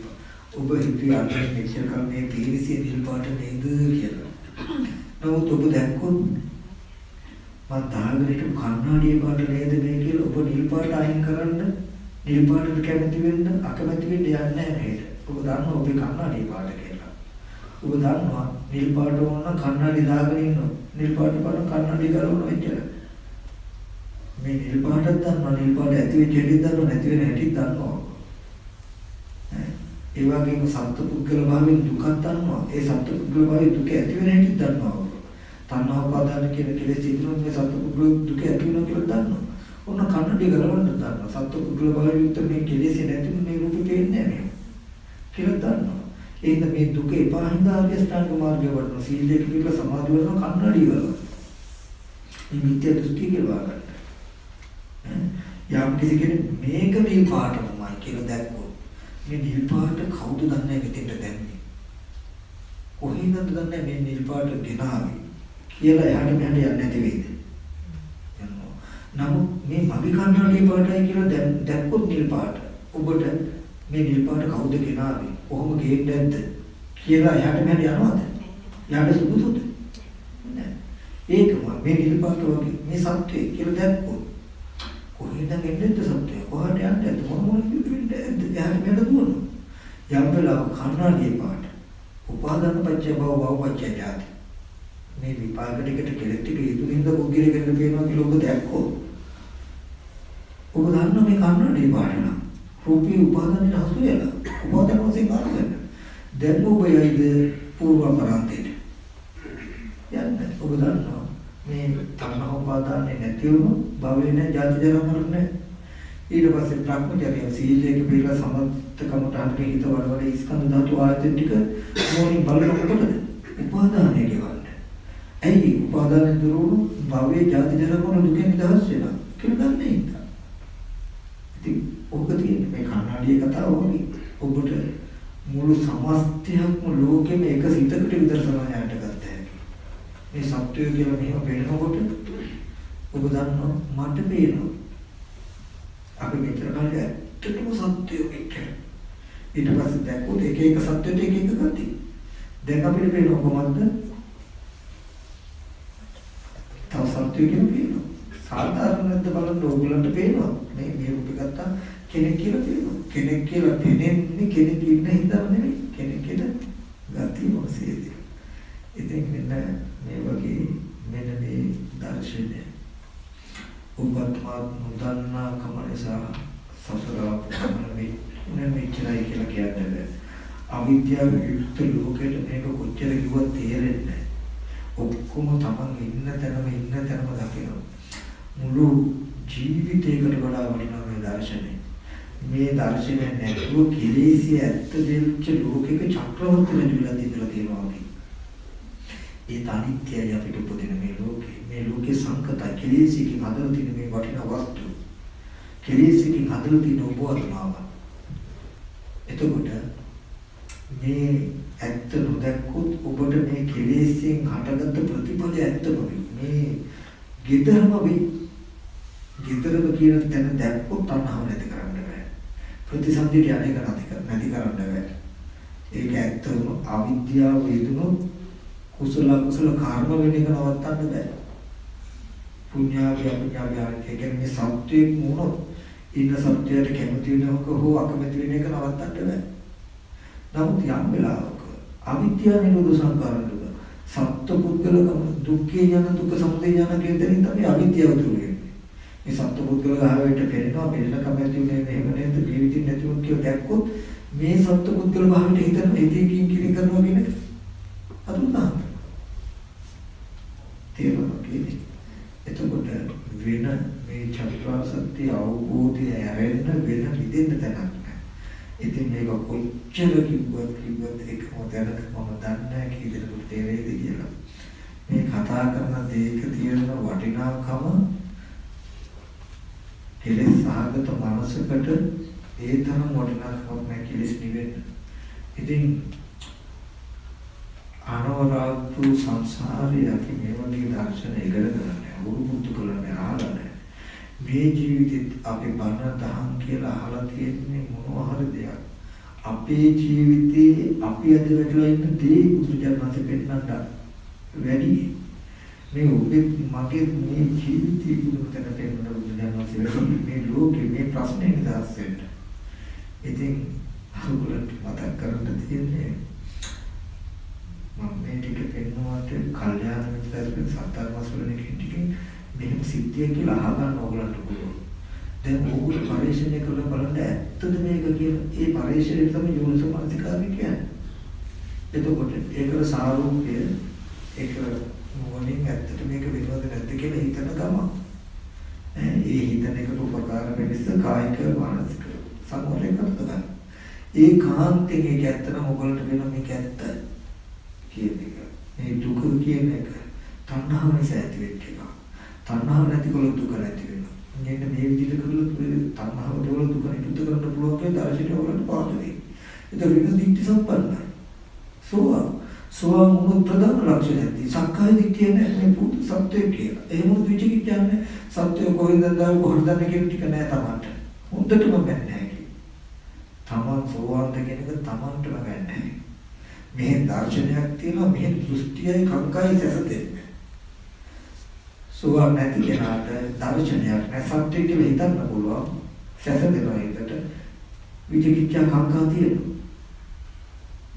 ඔබ හිතුවේ අන්නේ මෙච්චර කල් මේ පීරිසිය නිල් පාට නේද කියලා. නමුත් ඔබ දැක්කොත් මම දාගෙන හිටපු කණ්ණාඩියේ පාට නේද මේ කියලා ඔබ නිල් පාට අයින් කරන්න නිල් පාටට කැමති වෙන්න අකමැති වෙන්න යන්නේ නැහැ නේද? ඔබ දන්නවා ඔබේ කණ්ණාඩියේ පාට කියලා. ඔබ දන්නවා නිල් පාට වුණා කණ්ණාඩි දාගෙන ඉන්නවා. නිල් පාට පාන කණ්ණාඩි ගලවනවා එච්චර. මේ නිල් පාටක් දන්නවා නිල් පාට ඇති වෙච්ච හැටි දන්නවා නැති වෙන හැටි දන්නවා. ඒ වගේම සත්පුද්ගල භාවයෙන් දුකක් දන්නවා. ඒ සත්පුද්ගල භාවයේ දුක ඇති වෙන හැටි දන්නවා. තණ්හා උපාදාන කියන කෙලෙස් ඉදිරියට මේ සත්පුද්ගල දුක ඇති වෙනවා කියලා දන්නවා. ඔන්න කණ්ණාඩි ගලවන්න දන්නවා. සත්පුද්ගල භාවයෙන් යුක්ත මේ කෙලෙස් නැති මේ රූපේ පේන්නේ නැහැ කියලා දන්නවා. එහෙනම් මේ දුක එපා හින්දා ආර්ය අෂ්ටාංග මාර්ගය වඩන සීලයක පිළිපද සමාධිය වඩන කන්නඩිය ගලවන. මේ මිත්‍යා දෘෂ්ටි කියලා ගන්න. යම් කිසි කෙනෙක් මේක නිල් පාටමයි කියලා දැක්කොත් මේ නිල් පාට කවුද දන්නේ මෙතෙන්ට දැම්මේ? කොහෙන්ද දන්නේ මේ නිල් පාට ගෙනාවේ කියලා එහාට මෙහාට යන්නේ නැති වෙයිද? යනවා. නමුත් මේ මගේ කන්නඩිය පාටයි කියලා දැක්කොත් නිල් පාට ඔබට මේ නිල් පාට කවුද ගෙනාවේ? කොහොම ගේන්නේ නැද්ද කියලා එහාට මෙහාට යනවද? යාට සුදුසුද? නෑ. ඒකම මේ නිල් පාට වගේ මේ සත්‍යය කියලා දැක්කොත් කොහෙන්ද ගෙන්නේද සත්‍යය? කොහට යන්නේ? මොන කිව්වෙන්නේ? එහාට මෙහාට දුවනවා. යම් වෙලාවක කන්නාඩියේ පාට උපාදාන පත්‍ය භව පත්‍ය ජාති මේ විපාක ටිකට කෙලෙස් ටික ඊතුලින්ද පුද්ගලයෙක් වෙන්න පේනවා කියලා ඔබ දැක්කොත් ඔබ දන්නවා මේ කන්නාඩියේ පාට නම් රූපී උපාදානයේ හසු වෙලා උපාදාන වශයෙන් අරගෙන දැන් ඔබ යයිද పూర్ව පරාන්තයට යන්න ඔබ දන්නවා මේ තණ්හා උපාදානයේ නැති වුණු භවයේ නැ ජාති ජරා මරණ ඊට පස්සේ ප්‍රඥාචර්ය සීලයක පිළිලා සමත්තකමට අන්තිම හිත වඩවල ස්කන්ධ ධාතු ආයතන ටික මොනින් බලනකොට උපාදානය ගෙවන්නේ. ඇයි උපාදානය දුරු භවයේ ජාති ජරා මරණ දුකෙන් නිදහස් වෙනවා කියලා දන්නේ නැහැ. ඉතින් ඔබ තියෙන්නේ මේ කන්නාඩියේ කතාව වගේ ඔබට මුළු සමස්තයක්ම ලෝකෙම එක සිතකට විතර සමානයට ගත්ත හැකි. මේ සත්‍යය කියලා මෙහෙම පේනකොට ඔබ දන්නවා මට පේනවා. අපි මෙතන කාලේ ඇත්තටම සත්‍යය මෙච්චර. ඊට පස්සේ දැක්කොත් එක එක සත්‍යයට එක එක ගති. දැන් අපිට පේනවා කොහොමද? තව සත්‍යය කියලා පේනවා. සාධාරණද බලන්න ඕගොල්ලන්ට පේනවා. මේ රූපේ ගත්තා කෙනෙක් කියලා පේනවා. කෙනෙක් කියලා පේන්නේ කෙනෙක් ඉන්න හින්දාම නෙමෙයි. කෙනෙක් කියලා ගතිය මොකසේදී. ඉතින් මෙන්න මේ වගේ මෙන්න මේ දර්ශනය ඔබත් නොදන්නා කම නිසා සසර අපමණ මෙච්චරයි කියලා කියන්නේ. අවිද්‍යාව යුක්ත ලෝකෙට මේක කොච්චර කිව්වත් තේරෙන්නේ නැහැ. ඔක්කොම තමන් ඉන්න තැනම දකිනවා. මුළු ජීවිතයකට වඩා වටිනා මේ දර්ශනය. මේ දර්ශනය නැතුව කෙලෙසිය ඇත්ත දෙච්ච ලෝකෙක චක්‍රවර්ති වෙලා තියෙනවා අපි. ඒ අනිත්‍යය අපිට උපදින මේ ලෝකේ සංකතයි කෙලෙසියකින් හදලා තියෙන මේ වටිනා වස්තු. කෙලෙසියකින් හදලා තියෙන ඔබ ආත්මාව. එතකොට මේ ඇත්ත නොදැක්කොත් ඔබට මේ කෙලෙසියෙන් හටගත්ත ප්‍රතිඵලය ඇත්තම මේ ගෙදරම වෙයි. ගෙදරම කියන තැන දැක්කොත් තණ්හාව නැති කරන්න බෑ. ප්‍රතිසන්දිට යන්නේ නැති කරන්න බෑ. ඒක ඇත්තම අවිද්‍යාව වේදුනොත් කුසල කර්ම වෙන එක නවත්තන්න බෑ. පුඤ්ඤාවි අපුඤ්ඤාවි කියන්නේ සත්‍යයක් වුණොත් ඉන්න සත්‍යයට කැමති වෙනවක හෝ අකමැති වෙන එක නවත්තන්න බෑ. නමුත් යම් වෙලාවක අවිද්‍යාව නිරෝධ සංකාරණ දුක සත්පුද්ගලකම දුක්ඛේ යන දුක්ඛ සමුදය යන කියන දෙයින් තමයි අවිද්‍යාව දුරු වෙන්නේ. මේ සත්පුද්ගල භාවයට පෙරෙනවා පෙරෙන කැමැති වෙන්නේ එහෙම නේද ජීවිතින් නැතිවොත් කියලා දැක්කොත් මේ සත්පුද්ගල භාවයට හිතන එදීකින් කිරි කරනවා කියන එක අතුරුදහන් තේරුණා කියන්නේ. එතකොට වෙන මේ චතුරාර්ය සත්‍ය සත්‍ය අවබෝධය ඇරෙන්න වෙන විදිහට තැනක් නැහැ. ඉතින් මේක කොච්චර කිව්වත් එකම තැනක මම දන්නේ නැහැ කී දෙනෙකුට තේරෙයිද කියලා. මේ කතා කරන දේක තියෙන වටිනාකම කෙලෙස් සහගත මනසකට ඒ තරම් වටිනාකමක් නැහැ කෙලෙස් නිවෙන්න. ඉතින් අනවරාතු සංසාරයේ අපි මේ වගේ දර්ශන ඉගෙන ගන්න අවුරුදු කරන්නේ අහලා නැහැ. මේ ජීවිතෙත් අපි බණ දහම් කියලා අහලා තියෙන්නේ මොනවා හරි දෙයක්. අපේ ජීවිතේ අපි අද වෙලා ඉන්න දේ බුදුරජාණන් වහන්සේ පෙන්නන්නට වැඩි. මේ ඔබේ මගේ මේ ජීවිතේ බුදුරජාණන් පෙන්නන බුදුරජාණන් වහන්සේ මේ ලෝකේ මේ ප්‍රශ්නේ නිදහස් වෙන්න. ඉතින් අහුලට මතක් කරන්න තියෙන්නේ මම මේ ටික පෙන්නුවාට කල්යාණ මිත්‍රයන් සත්‍යමස්වරණ කිටිකින් මෙහෙම සිද්ධිය කියලා අහගන්න ඕගලන්ට පුළුවන්. දැන් ඕගොල්ලෝ පරිශ්‍රණය කරලා බලන්න ඇත්තද මේක කියලා. ඒ පරිශ්‍රණය තමයි යෝනිසෝමනසිකාරය කියන්නේ. එතකොට ඒකේ සාරූපය ඒක මොනින් ඇත්තට මේක වෙනවද නැද්ද කියලා හිතන ගම. ඒ හිතන එකට උපකාර වෙනස කායික මානසික සම්මෝලය කරනවා. ඒ කාන්තේ ඒක ඇත්තම ඕගොල්ලන්ට වෙන මේක ඇත්ත කියන එක. මේ දුක කියන එක තණ්හාව නිසා ඇති වෙච්ච එක. තණ්හාව නැතිකොල දුක නැති වෙනවා. මෙන්න මේ විදිහට කරලා තණ්හාව වල දුක නිරුද්ධ කරන්න පුළුවන් කියලා දර්ශනය වලට පාදේ. ඒක වෙන දිට්ඨි සම්පන්නයි. සෝවාන් වුණොත් ප්‍රධාන ලක්ෂණයයි සක්කාය දිට්ඨිය නැහැ මේ පුදු සත්‍යය කියලා. එහෙම විචිකිච්ඡාන්නේ සත්‍යය කොහෙන්ද දාන්නේ කොහොමද දාන්නේ කියන ටික නෑ තමන්ට. හොඳටම බෑ නෑ. තමන් සෝවාන්ද කියන එක තමන්ටම බෑ නෑ. මේ දර්ශනයක් තියෙනවා මේ දෘෂ්ටියයි කංකයි සැසදෙන්නේ. සෝවාන් නැති කෙනාට දර්ශනයක් නැහැ සත්‍ය කියලා හිතන්න පුළුවන් සැසදෙනවා ඒකට විචිකිච්ඡා කංකා තියෙනවා.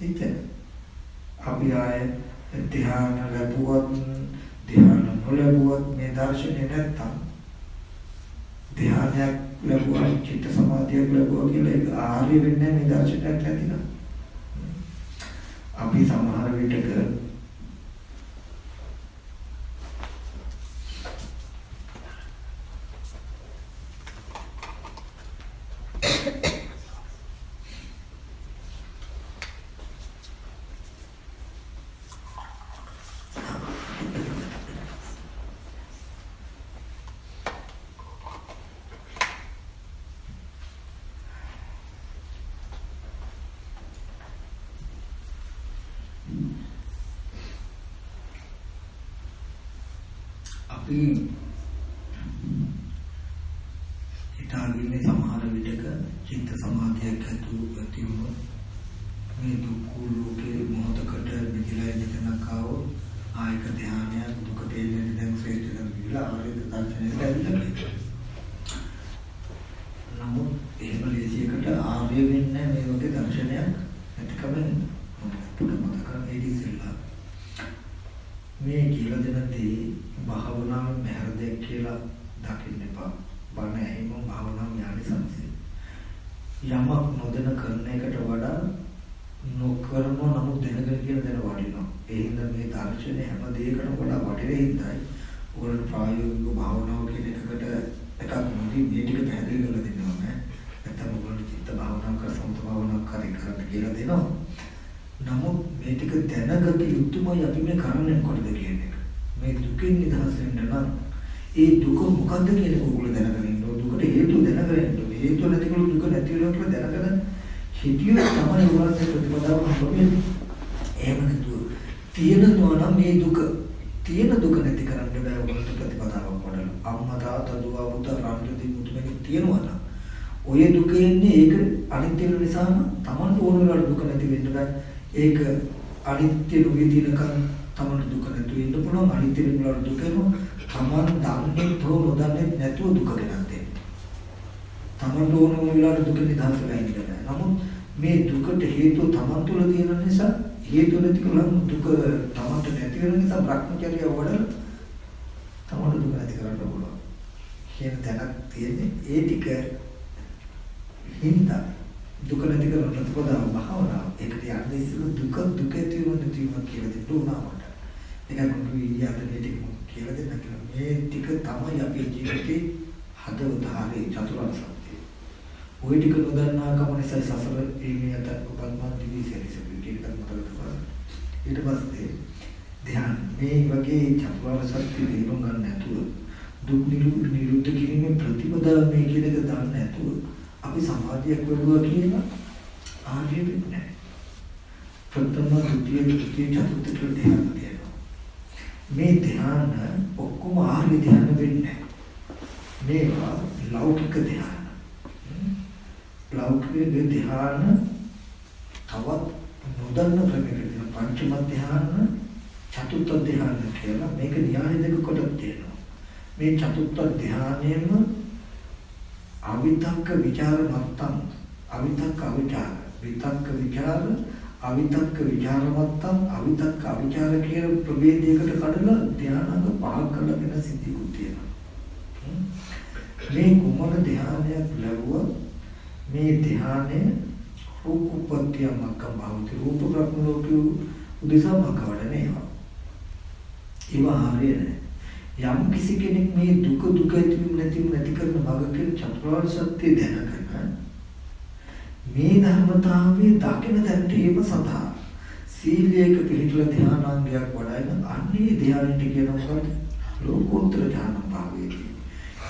එතන අපි ආයේ ධ්‍යාන ලැබුවත් ධ්‍යාන නොලැබුවත් මේ දර්ශනේ නැත්තම් ධ්‍යානයක් ලැබුවා චිත්ත සමාධියක් ලැබුවා කියලා ඒක ආර්ය වෙන්නේ මේ දර්ශනයක් නැතිනම්. අපි සමහර විටක හිතාගෙන සමහර විටක චිත්ත සමාධියක් ඇති වුණොත් මේ දුක් ලෝකේ මොහොතකට මිදලා ඉඳනක ආවොත් ආයක ධානයක් දුක දෙන්නේ දැන් ශ්‍රේෂ්ඨ කියලා ආරේ දර්ශනය ලැබෙනවා. නමුත් එහෙම ලේසියකට ආර්ය වෙන්නේ මේ වගේ දර්ශනයක් නැතිකම පුදුම මතක ඉදිරියලා මේ කියලා දෙනදී භාවනාව බහැර දෙයක් කියලා දකින්න එපා. බණ ඇහිම භාවනාව ඥානසංසය. යමක් නොදැන කරන එකට වඩා නොකරන නමුත් දැනගෙන කියන දේ වටිනවා. ඒ හින්දා මේ දර්ශනේ හැම දෙයකටම වඩා වටින හින්දායි ඔයගොල්ලෝ ප්‍රායෝගික භාවනාව කියන එකකට එකක් මොකද මේ ටික පැහැදිලි කරලා දෙනවා නෑ. නැත්නම් ඔයගොල්ලෝ චිත්ත භාවනාව කර සමත භාවනාව කරන්න කියලා දෙනවා. නමුත් මේ ටික දැනගත යුතුමයි අපි මේ කරන්නේ කොටද කියන එක. මේ දුකින් නිදහස් වෙන්න නම් ඒ දුක මොකද්ද කියන එක ඔයගොල්ලෝ දැනගෙන ඉන්න ඕන. දුකට හේතුව දැනගෙන ඉන්න ඕන. හේතුව නැතිකොට දුක නැති වෙනවා කියලා දැනගෙන හිතියොත් තමයි ඔයගොල්ලන්ට ප්‍රතිපදාව හම්බෙන්නේ. එහෙම නැතුව තියෙනවා නම් මේ තියෙන දුක නැති කරන්න බෑ ඔයගොල්ලන්ට ප්‍රතිපදාවක් වඩලා. අම්මා තාත්තා දුව පුතා රාජ්‍යදී මුතුමෙක් තියෙනවා නම් ඔය දුක එන්නේ ඒක අනිත්‍ය වෙන නිසා නම් Tamanට ඕන වෙලාවට දුක නැති වෙන්න බෑ. ඒක අනිත්‍ය නොවිදිනකන් තමන්ට දුක නැතුව ඉන්න පුළුවන්. අනිත්‍ය වෙනවල දුක එනවා. තමන් දන්නේ තෝ නොදන්නේ නැතුව දුක ගෙනත් දෙන්නේ. තමන්ට ඕන වෙලාවට දුක නිදහස් වෙලා ඉන්න බෑ. නමුත් මේ දුකට හේතුව තමන් තුළ තියෙන නිසා හේතුව නැති කලම දුක තමන්ට නැති වෙන නිසා භ්‍රමචර්යය වඩලා තමන්ට දුක නැති කරන්න පුළුවන්. කියන තැනක් තියෙන්නේ ඒ ටික හින්දා දුක නැති කරන ප්‍රතිපදාව භාවනාව. ඒකට යන්නේ ඉස්සෙල්ලා දුක ඇති වෙන නැති වෙන කියලා දෙන්නා මට. ඒකයි මම ඊයත් මේ ටික කියලා දෙන්න කියලා. මේ ටික තමයි අපේ ජීවිතේ හදවත හරි චතුරාර්ය සත්‍යය. ওই ටික නොදන්නා කම නිසා සසර මේ අතත් උපන්මන් දිවි සැරිසෙන්නේ කියන එක මතක තබන්න. ඊට පස්සේ ධ්‍යාන මේ වගේ චතුරාර්ය සත්‍ය තේරුම් ගන්න නැතුව දුක් නිරුද්ධ කිරීමේ ප්‍රතිපදාව මේ කියන එක දන්නේ නැතුව අපි සමාධියක් වඩුවා කියලා ආර්ය වෙන්නේ නැහැ. ප්‍රථම ද්විතීය තෘතීය චතුර්ථ කියලා ධ්‍යාන තියෙනවා. මේ ධ්‍යාන ඔක්කොම ආර්ය ධ්‍යාන වෙන්නේ නැහැ. මේවා ලෞකික ධ්‍යාන. ලෞකික ධ්‍යාන තවත් නොදන්න ක්‍රමයකට පංචම ධ්‍යාන චතුර්ථ ධ්‍යාන කියලා මේක න්‍යාය දෙක කොටක් තියෙනවා. මේ චතුර්ථ ධ්‍යානයේම අවිතක්ක විචාර මත්තම් අවිතක්ක අවිචාර විතක්ක විචාර අවිතක්ක විචාර මත්තම් අවිතක්ක අවිචාර කියන ප්‍රභේදයකට කඩලා ධ්‍යානංග පහක් කරලා වෙන සිද්ධියකුත් තියෙනවා. මේ කුමන ධ්‍යානයක් ලැබුවා මේ ධ්‍යානය රූප උපත්තිය මක්කම් භාවිත රූප බ්‍රහ්ම ලෝකයේ උදෙසා මකවඩන ඒවා. ඒවා හරියන්නේ යම් කිසි කෙනෙක් මේ දුක නැති කරන භාගකේ චතුරාර්ය සත්‍ය දැනගෙන මේ ධර්මතාවයේ දකින තැනට ඒව සඳහා සීලයක පිළිතුර ධානාංගයක් වඩාගෙන අන්නේ ධානයට කියනවා ලෝකෝත්තර ධාන භාවයේදී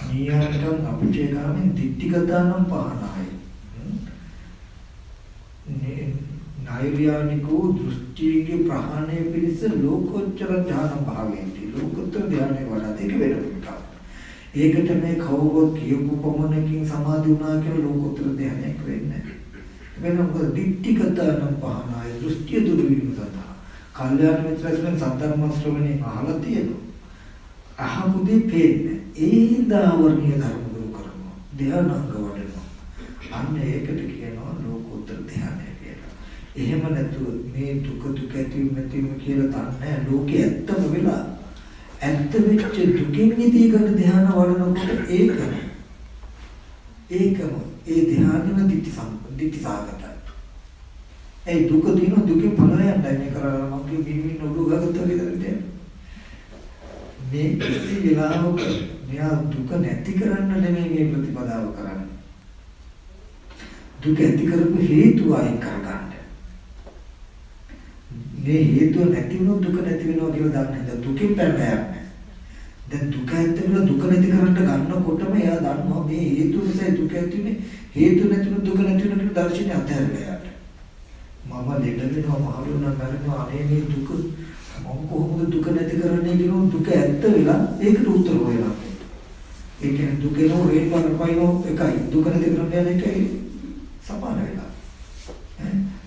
නියමකම් අපචේකාමෙන් දිට්ඨිගතානම් පහනායි නෛර්යානිකෝ දෘෂ්ටිගේ ප්‍රහාණය පිණිස ලෝකෝත්තර ධාන භාවයේදී ලෝකෝත්තර ධානයේ වඩා දෙක වෙනවා. ඒකට මේ කවුරුත් කියපු පමණකින් සමාධි වුණා කියලා ලෝකෝත්තර ධානයක් වෙන්නේ නැහැ. වෙන මොකද දිට්ඨිගතානම් පහනායි දෘෂ්ටිය දුරු වීම සඳහා කල්යාණ මිත්‍රයන් සද්ධර්ම ශ්‍රවණේ අහලා තියෙනවා. අහමුදී පේන්නේ ඒ දාවර්ණීය ධර්ම දුරු කරනවා. ධානාංග වඩනවා. අන්න ඒකට කියනවා ලෝකෝත්තර ධානය කියලා. එහෙම නැතුව මේ දුක ඇතිවීම කියලා තන්නේ ලෝකේ ඇත්තම වෙලා ඇත්ත වෙච්ච දුකින් නිදී ගන්න ධාන වඩනකොට ඒකම ඒ ධානයම දිට්ඨි සාගතයි. ඒ දුක දින දුකෙන් පලායන්නයි මේ කරලා මම කිව්වේ නඩු ගගත්තා විතරද මේ කිසි වෙලාවක මෙයා දුක නැති කරන්න නෙමෙයි මේ ප්‍රතිපදාව කරන්නේ. දුක ඇති කරපු හේතුව අයින් කරගන්න. මේ හේතුව නැති වුණොත් දුක නැති වෙනවා කියලා දන්නේ නැහැ. දුකෙන් පැනලා දැන් දුක ඇත්තම දුක නැති කරන්න ගන්නකොටම එයා දන්නවා මේ හේතු නිසා දුක ඇතිනේ හේතු නැතිව දුක නැති වෙන කියලා දර්ශනය අත්හැරලා යාට මම ලෙඩ වෙනවා මහලු වෙනවා මරනවා අනේ මේ දුක මම කොහොමද දුක නැති කරන්නේ කියන දුක ඇත්ත වෙලා ඒකට උත්තර හොයනවා. ඒ කියන්නේ දුකේ නෝ රේල් පාරපයිනෝ එකයි දුක නැති කරන්න යන එකයි සමාන වෙලා.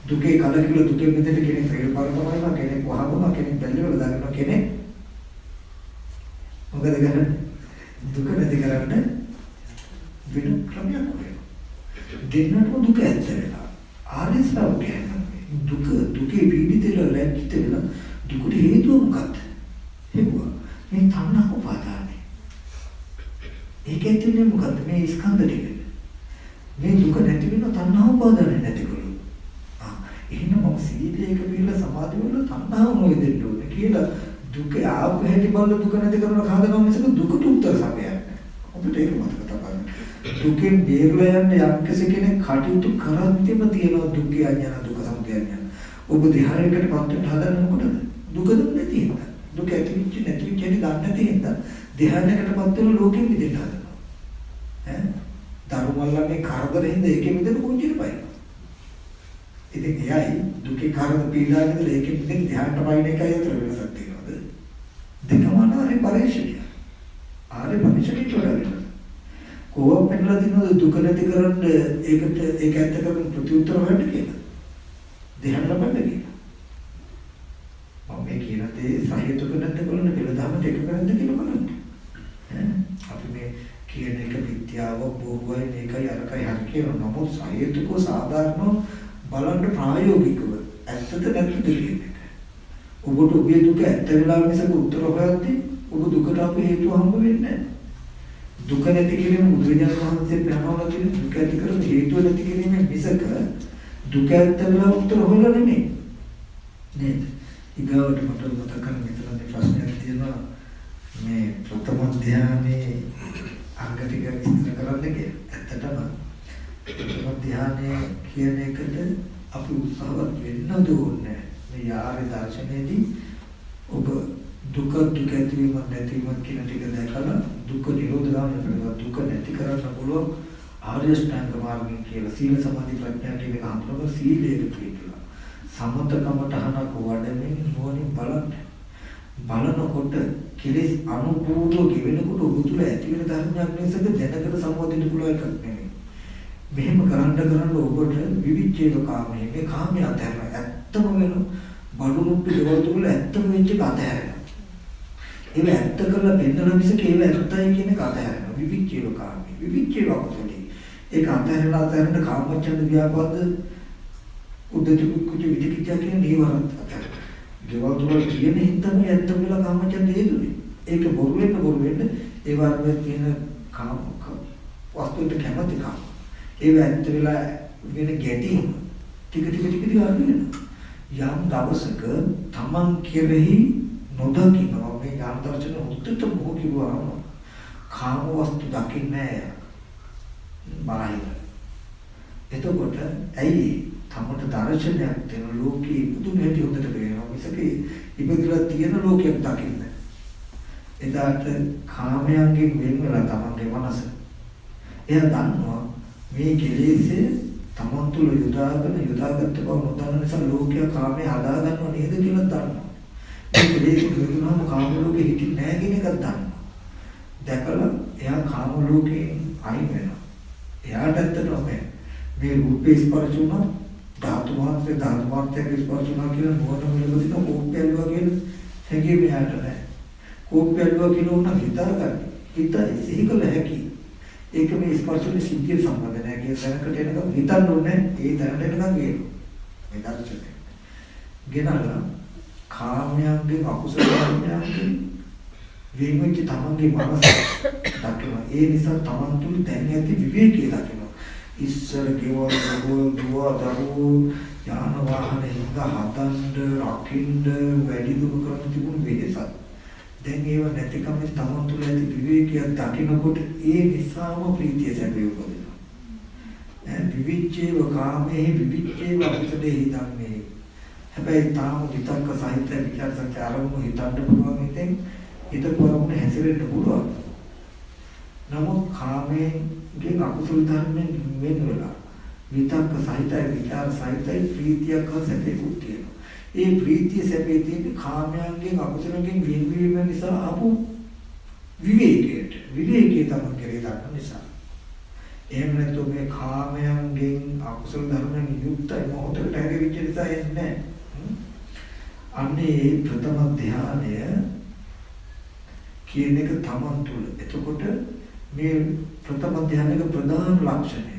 දුකේ කලකිරලා දුකෙන් මිදෙන්න කෙනෙක් රේල් පාරපයිනවා කෙනෙක් වහනවා කෙනෙක් බැල්ලවල දානවා කෙනෙක් මොකද කරන්නේ දුක නැති කරන්න වෙන ක්‍රමයක් හොයනවා. දෙන්නට දුක ඇත්ත වෙලා ආර්ය ශ්‍රාවකයන් දුකේ පීඩිතලා ලැජ්ජිත වෙලා දුකට හේතුව මොකක්ද? හේතුව මේ තණ්හා උපාදානයි. ඒක ඇතුලේ මොකද්ද? මේ ස්කන්ධ ටික. මේ දුක නැති වෙන තණ්හා උපාදානය නැතිකොළු. එහෙනම් සීලයක පිළිලා සමාධිය වල තණ්හාව නොයෙදෙන්න ඕනේ කියලා දුක ආපු හැටි බලලා දුක නැති කරන කාදනවා මිසක දුකට උත්තර සපයන්නේ නැහැ. ඔබට ඒක මතක තබන්න. දුකෙන් බේරලා යන්න යම්කිසි කෙනෙක් කටයුතු කරද්දිම තියෙනවා දුක්ඛ අඥාන දුක සමුදය අඥාන. ඔබ ධ්‍යානයකට පත් වෙන්න හදන්නේ මොකටද? දුක නැති හින්දා. දුක ඇතිවෙච්ච නැතිවෙච්ච හැටි දන්නේ නැති හින්දා ධ්‍යානයකට පත් වෙන ලෝකෙ මිදෙන්න හදනවා. ධර්මවලනේ කරදර හින්දා ඒකෙ මිදෙන්න කුංචිට පයින්නවා. ඉතින් එයයි දුකේ කාරණා පීඩාවකද ඒකෙ මිදෙන්න ධ්‍යානට පයින් එකයි අතර වෙනසක් තියෙනවද? දෙකම ආරේ පරිශ්‍රය. ආරේ පරිශ්‍රයට වඩා වෙනස්. කොහොම පෙන්නලා දිනවද දුක නැති කරන්න ඒකට ඒක ඇත්ත කරන ප්‍රතිඋත්තර හොයන්න කියලා. ධ්‍යාන ලබන්න කියලා. මම මේ කියන දේ සහේතුක නැද්ද බලන්න පෙළදමට එක කරද්ද කියලා බලන්න. අපි මේ කියන එක විද්‍යාව බොරුවයි මේකයි අරකයි හරි කියන නමුත් සහේතුක සාධාරණ බලන්න ප්‍රායෝගිකව ඇත්තද නැද්ද කියන එක. ඔබට ඔබේ දුක ඇත්ත වෙලා මිසක උත්තර හොයද්දී ඔබ දුකට අප හේතුව හම්බ වෙන්නේ නැහැ. දුක නැති කිරීම බුදුරජාණන් වහන්සේ ප්‍රමාණවල තියෙන දුක ඇති කරන හේතුව නැති කිරීම මිසක දුක ඇත්ත වෙලා උත්තර හොයලා නෙමෙයි. නේද? ඊගොඩ මට මතක කරගන්න මෙතන ප්‍රශ්නයක් තියෙනවා මේ ප්‍රථම ධ්‍යානයේ අංග ටික විස්තර කරන්න කියලා. ඇත්තටම ධ්‍යානය කියන එකට අපි උත්සාහවත් වෙන්න ඕනේ. මේ යාරේ දර්ශනයේදී ඔබ දුක ඇතිවීම නැතිවීම කියන ටික දැකලා දුක නිරෝධ ගාමන දුක නැති කරන්න පුළුවන් ආර්ය ශ්‍රැංග මාර්ගය කියලා සීල සමාධි ප්‍රඥා කියන එක හඳුනන සීලයේ කියලා. සමතකමටහනක වඩමින් නුවණින් බලනකොට කෙලෙස් අනුකූලව ගෙවෙනකොට ඔබ තුළ ඇති වෙන ධර්මයක් නේසද දැනකට සම්වදින්න පුළුවන් එකක් නෙමෙයි. මෙහෙම කරන්න ඔබට විවිච්ඡේද කාමයේ මේ කාමයේ අතහැරලා ඇත්තම වෙන බඩුමුට්ටු දේවල් තුළ ඇත්තම වෙච්ච එක අතහැරෙනවා. ඒක ඇත්ත කරලා පෙන්නන මිසක ඒක ඇත්තයි කියන එක අතහැරෙනවා. විවිච්ඡේද කාමයේ විවිච්ඡේද අකුසලයි. ඒක අතහැරලා කාමච්ඡන්ද ව්‍යාපාද උද්දච්ච කුච්ච විචිකිච්ඡා කියන නීවරණ අතහැරෙනවා. දේවල් තුළ කියන හිතම ඇත්ත වෙලා කාමච්ඡන්ද හේතුනේ. ඒක බොරු වෙන්න ඒ වර්ගයේ තියෙන කාම වස්තුවට කැමති කාම. ඒක ඇත්ත වෙලා වෙන ගැටීම ටික අඩු වෙනවා. යම් දවසක තමන් කෙරෙහි නොදකින්නවා මේ ඥාන දර්ශන උත්තර මොහ කිව්වම කාම වස්තු දකින්නේ නැහැ. එතකොට ඇයි තමට දර්ශනයක් දෙන ලෝකේ බුදුන් හැටි හොඳට පේනවා මිසක ඉපදලා තියෙන ලෝකයක් දකින්නේ. එදාට කාමයන්ගෙන් වෙන් වෙලා තමන්ගේ මනස එයා දන්නවා මේ කෙලෙසේ තමන් තුළ යොදාගත්ත බව නොදන්න නිසා ලෝකයා කාමයේ හදා ගන්නව නේද කියලා දන්නවා. මේ කෙලෙසේ දුරුනම කාම ලෝකෙ හිටින්නේ නැහැ කියන එකක් දන්නවා. දැකලා එයා කාම ලෝකයෙන් අයින් වෙනවා. එයාට ඇත්තටම මේ රූපේ ස්පර්ශ වුණා ධාතු මාත්‍රයේ ස්පර්ශ වුණා කියලා මොනම වෙලකදී කෝප්පයල්වා කියන හැඟීම එයාට නැහැ. කෝප්පයල්වා කියන උන හිතාගන්න. හිත සිහි කළ හැකි. ඒක මේ ස්පර්ශයේ සිද්ධිය සම්බන්ධ නැහැ කියන දැනකට එනකම් හිතන්න ඕනේ. ඒ දැනට එනකම් ගේනවා. මේ දර්ශනය. ගෙනල්ලා කාමයන්ගේ අකුසල ධර්මයන්ගේ වේගිච්ච තමන්ගේ මනස දකිනවා. ඒ නිසා තමන් තුළ දැන් ඇති විවේකී දකිනවා. ඉස්සර ගෙවල් දුව දරුවෝ යාන වාහන හිඳ හදන්න රකින්න වැඩි දුර කරන්න තිබුණු වෙනසක්. දැන් ඒව නැතිකම තමන් තුළ ඇති විවේකයක් දකිනකොට ඒ නිසාම ප්‍රීතිය සැපේ උපදිනවා. විවිච්ඡේව කාමයේ විවිච්ඡේව අකුසලේ හිතන්නේ. හැබැයි තාම විතක්ක සහිත විචාර සංචාරවම හිතන්න පුළුවන් ඉතින් හිතපුවම හැසිරෙන්න පුළුවන්. නමුත් කාමයෙන් අකුසල ධර්මයෙන් වෙන වෙලා විතක්ක සහිතයි විචාර සහිතයි ප්‍රීතියක් හා සැපේකුත් තියෙනවා. ඒ ප්‍රීතිය සැපේ තියෙන කාමයන්ගෙන් අකුසලයෙන් වෙනවීම නිසා ආපු විවේකයේ තමයි කරේ ගන්න නිසා. එහෙම නැත්නම් මේ කාමයන්ගෙන් අකුසල ධර්මයෙන් යුක්තයි මොහොතකට හැරෙවිච්ච නිසා එන්නේ අන්නේ ප්‍රථම ධානය කියන එක තමන් තුළ. එතකොට මේ ප්‍රථම ධානයක ප්‍රධාන ලක්ෂණය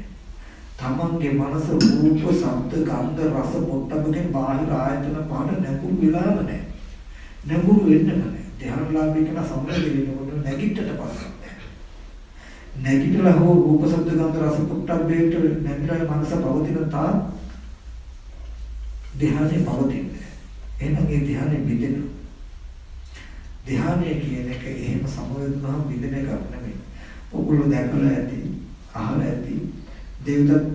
තමන්ගේ මනස රූප, ශබ්ද, ගන්ධ, රස, පොට්ටබ්බෙන් බාහිර ආයතන පහට නැඹුරු වෙලාම නැහැ. නැඹුරු වෙන්නම නැහැ. ධානලාභී කියන සම්මේලනයකට නැගිටට පස්සේ නැගිටලා හෝ රූප, ශබ්ද, ගන්ධ, රස, පොට්ටබ්බේට නැඹුරයි මනස පවතින තා ධානයේ පවතින්නේ. එහෙනම් ඒ ධානයේ බිඳෙනවා. ධානය කියන එක එහෙම සමවැදුනහම බිඳෙන එකක් නෙමෙයි. ඔගොල්ලෝ දැකලා ඇති, අහලා ඇති දෙව්දත්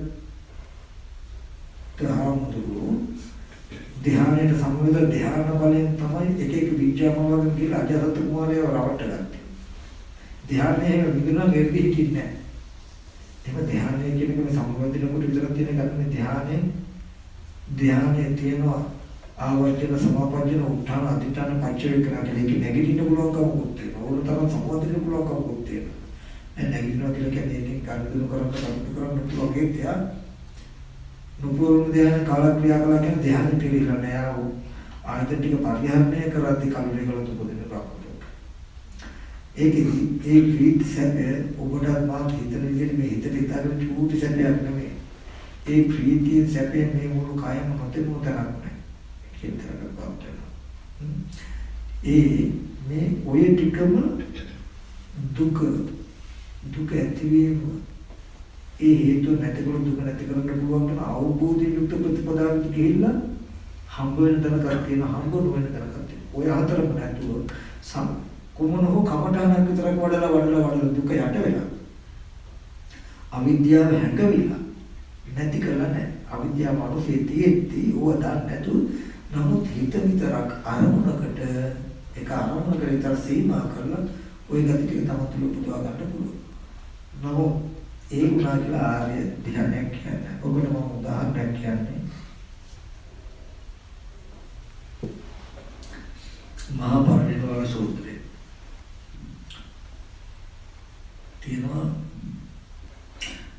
තහමුදුරු ධානයට සමවැද ධාන බලයෙන් තමයි එක විද්‍යාමාවකින් කියලා අජරත් කුමාරයව රවට්ටගත්තේ. ධානයේ විදුණා ගෙර්දි හිටින්නේ නැහැ. එහෙම ධානය කියන එක මේ සමවැදිනකොට විතරක් තියෙන එකක් නෙමෙයි. ධානයේ තියෙනවා ආවර්ජන සමාපජන උත්තාන අධිඨාන පච්චවේකන කියලා ඒක නැගිටින්න පුළුවන්කමකුත් තියෙනවා. ඕන තරම් සමවදින්න පුළුවන්කමකුත් තියෙනවා. නැගිටිනවා කියලා කියන්නේ ඒකෙන් කඩදු කරන්න පුළුවන් ඒත්‍යා නුපුරුදු ධ්‍යාන කාලක්‍රියා කළා කියන ධ්‍යාන පිළිලා නෑ. ආයතන ටික පරිහරණය කරද්දී කලුරේ කළොත් උපදින ප්‍රාප්තියක්. ඒකෙදි ඒ ප්‍රීති සැපය ඔබට මාත් හිතන විදිහට මේ හිතට හිතාගෙන චූටි සැපයක් නෙමෙයි. ඒ ප්‍රීතිය සැපේ මේ මුළු කයම නොතෙමුණු තරක් නෑ. ඒ මේ ඔය ටිකම දුක ඇතිවීම ඒ හේතු නැතිකොට දුක නැති කරන්න පුළුවන් කරන අවබෝධයෙන් යුක්ත ප්‍රතිපදාවට ගිහිල්ලා හම්බ වෙන තැනක් තියෙන හම්බ නොවන තැනක් තියෙන. ඔය හතරම නැතුව කුමන හෝ කමඨානක් විතරක් වඩලා දුක යට වෙලා. අවිද්‍යාව හැඟවිලා නැති කරලා නැහැ. අවිද්‍යාව මනසේ තියෙද්දි ඕව දන්නේ නැතු. නමුත් හිත විතරක් අරමුණකට ඒක අරමුණකට විතර සීමා කරලා ওই ගති ටික තම තුළ පුදවා ගන්න පුළුවන්. නමුත් ඒ වුණා කියලා ආර්ය ධ්‍යානයක් කියන්නේ. ඔබට මම උදාහරණයක් කියන්නේ. මහා පරිනිර්වාණ සූත්‍රය. තියෙනවා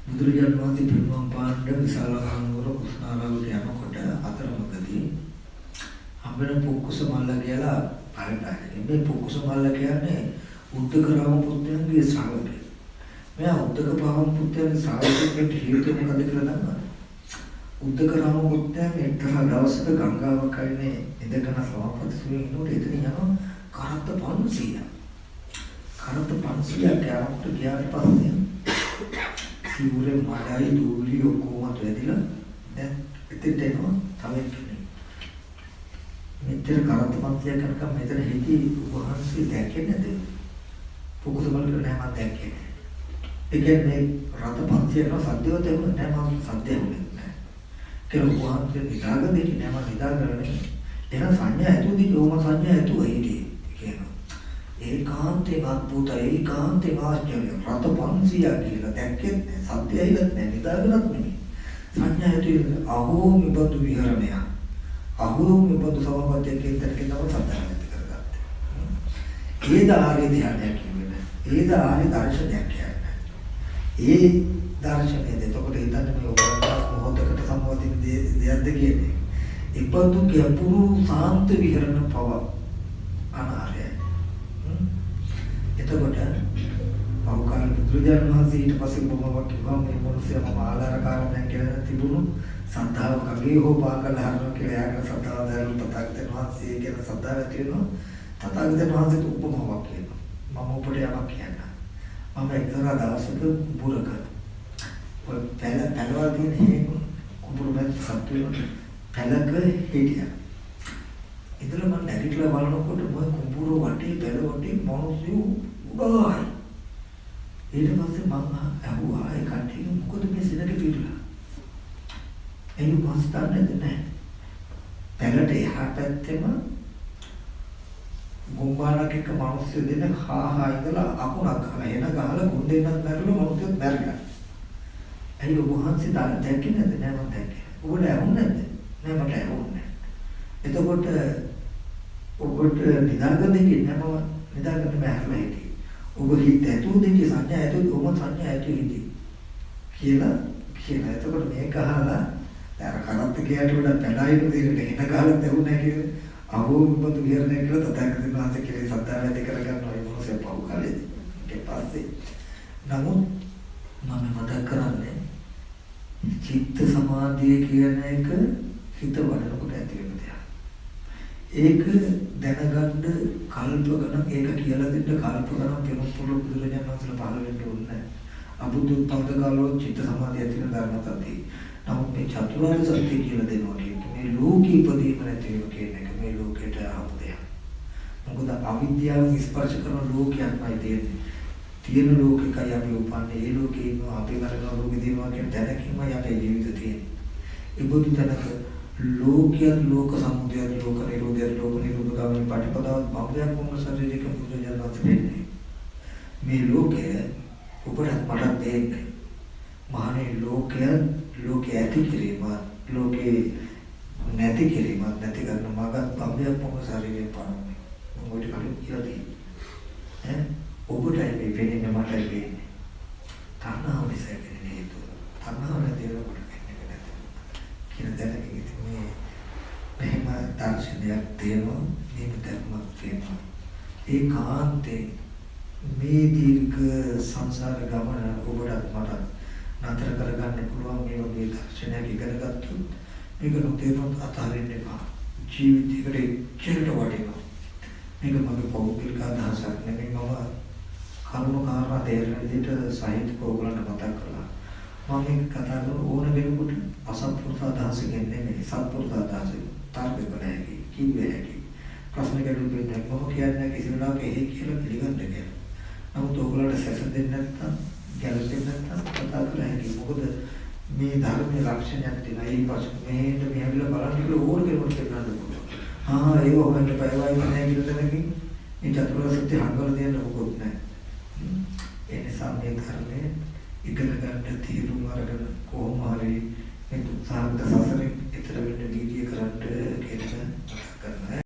බුදුරජාණන් වහන්සේ පිරිනිවන් පාන්න විශාලකානුවර කුස්නාරාවට යනකොට අතරමඟදී හම්බෙන පුක්කුස මල්ල කියලා පරිණාමය. මේ පුක්කුස මල්ල කියන්නේ උද්දකරාම පුත්‍රයන්ගේ ශ්‍රාවකය. මෙයා උද්දකපාවම් පුත්‍රයන්ගේ ශ්‍රාවකයෙක්ට හේතුව මොකද කියලා දන්නවද? උද්දකරාම පුත්‍රයන් එක්තරා දවසක ගංගාවක් අයිනේ ඉඳගෙන සමාපත්තියේ ඉන්නකොට එතන යනවා කරත්ත 500. කරත්ත 500ක් යනකොට ගියාට පස්සේ සිවුරේ මඩයි දූවිලි ඔක්කොම වැදිලා දැන් එතෙන්ට එනවා තව කෙනෙක්. මෙතන කරත්ත 500ක් යනකම් මෙතන හිටි වහන්සේ දැක්කේ නැද? පොකුස බලන්න නෑ මම දැක්කේ නෑ. ඒ කියන්නේ රත 500ක් සද්දව දෙන්න නෑ මම සද්දෙන්නේ නෑ. කියලා වහන්සේ නිදාගන්නේ නෑ මම නිදාගන්නේ. එහෙනම් සංඥා ඇතුළේ ඕම සංඥා ඇතුළේ හිටියේ කියනවා. ඒකාන්තයෙන් අද්භූතයි ඒකාන්තයෙන් ආශ්චර්යයි. රත 500ක් කියලා දැක්කේ නෑ. සද්දය ඇවිලත් නෑ නිදාගලත් නෙමෙයි. සංඥා ඇතුළේ අහෝ මිබඳු විහරණය. අහෝ මිබඳු සමපත්තියක ඉඳගෙන තමයි සත්‍යය කරගත්තේ. ඒ ආර්ය ධ්‍යානයක් කියන්නේ. ඒ ආර්ය දර්ශනයක් කියන්නේ. ඒ දර්ශනයද එතකොට හිතන්නේ මේ ඔබට මොහොතකට සම්වදින දෙයක්ද කියන්නේ. ඉබඳු ගැඹුරු සාන්ත විහරණ පව අනාර්යයි. එතකොට අවකාල බුදුරජාණන් වහන්සේ ඊට පස්සේ බොහොමවක් කිව්වා මේ මොනසෙම ආලාර කාරණයක් කියලා තිබුණු සද්ධාව කගේ හෝ පාකල හරනවා කියලා යාගෙන සද්ධාව දැරුණු තථාගතයන් වහන්සේ කියන සද්ධාව ඇති වෙනවා. තථාගතයන් වහන්සේට උපමාවක් කියනවා. මම ඔබට යමක් කියන්න. මම එක්තරා දවසක කුඹුරක ඔය පැලවල් තියෙන හේම කුඹුර මැද සත්තුවෙන පැලක හිටියා. ඉතල මම නැගිටලා බලනකොට මොයි කුඹුර වටේ පැල වටේ මිනිස්සු උඩයි. ඊට පස්සේ මම අහුවා ඒ කට්ටිය මොකද මේ සිනක පිටලා. එනු පස්තන්නේ නැහැ. පැලට එහා පැත්තේම ගොම්බාලක එක මිනිස්සු දෙන හා ඉඳලා අකුණක් ගහලා එන ගහලා ගොන් දෙන්නත් මැරලා මිනිස්සුත් මැරිලා. ඇයි ඔබ වහන්සේ දැක්කේ නැද්ද? නෑ මම දැක්කේ. ඔබට ඇහුන්නේ නැද්ද? නෑ මට ඇහුන්නේ. එතකොට ඔබට නිදාගන්නේ නෑ මම නිදාගන්න බැහැරලා හිටියේ. ඔබ හිත ඇතුළේ දෙකේ සංඥා ඇතුළේ ඔබ සංඥා ඇතුළේ හිටියේ. කියලා. එතකොට මේක අහලා අර කරත් කියට වඩා පැලයින විදිහට එන ගහලා දැවුනේ කියලා අහෝ මොකද විහරණය කියලා තථාගතයන් වහන්සේ කෙරේ සත්‍යය ඇති කරගන්නවා ඒ මොහොතේ පව් කාලේ. ඊට පස්සේ නමුත් මම මතක් කරන්නේ චිත්ත සමාධිය කියන එක හිත වඩනකොට ඇති වෙන දෙයක්. ඒක දැනගන්න කල්ප ගණන් ඒක කියලා දෙන්න කල්ප ගණන් පෙරපුර බුදුරජාණන් වහන්සේ පහළ වෙන්න ඕනේ. අබුදුත්පද කාලෝ චිත්ත සමාධිය ඇති වෙන ධර්මතාවයි. නමුත් මේ චතුරාර්ය සත්‍ය කියලා දෙනවා කියන්නේ මේ ලෝකී ඉපදීම නැති වෙන කියන එක මේ ලෝකෙට ආපු දෙයක්. මොකද අවිද්‍යාවෙන් ස්පර්ශ කරන ලෝකයක්මයි තියෙන්නේ. තියෙන ලෝකෙකයි අපි උපන්නේ. ඒ ලෝකේ ඉන්නවා අපි කරන ලෝකෙ දිනවා කියන දැනකින්මයි අපේ ජීවිත තියෙන්නේ. ඒ බුදු තනක ලෝකය ලෝක සමුදය ලෝක නිරෝධය ලෝක නිරෝධ ගාමී පටිපදාවත් භවයක් වුණ ශරීරික බුදුජානක දෙන්නේ. මේ ලෝකය ඔබට මට දෙන්නේ. මහණේ ලෝකය ඇති කිරීම ලෝකේ නැති කිරීම නැති කරන මගත් භවයක් වුණ ශරීරයෙන් පනවන්නේ. මම ඔය කලින් කියලා තියෙන්නේ. ඔබටයි මේ වෙන්නේ මටයි වෙන්නේ. තණ්හාව නිසා වෙන්නේ හේතු. තණ්හාව නැති වෙනකොට වෙන්නේ නැති. කියන දැනගෙන ඉතින් මේ මෙහෙම දර්ශනයක් තියෙනවා, නිමිතක්මක් තියෙනවා. ඒකාන්තේ මේ දීර්ඝ සංසාර ගමන ඔබට මට නතර කරගන්න පුළුවන් මේ වගේ දර්ශනයක් ඉගෙන ගත්තොත් මේක නොතේරුම් අතාරින්න එපා. ජීවිතයකට එච්චරට වටිනවා. මේක මගේ පෞද්ගලික අදහසක් නෙමෙයි. මම කරුණු කාරණා තේරෙන විදිහට සාහිත්‍ය ඕගලන්ට මතක් කළා. මම මේක කතා කරන ඕන කෙනෙකුට අසත්පුරුෂ අදහසකින් නෙමෙයි සත්පුරුෂ අදහසකින් තර්ක කළ හැකි, කිව්ව හැකි. ප්‍රශ්න ගැටළු දෙන්නේ මම කියන්නේ කිසි වෙලාවක එහෙ කියලා පිළිගන්න කියලා. නමුත් ඕගොල්ලන්ට සැසඳෙන්නේ නැත්නම් ගැළපෙන්නේ නැත්නම් කතා කරලා හැකියි. මොකද මේ ධර්මයේ ලක්ෂණයක් තියෙනවා. ඒ පසු මේන්න මෙහෙවිලා බලන්න කියලා ඕන කෙනෙකුට කියන්න පුළුවන්. ඒක හොයන්න බයවයි නැහැ කියලා දැනගින් මේ චතුරාර්ය සත්‍ය හංගවල දෙන්න මොකොත් නැහැ. ඒ නිසා මේ ධර්මයේ ඉගෙන ගන්න තීරුම් අරගෙන කොහොම හරි මේ උත්සාහක සසරෙන් ඈතර වෙන්න වීර්ය කරන්න කියන